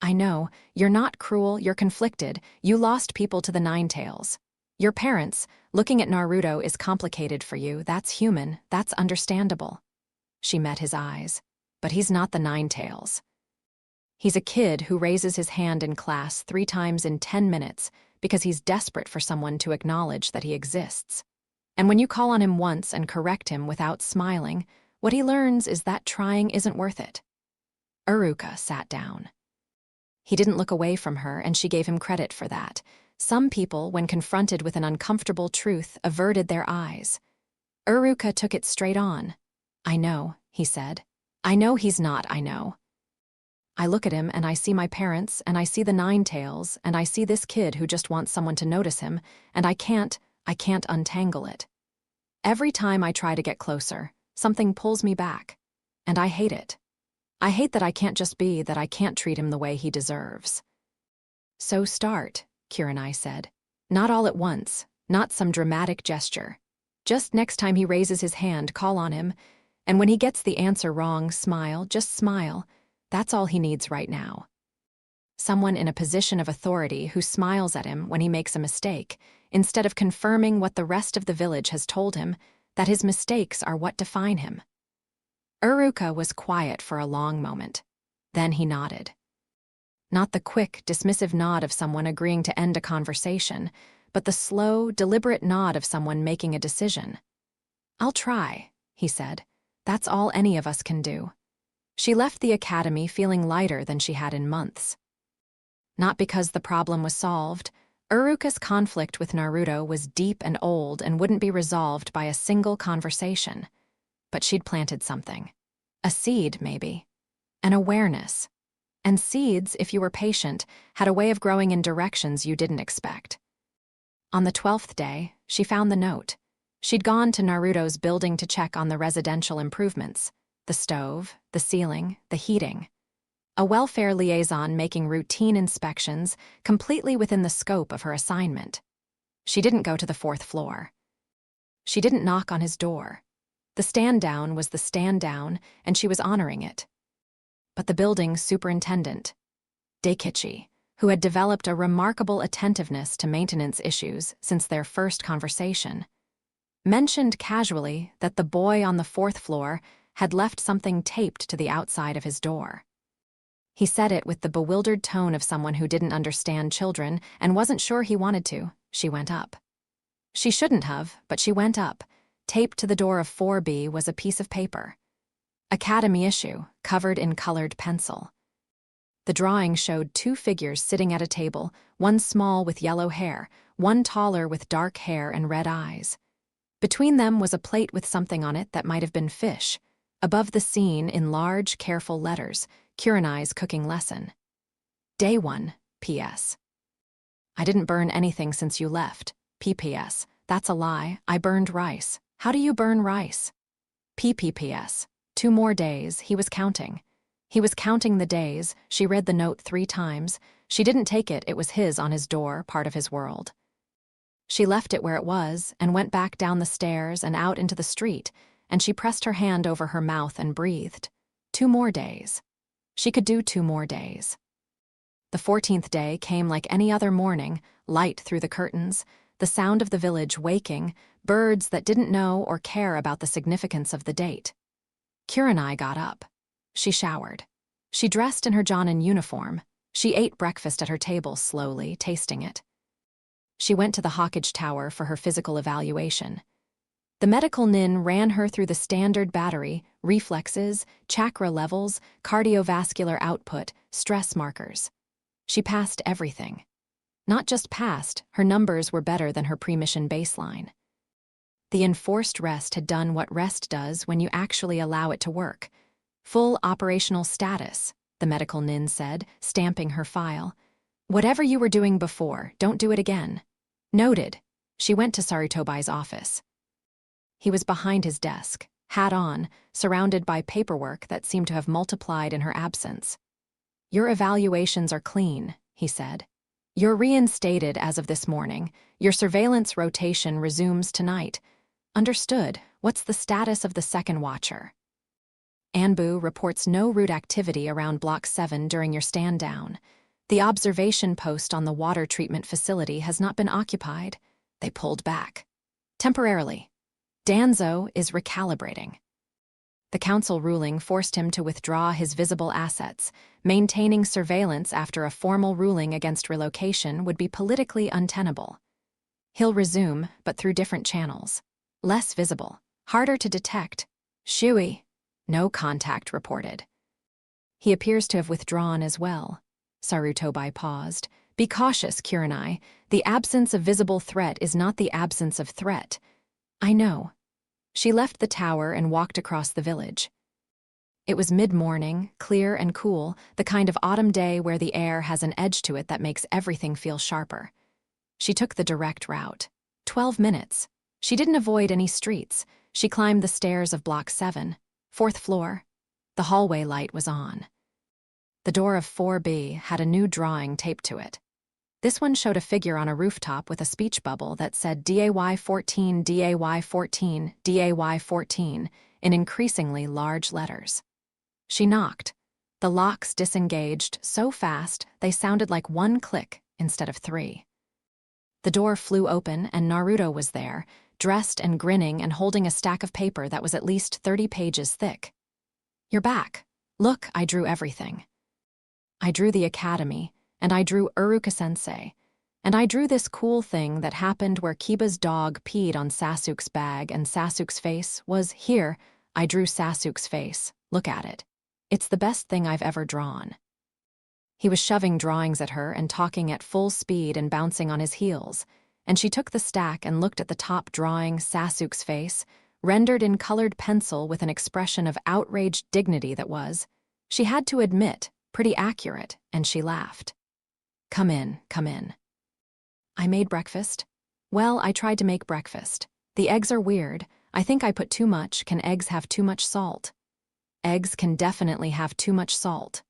"I know. You're not cruel, you're conflicted. You lost people to the Nine Tails. Your parents, looking at Naruto is complicated for you. That's human, that's understandable." She met his eyes. "But he's not the Nine Tails. He's a kid who raises his hand in class 3 times in 10 minutes because he's desperate for someone to acknowledge that he exists. And when you call on him once and correct him without smiling, what he learns is that trying isn't worth it." Iruka sat down. He didn't look away from her, and she gave him credit for that. Some people, when confronted with an uncomfortable truth, averted their eyes. Iruka took it straight on. "I know," he said. "I know he's not, I know. I look at him and I see my parents, and I see the Nine Tails, and I see this kid who just wants someone to notice him, and I can't untangle it. Every time I try to get closer, something pulls me back, and I hate it. I hate that I can't just be, that I can't treat him the way he deserves." "So start," Kurenai said. "Not all at once, not some dramatic gesture. Just next time he raises his hand, call on him, and when he gets the answer wrong, smile, just smile. That's all he needs right now. Someone in a position of authority who smiles at him when he makes a mistake, instead of confirming what the rest of the village has told him, that his mistakes are what define him." Iruka was quiet for a long moment. Then he nodded. Not the quick, dismissive nod of someone agreeing to end a conversation, but the slow, deliberate nod of someone making a decision. "I'll try," he said. "That's all any of us can do." She left the academy feeling lighter than she had in months. Not because the problem was solved. Iruka's conflict with Naruto was deep and old and wouldn't be resolved by a single conversation. But she'd planted something. A seed, maybe. An awareness. And seeds, if you were patient, had a way of growing in directions you didn't expect. On the 12th day, she found the note. She'd gone to Naruto's building to check on the residential improvements. The stove, the ceiling, the heating. A welfare liaison making routine inspections completely within the scope of her assignment. She didn't go to the 4th floor. She didn't knock on his door. The stand down was the stand down, and she was honoring it. But the building's superintendent, Daikichi, who had developed a remarkable attentiveness to maintenance issues since their first conversation, mentioned casually that the boy on the 4th floor had left something taped to the outside of his door. He said it with the bewildered tone of someone who didn't understand children and wasn't sure he wanted to. She went up. She shouldn't have, but she went up. Taped to the door of 4B was a piece of paper. Academy issue, covered in colored pencil. The drawing showed two figures sitting at a table, one small with yellow hair, one taller with dark hair and red eyes. Between them was a plate with something on it that might have been fish. Above the scene, in large, careful letters, Kurenai's cooking lesson. Day 1, P.S. I didn't burn anything since you left. P.P.S. That's a lie. I burned rice. How do you burn rice? P.P.P.S. 2 more days. He was counting. He was counting the days. She read the note 3 times. She didn't take it. It was his on his door, part of his world. She left it where it was and went back down the stairs and out into the street, and she pressed her hand over her mouth and breathed. 2 more days. She could do 2 more days. The 14th day came like any other morning, light through the curtains, the sound of the village waking, birds that didn't know or care about the significance of the date. Kurenai got up. She showered. She dressed in her Jonin uniform. She ate breakfast at her table slowly, tasting it. She went to the Hawkage Tower for her physical evaluation. The medical nin ran her through the standard battery, reflexes, chakra levels, cardiovascular output, stress markers. She passed everything. Not just passed, her numbers were better than her pre-mission baseline. The enforced rest had done what rest does when you actually allow it to work. Full operational status, the medical nin said, stamping her file. Whatever you were doing before, don't do it again. Noted. She went to Sarutobai's office. He was behind his desk, hat on, surrounded by paperwork that seemed to have multiplied in her absence. Your evaluations are clean, he said. You're reinstated as of this morning. Your surveillance rotation resumes tonight. Understood. What's the status of the second watcher? Anbu reports no route activity around Block 7 during your stand-down. The observation post on the water treatment facility has not been occupied. They pulled back. Temporarily. Danzo is recalibrating. The council ruling forced him to withdraw his visible assets. Maintaining surveillance after a formal ruling against relocation would be politically untenable. He'll resume, but through different channels. Less visible, harder to detect. Shui. No contact reported. He appears to have withdrawn as well. Sarutobai paused. Be cautious, Kurenai. The absence of visible threat is not the absence of threat. I know. She left the tower and walked across the village. It was mid-morning, clear and cool, the kind of autumn day where the air has an edge to it that makes everything feel sharper. She took the direct route. 12 minutes. She didn't avoid any streets. She climbed the stairs of Block 7, 4th floor. The hallway light was on. The door of 4B had a new drawing taped to it. This one showed a figure on a rooftop with a speech bubble that said DAY 14, DAY 14, DAY 14 in increasingly large letters. She knocked. The locks disengaged so fast they sounded like 1 click instead of 3. The door flew open and Naruto was there, dressed and grinning and holding a stack of paper that was at least 30 pages thick. You're back. Look, I drew everything. I drew the academy, and I drew Uruka-sensei, and I drew this cool thing that happened where Kiba's dog peed on Sasuke's bag and Sasuke's face was here. I drew Sasuke's face. Look at it. It's the best thing I've ever drawn. He was shoving drawings at her and talking at full speed and bouncing on his heels, and she took the stack and looked at the top drawing, Sasuke's face, rendered in colored pencil with an expression of outraged dignity that was, she had to admit, pretty accurate, and she laughed. Come in, come in. I made breakfast. Well, I tried to make breakfast. The eggs are weird. I think I put too much. Can eggs have too much salt? Eggs can definitely have too much salt.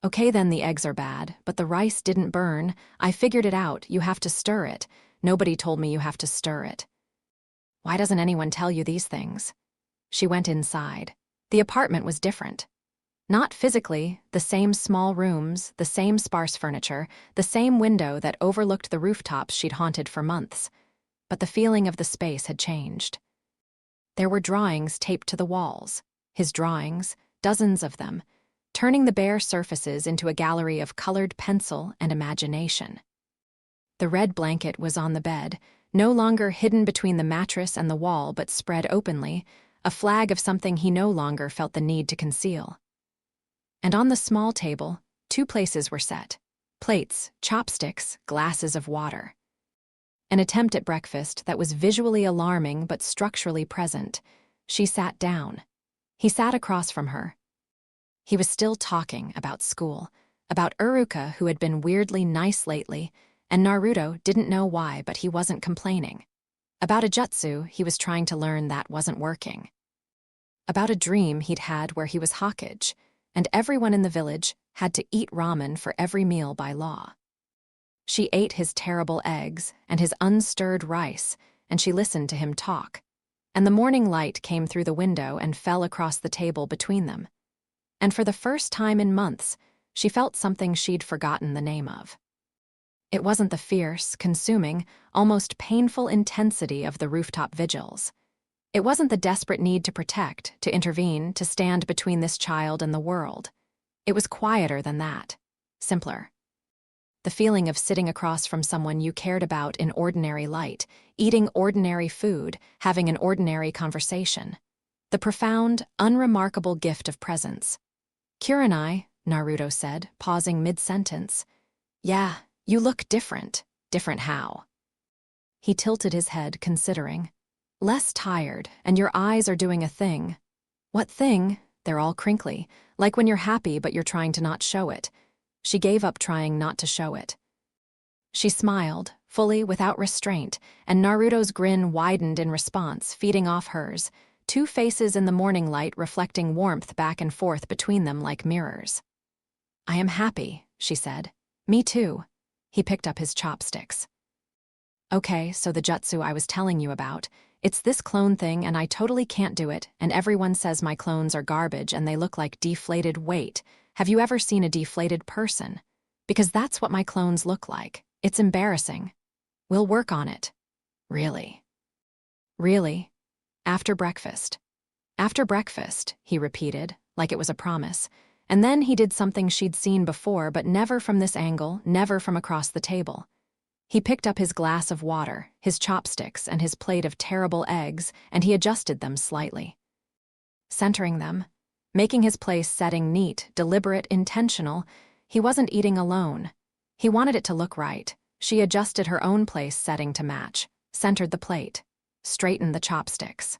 Okay, then the eggs are bad, but the rice didn't burn. I figured it out. You have to stir it. Nobody told me you have to stir it. Why doesn't anyone tell you these things? She went inside. The apartment was different. Not physically, the same small rooms, the same sparse furniture, the same window that overlooked the rooftops she'd haunted for months. But the feeling of the space had changed. There were drawings taped to the walls. his drawings, dozens of them, turning the bare surfaces into a gallery of colored pencil and imagination. The red blanket was on the bed, no longer hidden between the mattress and the wall but spread openly, a flag of something he no longer felt the need to conceal. And on the small table, 2 places were set: plates, chopsticks, glasses of water. An attempt at breakfast that was visually alarming but structurally present. She sat down. He sat across from her. He was still talking about school, about Uruka, who had been weirdly nice lately, and Naruto didn't know why, but he wasn't complaining. About a jutsu he was trying to learn that wasn't working. About a dream he'd had where he was Hokage, and everyone in the village had to eat ramen for every meal by law. She ate his terrible eggs and his unstirred rice, and she listened to him talk. And the morning light came through the window and fell across the table between them. And for the first time in months, she felt something she'd forgotten the name of. It wasn't the fierce, consuming, almost painful intensity of the rooftop vigils. It wasn't the desperate need to protect, to intervene, to stand between this child and the world. It was quieter than that, simpler. The feeling of sitting across from someone you cared about in ordinary light, eating ordinary food, having an ordinary conversation. The profound, unremarkable gift of presence. "Kurenai," Naruto said, pausing mid-sentence. "Yeah, you look different. Different how?" He tilted his head, considering. "Less tired, and your eyes are doing a thing." "What thing?" "They're all crinkly, like when you're happy but you're trying to not show it." She gave up trying not to show it. She smiled, fully, without restraint, and Naruto's grin widened in response, feeding off hers, 2 faces in the morning light reflecting warmth back and forth between them like mirrors. "I am happy," she said. "Me too." He picked up his chopsticks. "Okay, so the jutsu I was telling you about, it's this clone thing and I totally can't do it, and everyone says my clones are garbage and they look like deflated weight. Have you ever seen a deflated person? Because that's what my clones look like. It's embarrassing. We'll work on it." "Really?" "Really. After breakfast." "After breakfast," he repeated, like it was a promise. And then he did something she'd seen before, but never from this angle, never from across the table. He picked up his glass of water, his chopsticks, and his plate of terrible eggs, and he adjusted them slightly. Centering them, making his place setting neat, deliberate, intentional, he wasn't eating alone. He wanted it to look right. She adjusted her own place setting to match, centered the plate, straightened the chopsticks.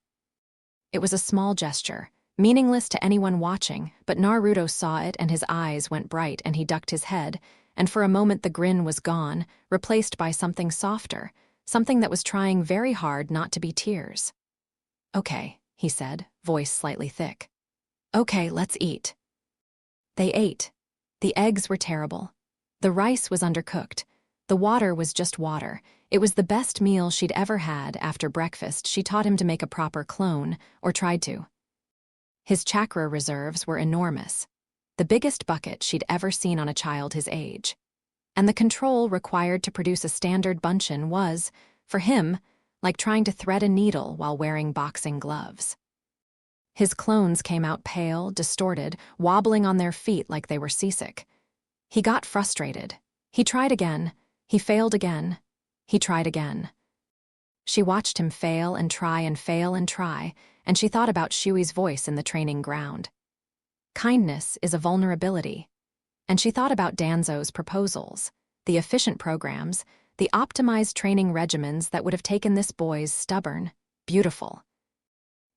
It was a small gesture, meaningless to anyone watching, but Naruto saw it and his eyes went bright and he ducked his head, and for a moment the grin was gone, replaced by something softer, something that was trying very hard not to be tears. "Okay," he said, voice slightly thick. "Okay, let's eat." They ate. The eggs were terrible. The rice was undercooked. The water was just water. It was the best meal she'd ever had. After breakfast, she taught him to make a proper clone, or tried to. His chakra reserves were enormous. The biggest bucket she'd ever seen on a child his age. And the control required to produce a standard bunchin was, for him, like trying to thread a needle while wearing boxing gloves. His clones came out pale, distorted, wobbling on their feet like they were seasick. He got frustrated. He tried again. He failed again. He tried again. She watched him fail and try and fail and try, and she thought about Shui's voice in the training ground. Kindness is a vulnerability. And she thought about Danzo's proposals, the efficient programs, the optimized training regimens that would have taken this boy's stubborn, beautiful,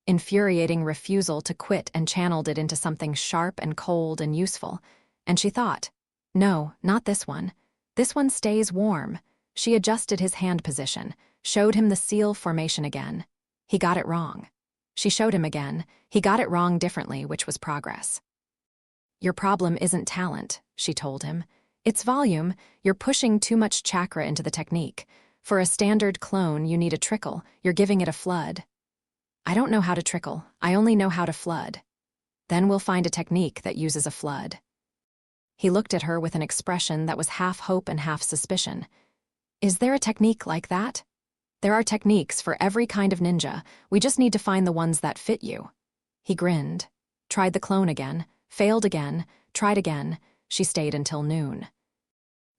infuriating refusal to quit and channeled it into something sharp and cold and useful. And she thought, no, not this one. This one stays warm. She adjusted his hand position, showed him the seal formation again. He got it wrong. She showed him again. He got it wrong differently, which was progress. "Your problem isn't talent," she told him. "It's volume. You're pushing too much chakra into the technique. For a standard clone, you need a trickle. You're giving it a flood." "I don't know how to trickle. I only know how to flood." "Then we'll find a technique that uses a flood." He looked at her with an expression that was half hope and half suspicion. "Is there a technique like that?" "There are techniques for every kind of ninja. We just need to find the ones that fit you." He grinned. tried the clone again, failed again, tried again. She stayed until noon.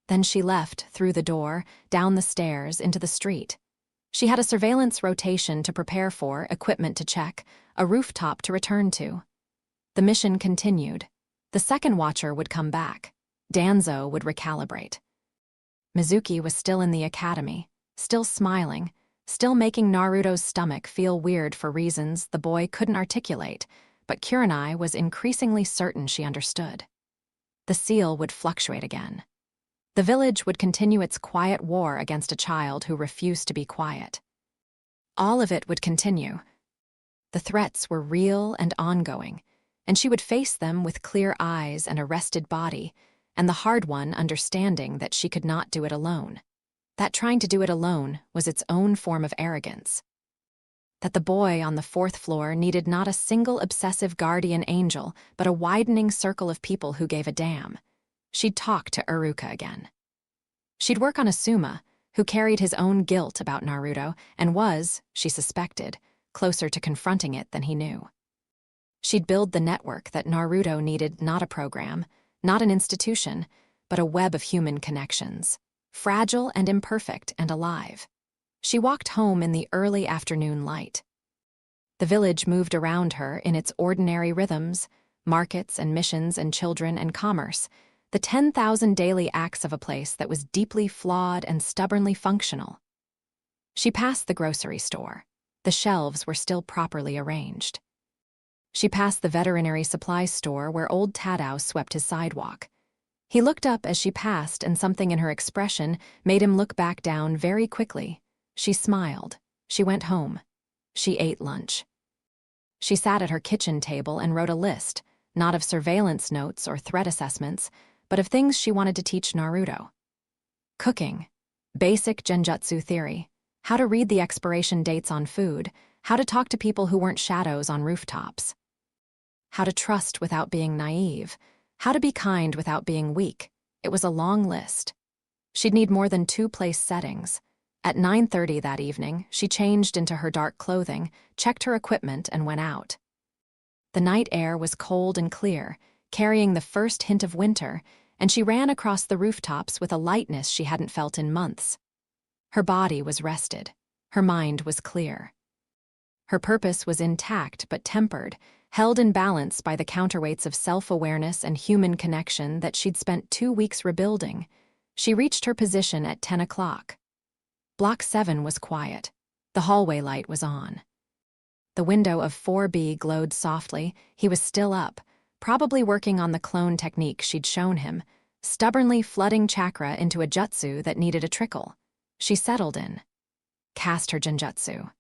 Then she left, through the door, down the stairs, into the street. She had a surveillance rotation to prepare for, equipment to check, a rooftop to return to. The mission continued. The second watcher would come back. Danzo would recalibrate. Mizuki was still in the academy, still smiling, still making Naruto's stomach feel weird for reasons the boy couldn't articulate, but Kurenai was increasingly certain she understood. The seal would fluctuate again. The village would continue its quiet war against a child who refused to be quiet. All of it would continue. The threats were real and ongoing, and she would face them with clear eyes and a rested body, and the hard one understanding that she could not do it alone. That trying to do it alone was its own form of arrogance. That the boy on the 4th floor needed not a single obsessive guardian angel, but a widening circle of people who gave a damn. She'd talk to Iruka again. She'd work on Asuma, who carried his own guilt about Naruto and was, she suspected, closer to confronting it than he knew. She'd build the network that Naruto needed, not a program, not an institution, but a web of human connections, fragile and imperfect and alive. She walked home in the early afternoon light. The village moved around her in its ordinary rhythms, markets and missions and children and commerce, the 10,000 daily acts of a place that was deeply flawed and stubbornly functional. She passed the grocery store. The shelves were still properly arranged. She passed the veterinary supply store where old Tadao swept his sidewalk. He looked up as she passed, and something in her expression made him look back down very quickly. She smiled. She went home. She ate lunch. She sat at her kitchen table and wrote a list, not of surveillance notes or threat assessments, but of things she wanted to teach Naruto. Cooking, basic genjutsu theory, how to read the expiration dates on food, how to talk to people who weren't shadows on rooftops, how to trust without being naive, how to be kind without being weak. It was a long list. She'd need more than 2 place settings. At 9:30 that evening, she changed into her dark clothing, checked her equipment, and went out. The night air was cold and clear, carrying the first hint of winter, and she ran across the rooftops with a lightness she hadn't felt in months. Her body was rested. Her mind was clear. Her purpose was intact but tempered, held in balance by the counterweights of self-awareness and human connection that she'd spent 2 weeks rebuilding. She reached her position at 10 o'clock. Block 7 was quiet. The hallway light was on. The window of 4B glowed softly. He was still up, probably working on the clone technique she'd shown him, stubbornly flooding chakra into a jutsu that needed a trickle. She settled in. Cast her genjutsu.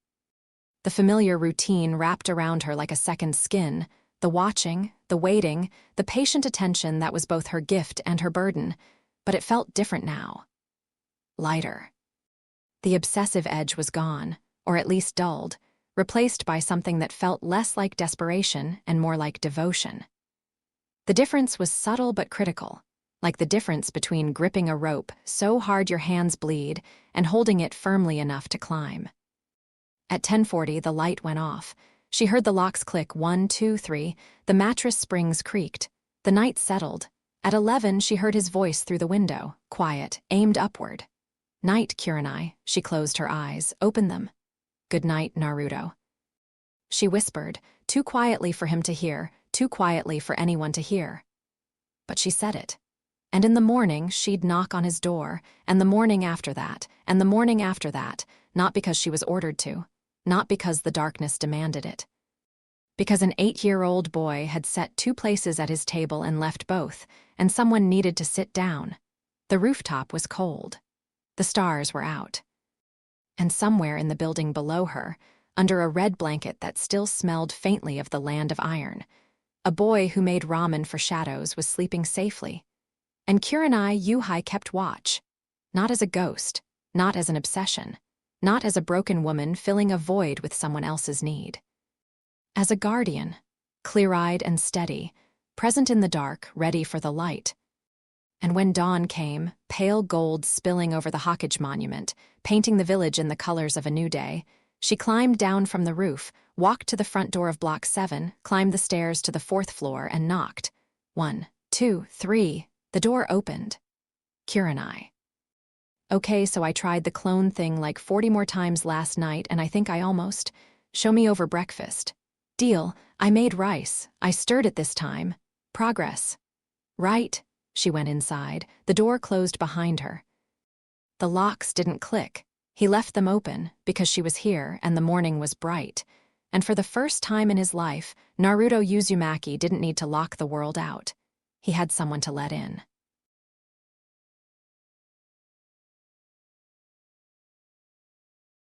The familiar routine wrapped around her like a second skin, the watching, the waiting, the patient attention that was both her gift and her burden, but it felt different now. Lighter. The obsessive edge was gone, or at least dulled, replaced by something that felt less like desperation and more like devotion. The difference was subtle but critical, like the difference between gripping a rope so hard your hands bleed and holding it firmly enough to climb. At 10:40, the light went off. She heard the locks click 1, 2, 3, the mattress springs creaked. The night settled. At 11, she heard his voice through the window, quiet, aimed upward. Night, Kurenai. She closed her eyes. Open them. Good night, Naruto. She whispered, too quietly for him to hear, too quietly for anyone to hear. But she said it. And in the morning, she'd knock on his door, and the morning after that, and the morning after that, not because she was ordered to, not because the darkness demanded it. Because an 8-year-old boy had set 2 places at his table and left both, and someone needed to sit down. The rooftop was cold. The stars were out. And somewhere in the building below her, under a red blanket that still smelled faintly of the land of iron, a boy who made ramen for shadows was sleeping safely. And Kurenai Yuhai kept watch, not as a ghost, not as an obsession, not as a broken woman filling a void with someone else's need. As a guardian, clear-eyed and steady, present in the dark, ready for the light. And when dawn came, pale gold spilling over the Hokage monument, painting the village in the colors of a new day, She climbed down from the roof, walked to the front door of Block 7, climbed the stairs to the 4th floor, and knocked. 1, 2, 3. The door opened. Kurenai. Okay, so I tried the clone thing like 40 more times last night, and I think I almost. Show me over breakfast. Deal. I made rice. I stirred it this time. Progress. Right. She went inside. The door closed behind her. The locks didn't click. He left them open because she was here and the morning was bright. And for the first time in his life, Naruto Uzumaki didn't need to lock the world out. He had someone to let in.